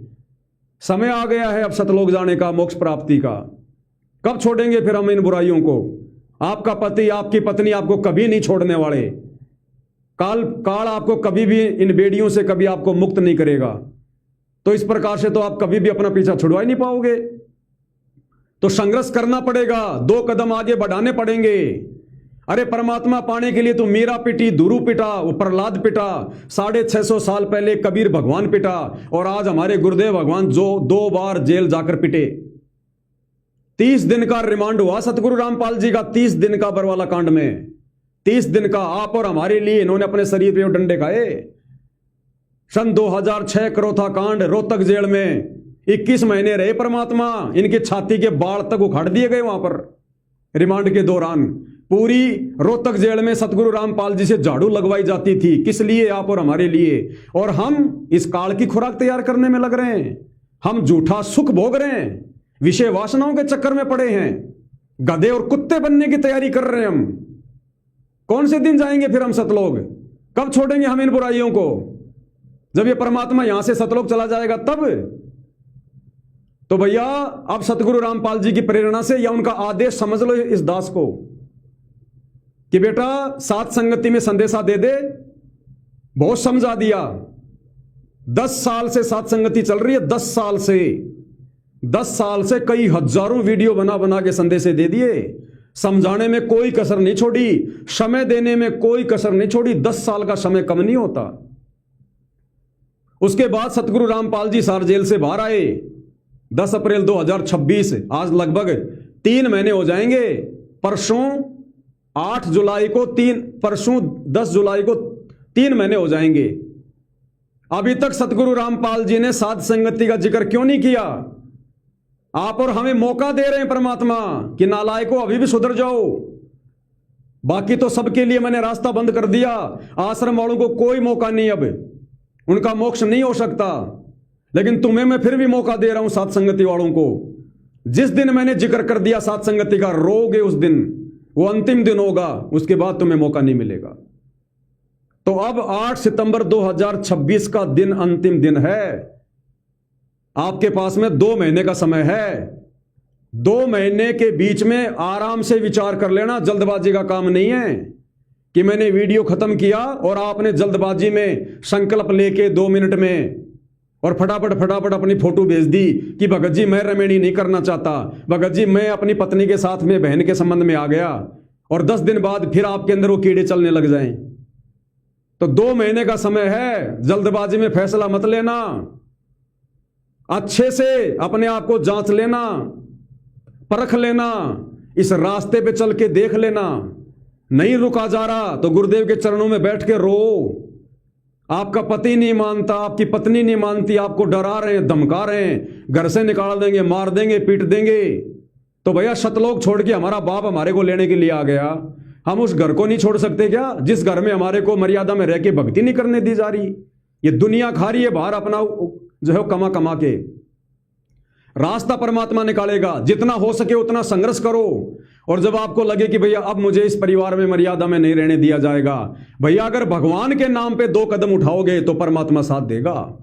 समय आ गया है अब सतलोक जाने का, मोक्ष प्राप्ति का। कब छोड़ेंगे फिर हम इन बुराइयों को? आपका पति, आपकी पत्नी आपको कभी नहीं छोड़ने वाले। काल आपको कभी भी इन बेड़ियों से कभी आपको मुक्त नहीं करेगा। तो इस प्रकार से तो आप कभी भी अपना पीछा छुड़वा ही नहीं पाओगे। तो संघर्ष करना पड़ेगा, 2 कदम आगे बढ़ाने पड़ेंगे। अरे परमात्मा पाने के लिए तो मीरा पिटी, दुरु पिटा, वो प्रहलाद पिटा, 650 साल पहले कबीर भगवान पिटा, और आज हमारे गुरुदेव भगवान जो 2 बार जेल जाकर पिटे। 30 दिन का रिमांड हुआ सतगुरु रामपाल जी का, 30 दिन का बरवाला कांड में, 30 दिन का। आप और हमारे लिए इन्होंने अपने शरीर पे डंडे खाए। सन 2006 करोथा कांड, रोहतक जेल में 21 महीने रहे परमात्मा। इनकी छाती के बाल तक उखाड़ दिए गए वहां पर रिमांड के दौरान। पूरी रोहतक जेल में सतगुरु रामपाल जी से झाड़ू लगवाई जाती थी। किस लिए? आप और हमारे लिए। और हम इस काल की खुराक तैयार करने में लग रहे हैं। हम झूठा सुख भोग रहे हैं, विषय वासनाओं के चक्कर में पड़े हैं, गधे और कुत्ते बनने की तैयारी कर रहे हैं हम। कौन से दिन जाएंगे फिर हम सतलोक? कब छोड़ेंगे हम इन बुराइयों को? जब ये परमात्मा यहां से सतलोक चला जाएगा तब। तो भैया अब सतगुरु रामपाल जी की प्रेरणा से या उनका आदेश समझ लो इस दास को कि बेटा सात संगति में संदेशा दे दे। बहुत समझा दिया। 10 साल से सात संगति चल रही है, 10 साल से कई हजारों वीडियो बना बना के संदेशे दे दिए। समझाने में कोई कसर नहीं छोड़ी, समय देने में कोई कसर नहीं छोड़ी। 10 साल का समय कम नहीं होता। उसके बाद सतगुरु रामपाल जी सार जेल से बाहर आए 10 अप्रैल 2026। आज लगभग 3 महीने हो जाएंगे। परसों 8 जुलाई को परसों 10 जुलाई को 3 महीने हो जाएंगे। अभी तक सतगुरु रामपाल जी ने साध संगति का जिक्र क्यों नहीं किया? आप और हमें मौका दे रहे हैं परमात्मा कि नालायकों अभी भी सुधर जाओ। बाकी तो सबके लिए मैंने रास्ता बंद कर दिया। आश्रम वालों को कोई मौका नहीं, अब उनका मोक्ष नहीं हो सकता। लेकिन तुम्हें मैं फिर भी मौका दे रहा हूं साध संगति वालों को। जिस दिन मैंने जिक्र कर दिया साध संगति का, रोगे उस दिन, वो अंतिम दिन होगा, उसके बाद तुम्हें मौका नहीं मिलेगा। तो अब 8 सितंबर 2026 का दिन अंतिम दिन है। आपके पास में 2 महीने का समय है। 2 महीने के बीच में आराम से विचार कर लेना। जल्दबाजी का काम नहीं है कि मैंने वीडियो खत्म किया और आपने जल्दबाजी में संकल्प लेके 2 मिनट में और फटाफट अपनी फोटो भेज दी कि भगत जी मैं रमेणी नहीं करना चाहता, भगत जी मैं अपनी पत्नी के साथ में बहन के संबंध में आ गया, और 10 दिन बाद फिर आपके अंदर वो कीड़े चलने लग जाएं। तो 2 महीने का समय है। जल्दबाजी में फैसला मत लेना। अच्छे से अपने आप को जांच लेना, परख लेना, इस रास्ते पे चल के देख लेना। नहीं रुका जा रहा तो गुरुदेव के चरणों में बैठ के रो। आपका पति नहीं मानता, आपकी पत्नी नहीं मानती, आपको डरा रहे हैं, धमका रहे हैं, घर से निकाल देंगे, मार देंगे, पीट देंगे, तो भैया शतलोक छोड़ के हमारा बाप हमारे को लेने के लिए आ गया। हम उस घर को नहीं छोड़ सकते क्या, जिस घर में हमारे को मर्यादा में रह के भक्ति नहीं करने दी जा रही? ये दुनिया खा रही है बाहर अपना जो है कमा कमा के। रास्ता परमात्मा निकालेगा। जितना हो सके उतना संघर्ष करो। और जब आपको लगे कि भैया अब मुझे इस परिवार में मर्यादा में नहीं रहने दिया जाएगा, भैया अगर भगवान के नाम पे 2 कदम उठाओगे तो परमात्मा साथ देगा।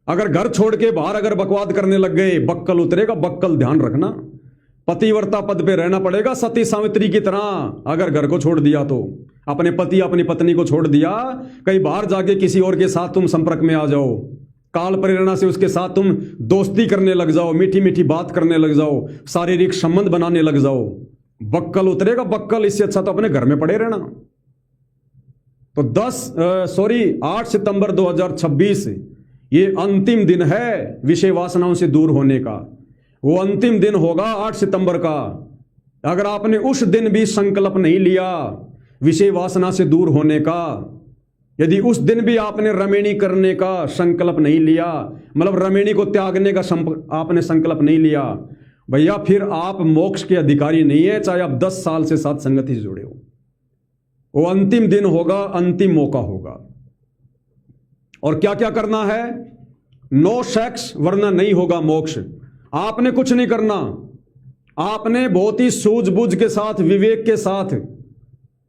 अगर घर छोड़ के बाहर अगर बकवाद करने लग गए, बक्कल उतरेगा। बक्कल ध्यान रखना, पतिव्रता पद पे रहना पड़ेगा सती सावित्री की तरह। अगर घर को छोड़ दिया तो अपने पति अपनी पत्नी को छोड़ दिया, कहीं बाहर जाके किसी और के साथ तुम संपर्क में आ जाओ, काल प्रेरणा से उसके साथ तुम दोस्ती करने लग जाओ, मीठी मीठी बात करने लग जाओ, शारीरिक संबंध बनाने लग जाओ, बक्कल उतरेगा बक्कल। इससे अच्छा तो अपने घर में पड़े रहना। तो 8 सितंबर 2026 ये अंतिम दिन है विषय वासनाओं से दूर होने का। वो अंतिम दिन होगा 8 सितंबर का। अगर आपने उस दिन भी संकल्प नहीं लिया विषय वासना से दूर होने का, यदि उस दिन भी आपने रमेणी करने का संकल्प नहीं लिया, मतलब रमेणी को त्यागने का आपने संकल्प नहीं लिया, भैया फिर आप मोक्ष के अधिकारी नहीं है, चाहे आप 10 साल से साथ संगति से जुड़े हो। वो अंतिम दिन होगा, अंतिम मौका होगा। और क्या क्या करना है? नो सेक्स, वरना नहीं होगा मोक्ष। आपने कुछ नहीं करना। आपने बहुत ही सूझबूझ के साथ, विवेक के साथ,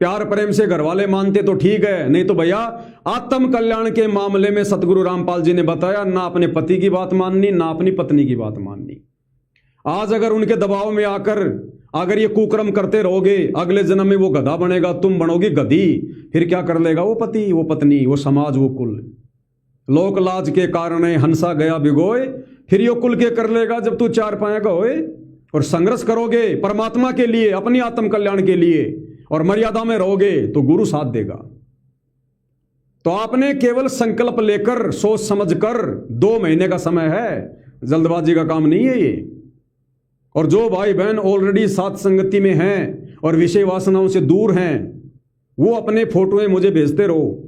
प्यार प्रेम से घर वाले मानते तो ठीक है, नहीं तो भैया आत्म कल्याण के मामले में सतगुरु रामपाल जी ने बताया ना अपने पति की बात माननी, ना अपनी पत्नी की बात माननी। आज अगर उनके दबाव में आकर अगर ये कुकर्म करते रहोगे, अगले जन्म में वो गधा बनेगा, तुम बनोगी गधी। फिर क्या कर लेगा वो पति, वो पत्नी, वो समाज, वो कुल? लोक लाज के कारण हंसा गया भिगोए, फिर यो कुल के कर लेगा जब तू 4 पाए का होए। और संघर्ष करोगे परमात्मा के लिए, अपनी आत्म कल्याण के लिए, और मर्यादा में रहोगे तो गुरु साथ देगा। तो आपने केवल संकल्प लेकर, सोच समझकर, 2 महीने का समय है, जल्दबाजी का काम नहीं है ये। और जो भाई बहन ऑलरेडी साथ संगति में हैं और विषय वासनाओं से दूर हैं, वो अपने फोटोएं मुझे भेजते रहो।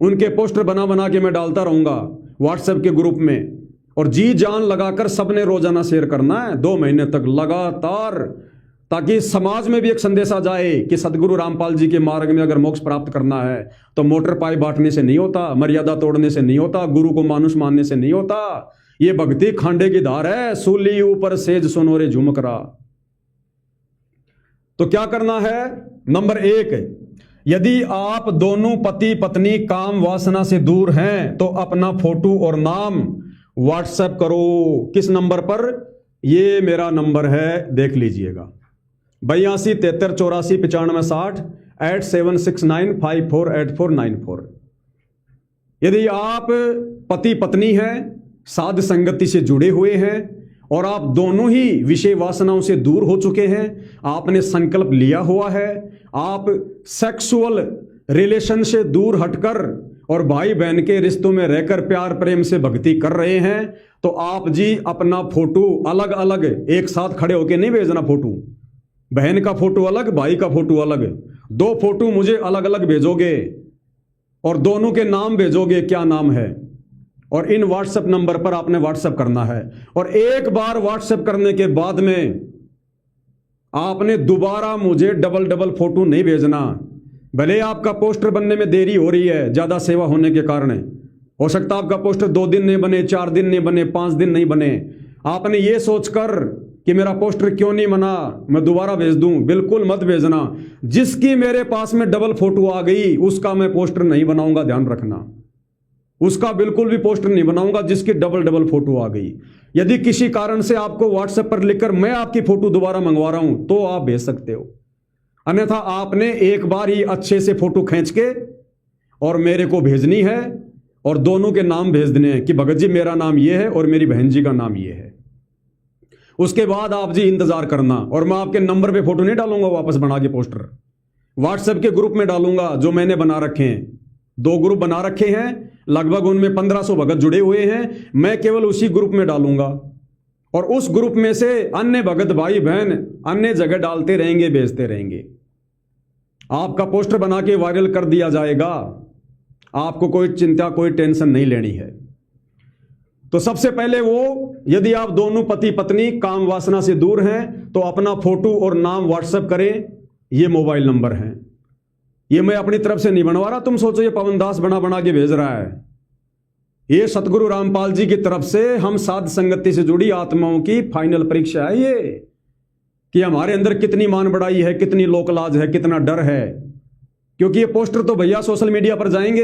उनके पोस्टर बना बना के मैं डालता रहूंगा व्हाट्सएप के ग्रुप में। और जी जान लगाकर सबने रोजाना शेयर करना है 2 महीने तक लगातार, ताकि समाज में भी एक संदेशा जाए कि सदगुरु रामपाल जी के मार्ग में अगर मोक्ष प्राप्त करना है तो मोटर पाई बांटने से नहीं होता, मर्यादा तोड़ने से नहीं होता, गुरु को मानुष मानने से नहीं होता। ये भक्ति खांडे की धार है, सूली ऊपर सेज सुनोरे झुमकरा। तो क्या करना है? नंबर 1, यदि आप दोनों पति पत्नी काम वासना से दूर हैं तो अपना फोटो और नाम व्हाट्सएप करो। किस नंबर पर? ये मेरा नंबर है, देख लीजिएगा, 82 73 84 95 60 8769548494। यदि आप पति पत्नी हैं, साध संगति से जुड़े हुए हैं और आप दोनों ही विषय वासनाओं से दूर हो चुके हैं, आपने संकल्प लिया हुआ है, आप सेक्सुअल रिलेशन से दूर हटकर और भाई बहन के रिश्तों में रहकर प्यार प्रेम से भक्ति कर रहे हैं, तो आप जी अपना फोटो अलग अलग एक साथ खड़े होकर नहीं भेजना। फोटो बहन का फोटो अलग, भाई का फोटो अलग, 2 फोटो मुझे अलग अलग भेजोगे और दोनों के नाम भेजोगे, क्या नाम है, और इन व्हाट्सएप नंबर पर आपने व्हाट्सएप करना है। और एक बार व्हाट्सएप करने के बाद में आपने दोबारा मुझे डबल फोटो नहीं भेजना। भले आपका पोस्टर बनने में देरी हो रही है ज्यादा सेवा होने के कारण, हो सकता है आपका पोस्टर 2 दिन नहीं बने, 4 दिन नहीं बने, 5 दिन नहीं बने, आपने ये सोचकर कि मेरा पोस्टर क्यों नहीं बना, मैं दोबारा भेज दूं, बिल्कुल मत भेजना। जिसकी मेरे पास में डबल फोटो आ गई उसका मैं पोस्टर नहीं बनाऊंगा, ध्यान रखना, उसका बिल्कुल भी पोस्टर नहीं बनाऊंगा जिसकी डबल फोटो आ गई। यदि किसी कारण से आपको व्हाट्सएप पर लिखकर मैं आपकी फोटो दोबारा मंगवा रहा हूं तो आप भेज सकते हो, अन्यथा आपने एक बार ही अच्छे से फोटो खींच के और मेरे को भेजनी है और दोनों के नाम भेज देने हैं कि भगत जी मेरा नाम ये है और मेरी बहन जी का नाम ये है। उसके बाद आप जी इंतजार करना, और मैं आपके नंबर पे फोटो नहीं डालूंगा वापस बना के पोस्टर, व्हाट्सएप के ग्रुप में डालूंगा जो मैंने बना रखे हैं। 2 ग्रुप बना रखे हैं, लगभग उनमें 1500 भगत जुड़े हुए हैं, मैं केवल उसी ग्रुप में डालूंगा और उस ग्रुप में से अन्य भगत भाई बहन अन्य जगह डालते रहेंगे, भेजते रहेंगे। आपका पोस्टर बना के वायरल कर दिया जाएगा, आपको कोई चिंता कोई टेंशन नहीं लेनी है। तो सबसे पहले यदि आप दोनों पति पत्नी काम वासना से दूर हैं तो अपना फोटो और नाम व्हाट्सएप करें, ये मोबाइल नंबर है, ये मैं अपनी तरफ से नहीं बनवा रहा, तुम सोचो ये पवन दास बना के भेज रहा है, ये सतगुरु रामपाल जी की तरफ से हम साध संगति से जुड़ी आत्माओं की फाइनल परीक्षा है ये, कि हमारे अंदर कितनी मान बढ़ाई है, कितनी लोकलाज है, कितना डर है। क्योंकि ये पोस्टर तो भैया सोशल मीडिया पर जाएंगे,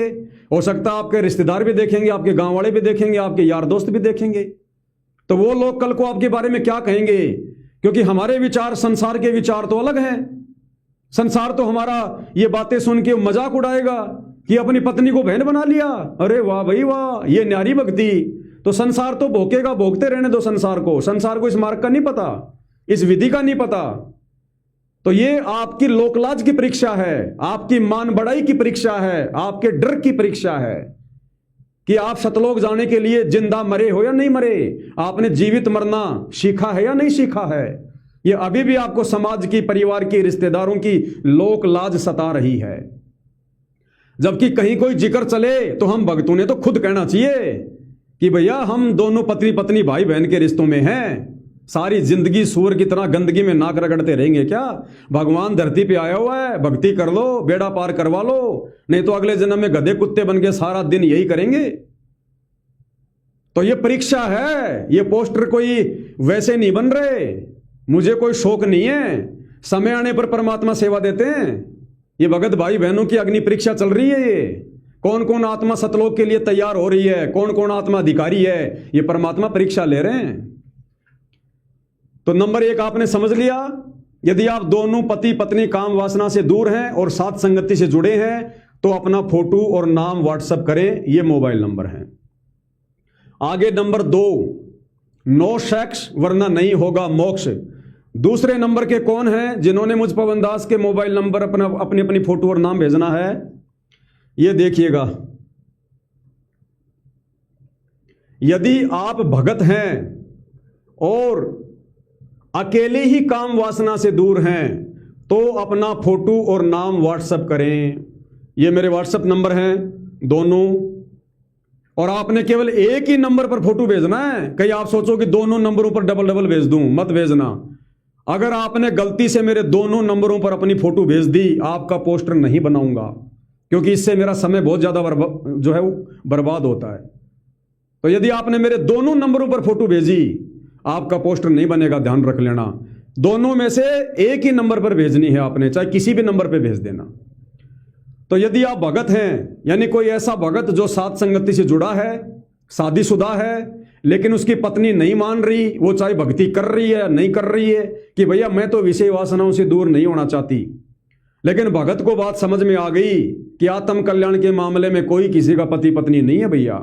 हो सकता है आपके रिश्तेदार भी देखेंगे, आपके गांव वाले भी देखेंगे, आपके यार दोस्त भी देखेंगे, तो वो लोग कल को आपके बारे में क्या कहेंगे, क्योंकि हमारे विचार संसार के विचार तो अलग हैं। संसार तो हमारा ये बातें सुन के मजाक उड़ाएगा कि अपनी पत्नी को बहन बना लिया, अरे वाह भाई वाह, ये न्यारी भक्ति। तो संसार तो भोंकेगा, भोंकते रहने दो संसार को, संसार को इस मार्ग का नहीं पता, इस विधि का नहीं पता। तो ये आपकी लोकलाज की परीक्षा है, आपकी मान बढ़ाई की परीक्षा है, आपके डर की परीक्षा है कि आप सतलोक जाने के लिए जिंदा मरे हो या नहीं मरे, आपने जीवित मरना सीखा है या नहीं सीखा है। ये अभी भी आपको समाज की, परिवार की, रिश्तेदारों की लोक लाज सता रही है। जबकि कहीं कोई जिक्र चले तो हम भक्तों ने तो खुद कहना चाहिए कि भैया हम दोनों पत्नी पत्नी भाई बहन के रिश्तों में हैं। सारी जिंदगी सूअर की तरह गंदगी में नाक रगड़ते रहेंगे क्या? भगवान धरती पे आया हुआ है, भक्ति कर लो, बेड़ा पार करवा लो, नहीं तो अगले जन्म में गधे कुत्ते बन के सारा दिन यही करेंगे। तो ये परीक्षा है, ये पोस्टर कोई वैसे नहीं बन रहे, मुझे कोई शौक नहीं है, समय आने पर परमात्मा सेवा देते हैं। ये भगत भाई बहनों की अग्नि परीक्षा चल रही है। ये कौन कौन आत्मा सतलोक के लिए तैयार हो रही है, कौन कौन आत्मा अधिकारी है, ये परमात्मा परीक्षा ले रहे हैं। तो नंबर 1 आपने समझ लिया, यदि आप दोनों पति पत्नी काम वासना से दूर हैं और साथ संगति से जुड़े हैं तो अपना फोटो और नाम व्हाट्सएप करें, ये मोबाइल नंबर है। आगे नंबर 2, नो सेक्स वरना नहीं होगा मोक्ष। दूसरे नंबर के कौन हैं जिन्होंने मुझ पवन दास के मोबाइल नंबर अपनी अपनी फोटो और नाम भेजना है? ये देखिएगा, यदि आप भगत हैं और अकेले ही काम वासना से दूर हैं तो अपना फोटो और नाम व्हाट्सएप करें। ये मेरे व्हाट्सएप नंबर हैं दोनों, और आपने केवल एक ही नंबर पर फोटो भेजना है। कहीं आप सोचो कि दोनों नंबरों पर डबल भेज दूं, मत भेजना। अगर आपने गलती से मेरे दोनों नंबरों पर अपनी फोटो भेज दी, आपका पोस्टर नहीं बनाऊंगा, क्योंकि इससे मेरा समय बहुत ज्यादा जो है बर्बाद होता है। तो यदि आपने मेरे दोनों नंबरों पर फोटो भेजी, आपका पोस्टर नहीं बनेगा, ध्यान रख लेना। दोनों में से एक ही नंबर पर भेजनी है आपने, चाहे किसी भी नंबर पर भेज देना। तो यदि आप भगत हैं, यानी कोई ऐसा भगत जो साथ संगति से जुड़ा है, शादीशुदा है, लेकिन उसकी पत्नी नहीं मान रही, वो चाहे भक्ति कर रही है नहीं कर रही है, कि भैया मैं तो विषय वासनाओं से दूर नहीं होना चाहती, लेकिन भगत को बात समझ में आ गई कि आत्म कल्याण के मामले में कोई किसी का पति पत्नी नहीं है भैया।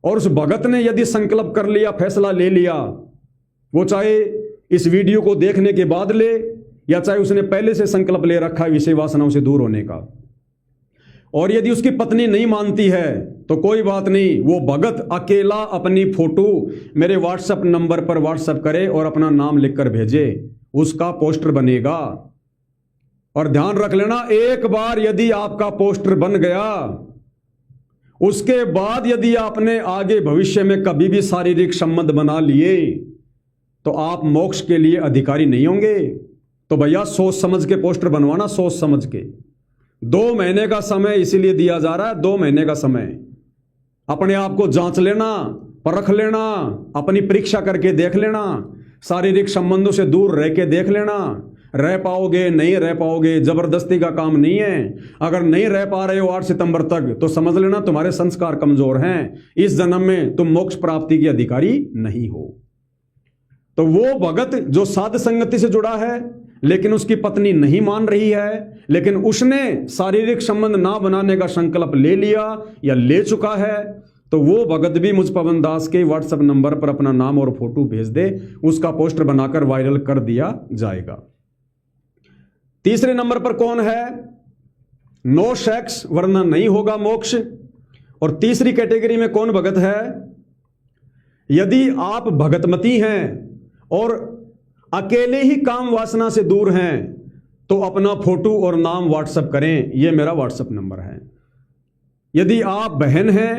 और उस भगत ने यदि संकल्प कर लिया, फैसला ले लिया वो चाहे इस वीडियो को देखने के बाद ले या चाहे उसने पहले से संकल्प ले रखा है विषय वासनाओं से दूर होने का। और यदि उसकी पत्नी नहीं मानती है तो कोई बात नहीं, वो भगत अकेला अपनी फोटो मेरे व्हाट्सएप नंबर पर व्हाट्सएप करे और अपना नाम लिखकर भेजे, उसका पोस्टर बनेगा। और ध्यान रख लेना, एक बार यदि आपका पोस्टर बन गया, उसके बाद यदि आपने आगे भविष्य में कभी भी शारीरिक संबंध बना लिए तो आप मोक्ष के लिए अधिकारी नहीं होंगे। तो भैया सोच समझ के पोस्टर बनवाना, सोच समझ के। 2 महीने का समय इसीलिए दिया जा रहा है, 2 महीने का समय। अपने आप को जांच लेना, परख लेना, अपनी परीक्षा करके देख लेना, शारीरिक संबंधों से दूर रह के देख लेना। रह पाओगे नहीं रह पाओगे, जबरदस्ती का काम नहीं है। अगर नहीं रह पा रहे हो 8 सितंबर तक तो समझ लेना तुम्हारे संस्कार कमजोर हैं, इस जन्म में तुम मोक्ष प्राप्ति के अधिकारी नहीं हो। तो वो भगत जो साध संगति से जुड़ा है लेकिन उसकी पत्नी नहीं मान रही है, लेकिन उसने शारीरिक संबंध ना बनाने का संकल्प ले लिया या ले चुका है, तो वो भगत भी मुझ पवन दास के व्हाट्सएप नंबर पर अपना नाम और फोटो भेज दे, उसका पोस्टर बनाकर वायरल कर दिया जाएगा। तीसरे नंबर पर कौन है? नो सेक्स वरना नहीं होगा मोक्ष। और तीसरी कैटेगरी में कौन भगत है? यदि आप भगतमती हैं और अकेले ही काम वासना से दूर हैं तो अपना फोटो और नाम व्हाट्सएप करें, यह मेरा व्हाट्सएप नंबर है। यदि आप बहन हैं,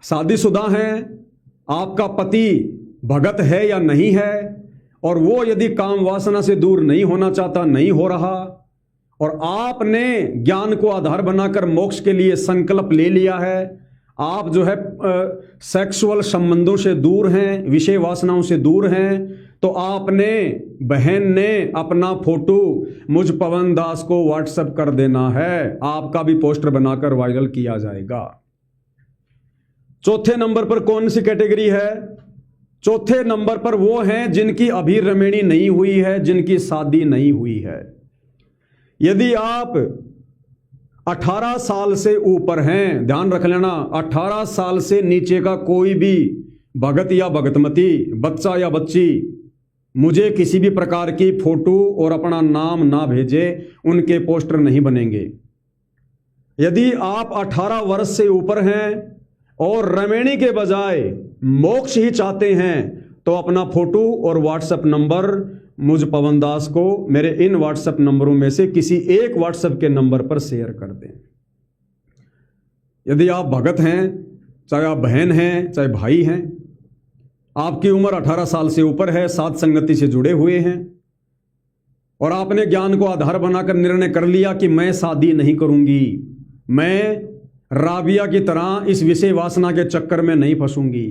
शादीशुदा हैं, आपका पति भगत है या नहीं है, और वो यदि काम वासना से दूर नहीं होना चाहता, नहीं हो रहा, और आपने ज्ञान को आधार बनाकर मोक्ष के लिए संकल्प ले लिया है, आप जो है सेक्सुअल संबंधों से दूर हैं, विषय वासनाओं से दूर हैं, तो आपने, बहन ने अपना फोटो मुझ पवन दास को व्हाट्सएप कर देना है, आपका भी पोस्टर बनाकर वायरल किया जाएगा। चौथे नंबर पर कौन सी कैटेगरी है? चौथे नंबर पर वो हैं जिनकी अभी रमेणी नहीं हुई है, जिनकी शादी नहीं हुई है। यदि आप 18 साल से ऊपर हैं, ध्यान रख लेना, 18 साल से नीचे का कोई भी भगत या भगतमती, बच्चा या बच्ची मुझे किसी भी प्रकार की फोटो और अपना नाम ना भेजे, उनके पोस्टर नहीं बनेंगे। यदि आप 18 वर्ष से ऊपर हैं और रमेणी के बजाय मोक्ष ही चाहते हैं तो अपना फोटो और व्हाट्सएप नंबर मुझ पवन दास को मेरे इन व्हाट्सएप नंबरों में से किसी एक व्हाट्सएप के नंबर पर शेयर कर दें। यदि आप भगत हैं, चाहे आप बहन हैं, चाहे भाई हैं, आपकी उम्र 18 साल से ऊपर है, साध संगति से जुड़े हुए हैं, और आपने ज्ञान को आधार बनाकर निर्णय कर लिया कि मैं शादी नहीं करूंगी, मैं राबिया की तरह इस विषय वासना के चक्कर में नहीं फंसूंगी।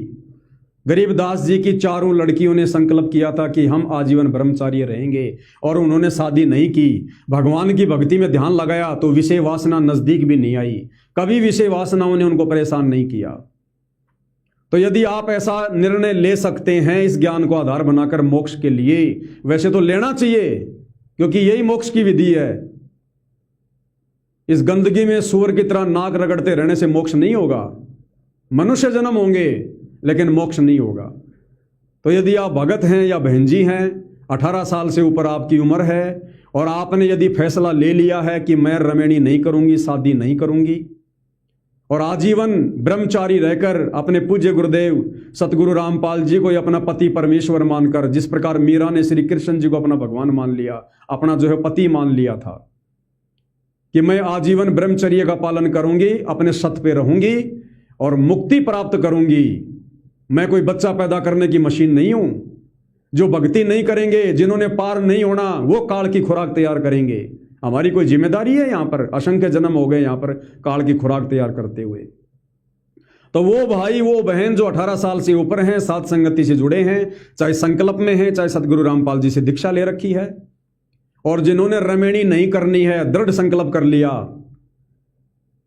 गरीबदास जी की 4 लड़कियों ने संकल्प किया था कि हम आजीवन ब्रह्मचारी रहेंगे, और उन्होंने शादी नहीं की। भगवान की भक्ति में ध्यान लगाया तो विषय वासना नजदीक भी नहीं आई, कभी विषय वासनाओं ने उनको परेशान नहीं किया। तो यदि आप ऐसा निर्णय ले सकते हैं इस ज्ञान को आधार बनाकर मोक्ष के लिए, वैसे तो लेना चाहिए, क्योंकि यही मोक्ष की विधि है। इस गंदगी में सूअर की तरह नाक रगड़ते रहने से मोक्ष नहीं होगा। मनुष्य जन्म होंगे लेकिन मोक्ष नहीं होगा। तो यदि आप भगत हैं या बहन जी हैं, 18 साल से ऊपर आपकी उम्र है, और आपने यदि फैसला ले लिया है कि मैं रमेणी नहीं करूंगी, शादी नहीं करूंगी, और आजीवन ब्रह्मचारी रहकर अपने पूज्य गुरुदेव सतगुरु रामपाल जी को अपना पति परमेश्वर मानकर, जिस प्रकार मीरा ने श्री कृष्ण जी को अपना भगवान मान लिया, अपना जो है पति मान लिया था, कि मैं आजीवन ब्रह्मचर्य का पालन करूंगी, अपने सत्य पे रहूंगी और मुक्ति प्राप्त करूंगी। मैं कोई बच्चा पैदा करने की मशीन नहीं हूं। जो भक्ति नहीं करेंगे, जिन्होंने पार नहीं होना, वो काल की खुराक तैयार करेंगे। हमारी कोई जिम्मेदारी है यहां पर? असंख्य जन्म हो गए यहां पर काल की खुराक तैयार करते हुए। तो वो भाई, वो बहन जो 18 साल से ऊपर हैं, साध संगति से जुड़े हैं, चाहे संकल्प में हैं, चाहे सतगुरु रामपाल जी से दीक्षा ले रखी है, और जिन्होंने रमेणी नहीं करनी है, दृढ़ संकल्प कर लिया,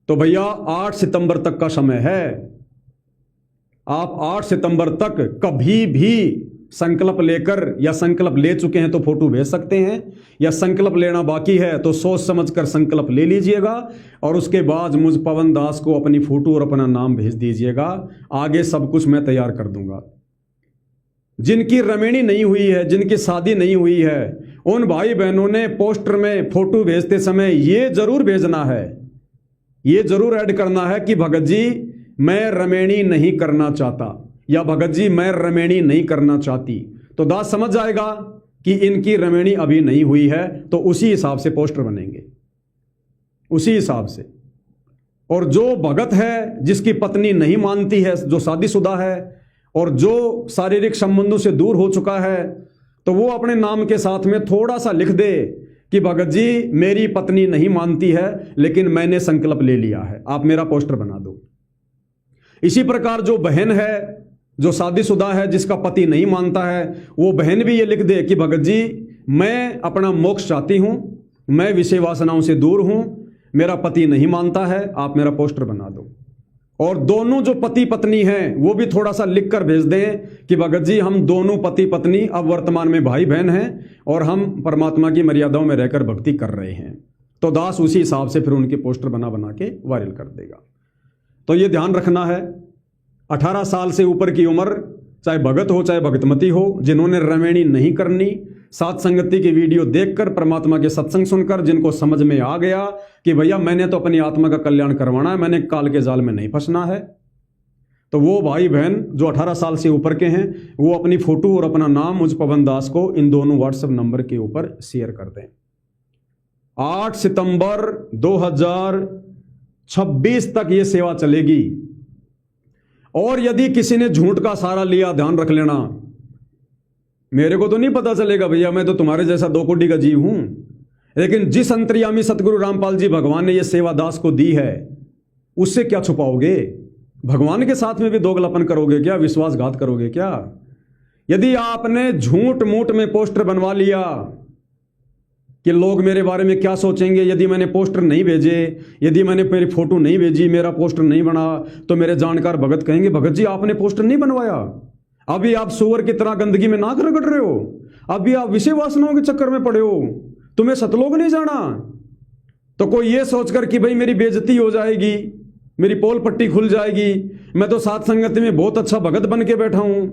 तो भैया 8 सितंबर तक का समय है। आप 8 सितंबर तक कभी भी संकल्प लेकर, या संकल्प ले चुके हैं तो फोटो भेज सकते हैं, या संकल्प लेना बाकी है तो सोच समझकर संकल्प ले लीजिएगा, और उसके बाद मुझ पवन दास को अपनी फोटो और अपना नाम भेज दीजिएगा। आगे सब कुछ मैं तैयार कर दूंगा। जिनकी रमेणी नहीं हुई है, जिनकी शादी नहीं हुई है, उन भाई बहनों ने पोस्टर में फोटो भेजते समय ये जरूर भेजना है, ये जरूर ऐड करना है कि भगत जी मैं रमेणी नहीं करना चाहता, या भगत जी मैं रमेणी नहीं करना चाहती। तो दास समझ जाएगा कि इनकी रमेणी अभी नहीं हुई है, तो उसी हिसाब से पोस्टर बनेंगे, उसी हिसाब से। और जो भगत है जिसकी पत्नी नहीं मानती है, जो शादीशुदा है और जो शारीरिक संबंधों से दूर हो चुका है, तो वो अपने नाम के साथ में थोड़ा सा लिख दे कि भगत जी मेरी पत्नी नहीं मानती है लेकिन मैंने संकल्प ले लिया है, आप मेरा पोस्टर बना दो। इसी प्रकार जो बहन है, जो शादीशुदा है, जिसका पति नहीं मानता है, वो बहन भी ये लिख दे कि भगत जी मैं अपना मोक्ष चाहती हूं, मैं विषय वासनाओं से दूर हूं, मेरा पति नहीं मानता है, आप मेरा पोस्टर बना दो। और दोनों जो पति पत्नी हैं वो भी थोड़ा सा लिख कर भेज दें कि भगत जी हम दोनों पति पत्नी अब वर्तमान में भाई बहन हैं और हम परमात्मा की मर्यादाओं में रहकर भक्ति कर रहे हैं। तो दास उसी हिसाब से फिर उनके पोस्टर बना बना के वायरल कर देगा। तो ये ध्यान रखना है, 18 साल से ऊपर की उम्र, चाहे भगत हो चाहे भगतमती हो, जिन्होंने रमेणी नहीं करनी, सात संगति की वीडियो देखकर, परमात्मा के सत्संग सुनकर जिनको समझ में आ गया कि भैया मैंने तो अपनी आत्मा का कल्याण करवाना है, मैंने काल के जाल में नहीं फंसना है, तो वो भाई बहन जो 18 साल से ऊपर के हैं वो अपनी फोटो और अपना नाम मुझ पवन दास को इन दोनों व्हाट्सएप नंबर के ऊपर शेयर कर दें। 8 सितंबर 2026 तक ये सेवा चलेगी। और यदि किसी ने झूठ का सहारा लिया, ध्यान रख लेना, मेरे को तो नहीं पता चलेगा भैया, मैं तो तुम्हारे जैसा 2 कोटि का जीव हूं, लेकिन जिस अंतर्यामी सतगुरु रामपाल जी भगवान ने यह सेवा दास को दी है, उससे क्या छुपाओगे? भगवान के साथ में भी दोगलापन करोगे क्या? विश्वासघात करोगे क्या? यदि आपने झूठ मूठ में पोस्टर बनवा लिया कि लोग मेरे बारे में क्या सोचेंगे, यदि मैंने पोस्टर नहीं भेजे, यदि मैंने मेरी फोटो नहीं भेजी, मेरा पोस्टर नहीं बना, तो मेरे जानकार भगत कहेंगे भगत जी आपने पोस्टर नहीं बनवाया, अभी आप सुअर की तरह गंदगी में नाक रगड़ रहे हो, अभी आप विषय वासनाओं के चक्कर में पड़े हो, तुम्हें सतलोक नहीं जाना। तो कोई ये सोचकर कि भाई मेरी बेइज्जती हो जाएगी, मेरी पोल पट्टी खुल जाएगी, मैं तो सात संगति में बहुत अच्छा भगत बन के बैठा हूं,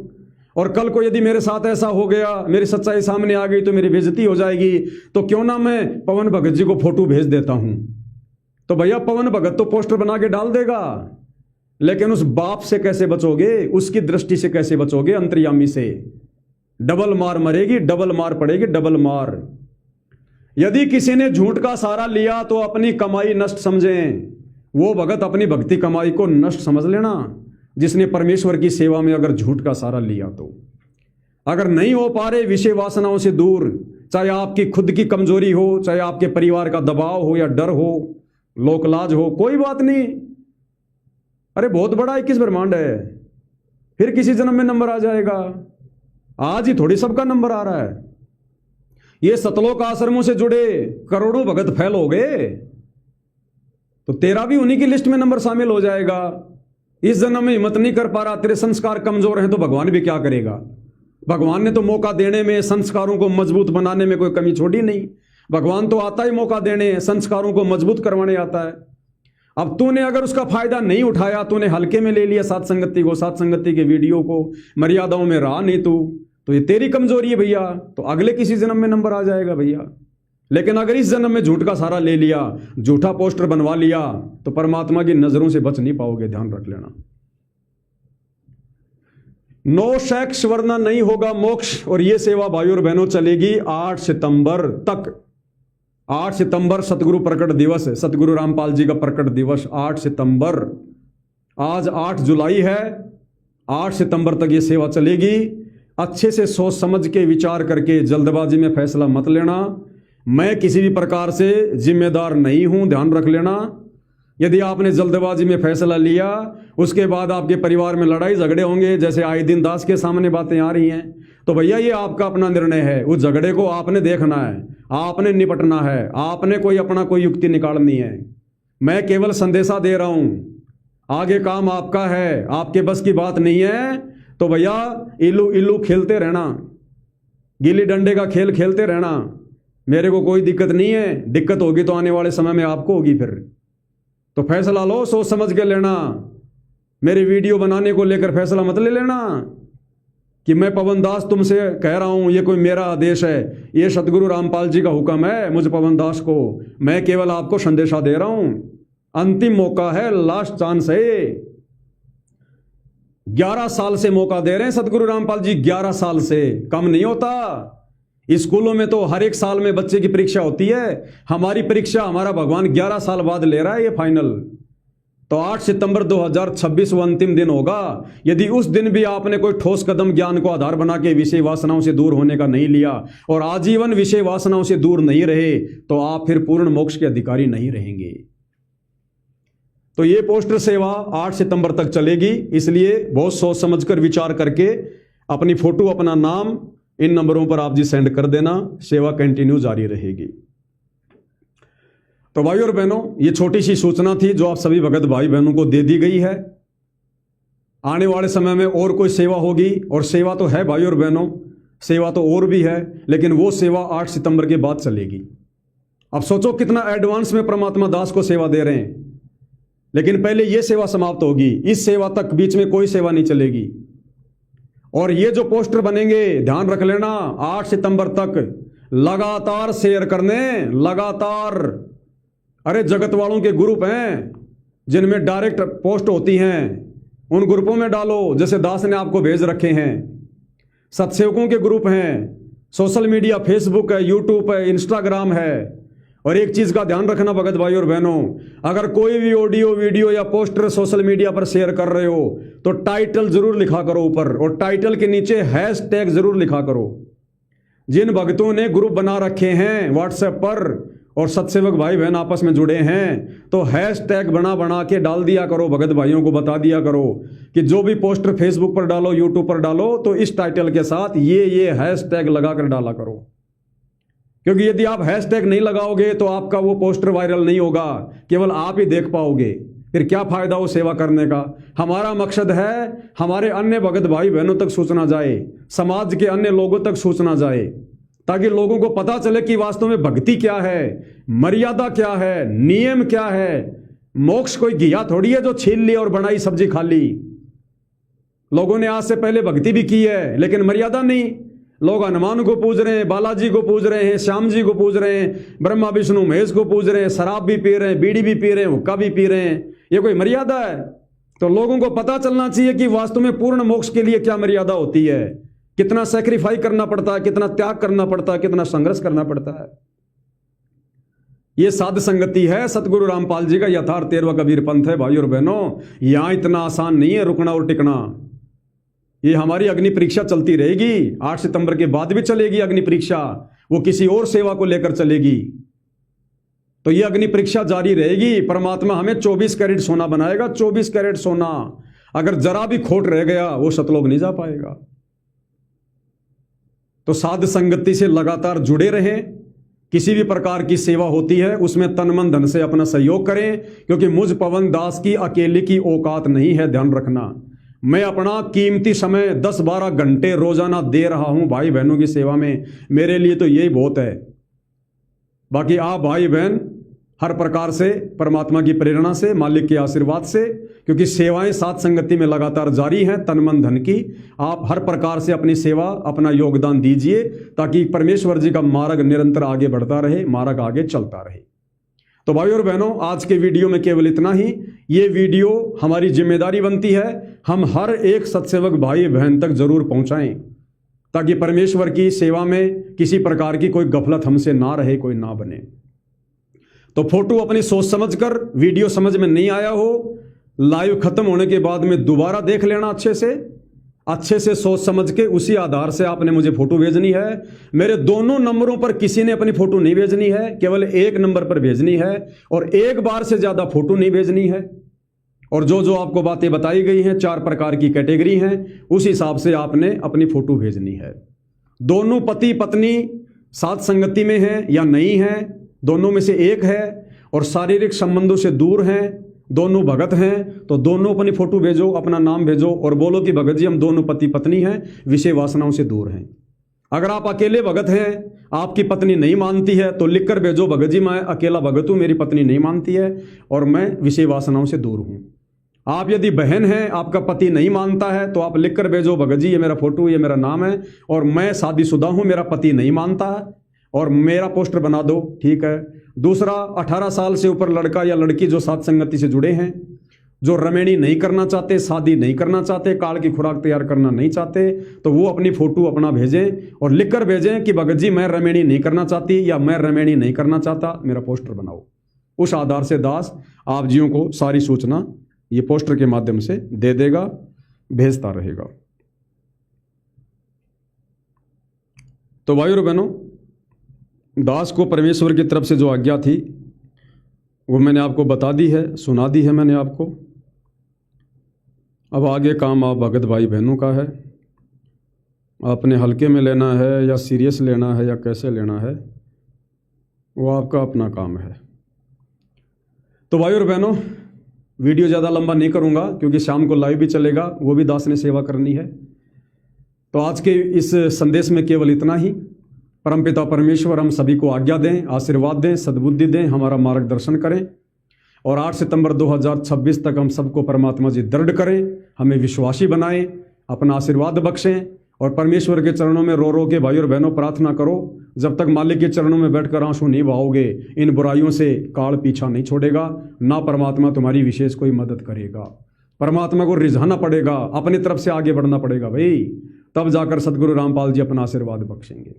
और कल को यदि मेरे साथ ऐसा हो गया, मेरी सच्चाई सामने आ गई तो मेरी बेइज्जती हो जाएगी, तो क्यों ना मैं पवन भगत जी को फोटो भेज देता हूं। तो भैया पवन भगत तो पोस्टर बना के डाल देगा, लेकिन उस बाप से कैसे बचोगे, उसकी दृष्टि से कैसे बचोगे? अंतर्यामी से डबल मार मरेगी, डबल मार पड़ेगी, डबल मार। यदि किसी ने झूठ का सहारा लिया तो अपनी कमाई नष्ट समझें, वो भगत अपनी भक्ति कमाई को नष्ट समझ लेना जिसने परमेश्वर की सेवा में अगर झूठ का सहारा लिया। तो अगर नहीं हो पा रहे विषय वासनाओं से दूर, चाहे आपकी खुद की कमजोरी हो, चाहे आपके परिवार का दबाव हो या डर हो, लोकलाज हो, कोई बात नहीं, अरे बहुत बड़ा 21 ब्रह्मांड है, फिर किसी जन्म में नंबर आ जाएगा। आज ही थोड़ी सबका नंबर आ रहा है। ये सतलोक आश्रमों से जुड़े करोड़ों भगत फैल हो गए, तो तेरा भी उन्हीं की लिस्ट में नंबर शामिल हो जाएगा। इस जन्म में हिम्मत नहीं कर पा रहा, तेरे संस्कार कमजोर हैं, तो भगवान भी क्या करेगा? भगवान ने तो मौका देने में, संस्कारों को मजबूत बनाने में कोई कमी छोड़ी नहीं। भगवान तो आता ही मौका देने, संस्कारों को मजबूत करवाने आता है। अब तूने अगर उसका फायदा नहीं उठाया, तूने हल्के में ले लिया सात संगति को, सात संगति के वीडियो को, मर्यादाओं में रहा नहीं तू, तो ये तेरी कमजोरी है भैया। तो अगले किसी जन्म में नंबर आ जाएगा भैया। लेकिन अगर इस जन्म में झूठ का सहारा ले लिया, झूठा पोस्टर बनवा लिया, तो परमात्मा की नजरों से बच नहीं पाओगे, ध्यान रख लेना। नो सेक्स वरना नहीं होगा मोक्ष। और यह सेवा भाइयों और बहनों चलेगी 8 सितंबर तक। 8 सितंबर सतगुरु प्रकट दिवस है, सतगुरु रामपाल जी का प्रकट दिवस 8 सितंबर। आज 8 जुलाई है, 8 सितंबर तक यह सेवा चलेगी। अच्छे से सोच समझ के विचार करके जल्दबाजी में फैसला मत लेना। मैं किसी भी प्रकार से जिम्मेदार नहीं हूं, ध्यान रख लेना। यदि आपने जल्दबाजी में फैसला लिया, उसके बाद आपके परिवार में लड़ाई झगड़े होंगे, जैसे आए दिन दास के सामने बातें आ रही हैं, तो भैया ये आपका अपना निर्णय है। उस झगड़े को आपने देखना है, आपने निपटना है, आपने कोई अपना कोई युक्ति निकालनी है। मैं केवल संदेशा दे रहा हूं, आगे काम आपका है, आपके बस की बात नहीं है। तो भैया इल्लू इल्लू खेलते रहना, गिल्ली डंडे का खेल खेलते रहना, मेरे को कोई दिक्कत नहीं है। दिक्कत होगी तो आने वाले समय में आपको होगी। फिर तो फैसला लो, सोच समझ के लेना। मेरी वीडियो बनाने को लेकर फैसला मत ले लेना कि मैं पवन दास तुमसे कह रहा हूं, ये कोई मेरा आदेश है, ये सतगुरु रामपाल जी का हुक्म है मुझ पवन दास को, मैं केवल आपको संदेशा दे रहा हूं। अंतिम मौका है, लास्ट चांस है। 11 साल से मौका दे रहे हैं सतगुरु रामपाल जी, 11 साल से कम नहीं होता। स्कूलों में तो हर एक साल में बच्चे की परीक्षा होती है, हमारी परीक्षा हमारा भगवान 11 साल बाद ले रहा है ये फाइनल। तो 8 सितंबर 2026 वो अंतिम दिन होगा। यदि उस दिन भी आपने कोई ठोस कदम ज्ञान को आधार बना के विषय वासनाओं से दूर होने का नहीं लिया और आजीवन विषय वासनाओं से दूर नहीं रहे, तो आप फिर पूर्ण मोक्ष के अधिकारी नहीं रहेंगे। तो ये पोस्टर सेवा 8 सितंबर तक चलेगी, इसलिए बहुत सोच समझकर विचार करके अपनी फोटो, अपना नाम इन नंबरों पर आप जी सेंड कर देना। सेवा कंटिन्यू जारी रहेगी। तो भाई और बहनों, ये छोटी सी सूचना थी जो आप सभी भगत भाई बहनों को दे दी गई है। आने वाले समय में और कोई सेवा होगी, और सेवा तो है भाई और बहनों, सेवा तो और भी है, लेकिन वो सेवा 8 सितंबर के बाद चलेगी। अब सोचो कितना एडवांस में परमात्मा दास को सेवा दे रहे हैं, लेकिन पहले ये सेवा समाप्त होगी, इस सेवा तक बीच में कोई सेवा नहीं चलेगी। और ये जो पोस्टर बनेंगे, ध्यान रख लेना, 8 सितंबर तक लगातार शेयर करने, लगातार। अरे जगत वालों के ग्रुप हैं जिनमें डायरेक्ट पोस्ट होती हैं, उन ग्रुपों में डालो जैसे दास ने आपको भेज रखे हैं। सत्सेवकों के ग्रुप हैं, सोशल मीडिया, फेसबुक है, यूट्यूब है, इंस्टाग्राम है। और एक चीज का ध्यान रखना भगत भाई और बहनों, अगर कोई भी ऑडियो, वीडियो या पोस्टर सोशल मीडिया पर शेयर कर रहे हो तो टाइटल जरूर लिखा करो ऊपर, और टाइटल के नीचे हैशटैग जरूर लिखा करो। जिन भक्तों ने ग्रुप बना रखे हैं व्हाट्सएप पर और सत्सेवक भाई बहन आपस में जुड़े हैं, तो हैशटैग बना बना के डाल दिया करो, भगत भाइयों को बता दिया करो कि जो भी पोस्टर फेसबुक पर डालो, यूट्यूब पर डालो, तो इस टाइटल के साथ ये हैशटैग लगाकर डाला करो। क्योंकि यदि आप हैशटैग नहीं लगाओगे तो आपका वो पोस्टर वायरल नहीं होगा, केवल आप ही देख पाओगे। फिर क्या फायदा वो सेवा करने का। हमारा मकसद है हमारे अन्य भगत भाई बहनों तक सूचना जाए, समाज के अन्य लोगों तक सूचना जाए, ताकि लोगों को पता चले कि वास्तव में भक्ति क्या है, मर्यादा क्या है, नियम क्या है। मोक्ष कोई घिया थोड़ी है जो छीन ली और बनाई सब्जी खा ली। लोगों ने आज से पहले भक्ति भी की है, लेकिन मर्यादा नहीं। लोग हनुमान को पूज रहे हैं, बालाजी को पूज रहे हैं, श्याम जी को पूज रहे हैं, ब्रह्मा विष्णु महेश को पूज रहे हैं, शराब भी पी रहे हैं, बीड़ी भी पी रहे हैं, हुक्का भी पी रहे हैं। ये कोई मर्यादा है? तो लोगों को पता चलना चाहिए कि वास्तव में पूर्ण मोक्ष के लिए क्या मर्यादा होती है, कितना सैक्रिफाइस करना पड़ता है, कितना त्याग करना पड़ता है, कितना संघर्ष करना पड़ता है। ये साध संगति है सतगुरु रामपाल जी का यथार्थ 13वां कबीर पंथ है। भाई और बहनों, यहां इतना आसान नहीं है रुकना और टिकना। ये हमारी अग्नि परीक्षा चलती रहेगी, 8 सितंबर के बाद भी चलेगी अग्नि परीक्षा, वो किसी और सेवा को लेकर चलेगी। तो ये अग्नि परीक्षा जारी रहेगी। परमात्मा हमें 24 कैरेट सोना बनाएगा, 24 कैरेट सोना। अगर जरा भी खोट रह गया वो सतलोक नहीं जा पाएगा। तो साध संगति से लगातार जुड़े रहें। किसी भी प्रकार की सेवा होती है उसमें तन मन धन से अपना सहयोग करें, क्योंकि मुझ पवन दास की अकेले की औकात नहीं है। ध्यान रखना, मैं अपना कीमती समय 10-12 घंटे रोजाना दे रहा हूं भाई बहनों की सेवा में। मेरे लिए तो यही बहुत है। बाकी आप भाई बहन हर प्रकार से परमात्मा की प्रेरणा से, मालिक के आशीर्वाद से, क्योंकि सेवाएं साथ संगति में लगातार जारी हैं तन मन धन की, आप हर प्रकार से अपनी सेवा, अपना योगदान दीजिए, ताकि परमेश्वर जी का मार्ग निरंतर आगे बढ़ता रहे, मार्ग आगे चलता रहे। तो भाई और बहनों, आज के वीडियो में केवल इतना ही। ये वीडियो हमारी जिम्मेदारी बनती है, हम हर एक सत्सेवक भाई बहन तक जरूर पहुंचाएं, ताकि परमेश्वर की सेवा में किसी प्रकार की कोई गफलत हमसे ना रहे, कोई ना बने। तो फोटो अपनी सोच समझकर, वीडियो समझ में नहीं आया हो, लाइव खत्म होने के बाद में दोबारा देख लेना अच्छे से सोच समझ के, उसी आधार से आपने मुझे फोटो भेजनी है। मेरे दोनों नंबरों पर किसी ने अपनी फोटो नहीं भेजनी है, केवल एक नंबर पर भेजनी है, और एक बार से ज्यादा फोटो नहीं भेजनी है। और जो जो आपको बातें बताई गई हैं, 4 प्रकार की कैटेगरी हैं, उस हिसाब से आपने अपनी फोटो भेजनी है। दोनों पति पत्नी साथ संगति में हैं या नहीं हैं, दोनों में से एक है, और शारीरिक संबंधों से दूर हैं, दोनों भगत हैं, तो दोनों अपनी फोटो भेजो, अपना नाम भेजो और बोलो कि भगत जी हम दोनों पति पत्नी हैं, विषय वासनाओं से दूर हैं। अगर आप अकेले भगत हैं, आपकी पत्नी नहीं मानती है, तो लिखकर भेजो, भगत जी मैं अकेला भगत हूं, मेरी पत्नी नहीं मानती है और मैं विषय वासनाओं से दूर हूं। आप यदि बहन हैं, आपका पति नहीं मानता है, तो आप लिख कर भेजो, भगत जी ये मेरा फोटो, ये मेरा नाम है और मैं शादीशुदा हूं, मेरा पति नहीं मानता है, और मेरा पोस्टर बना दो, ठीक है। दूसरा, 18 साल से ऊपर लड़का या लड़की जो साथ संगति से जुड़े हैं, जो रमेणी नहीं करना चाहते, शादी नहीं करना चाहते, काल की खुराक तैयार करना नहीं चाहते, तो वो अपनी फोटो अपना भेजें और लिख कर भेजें कि भगत जी मैं रमेणी नहीं करना चाहती या मैं रमेणी नहीं करना चाहता, मेरा पोस्टर बनाओ। उस आधार से दास आप जियों को सारी सूचना ये पोस्टर के माध्यम से दे देगा, भेजता रहेगा। तो भाइयों और बहनों, दास को परमेश्वर की तरफ से जो आज्ञा थी वो मैंने आपको बता दी है, सुना दी है मैंने आपको। अब आगे काम आप भगत भाई बहनों का है, आपने हल्के में लेना है या सीरियस लेना है या कैसे लेना है, वो आपका अपना काम है। तो भाइयों और बहनों, वीडियो ज़्यादा लंबा नहीं करूंगा क्योंकि शाम को लाइव भी चलेगा, वो भी दास ने सेवा करनी है। तो आज के इस संदेश में केवल इतना ही। परमपिता परमेश्वर हम सभी को आज्ञा दें, आशीर्वाद दें, सद्बुद्धि दें, हमारा मार्गदर्शन करें और 8 सितंबर 2026 तक हम सबको परमात्मा जी दृढ़ करें, हमें विश्वासी बनाएं, अपना आशीर्वाद बख्शें और परमेश्वर के चरणों में रो रो के भाई और बहनों प्रार्थना करो। जब तक मालिक के चरणों में बैठकर आंसू नहीं बहाओगे, इन बुराइयों से काल पीछा नहीं छोड़ेगा, ना परमात्मा तुम्हारी विशेष कोई मदद करेगा। परमात्मा को रिझाना पड़ेगा, अपनी तरफ से आगे बढ़ना पड़ेगा भाई, तब जाकर सतगुरु रामपाल जी अपना आशीर्वाद बख्शेंगे।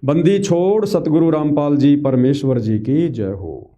बंदी छोड़ सतगुरु रामपाल जी परमेश्वर जी की जय हो।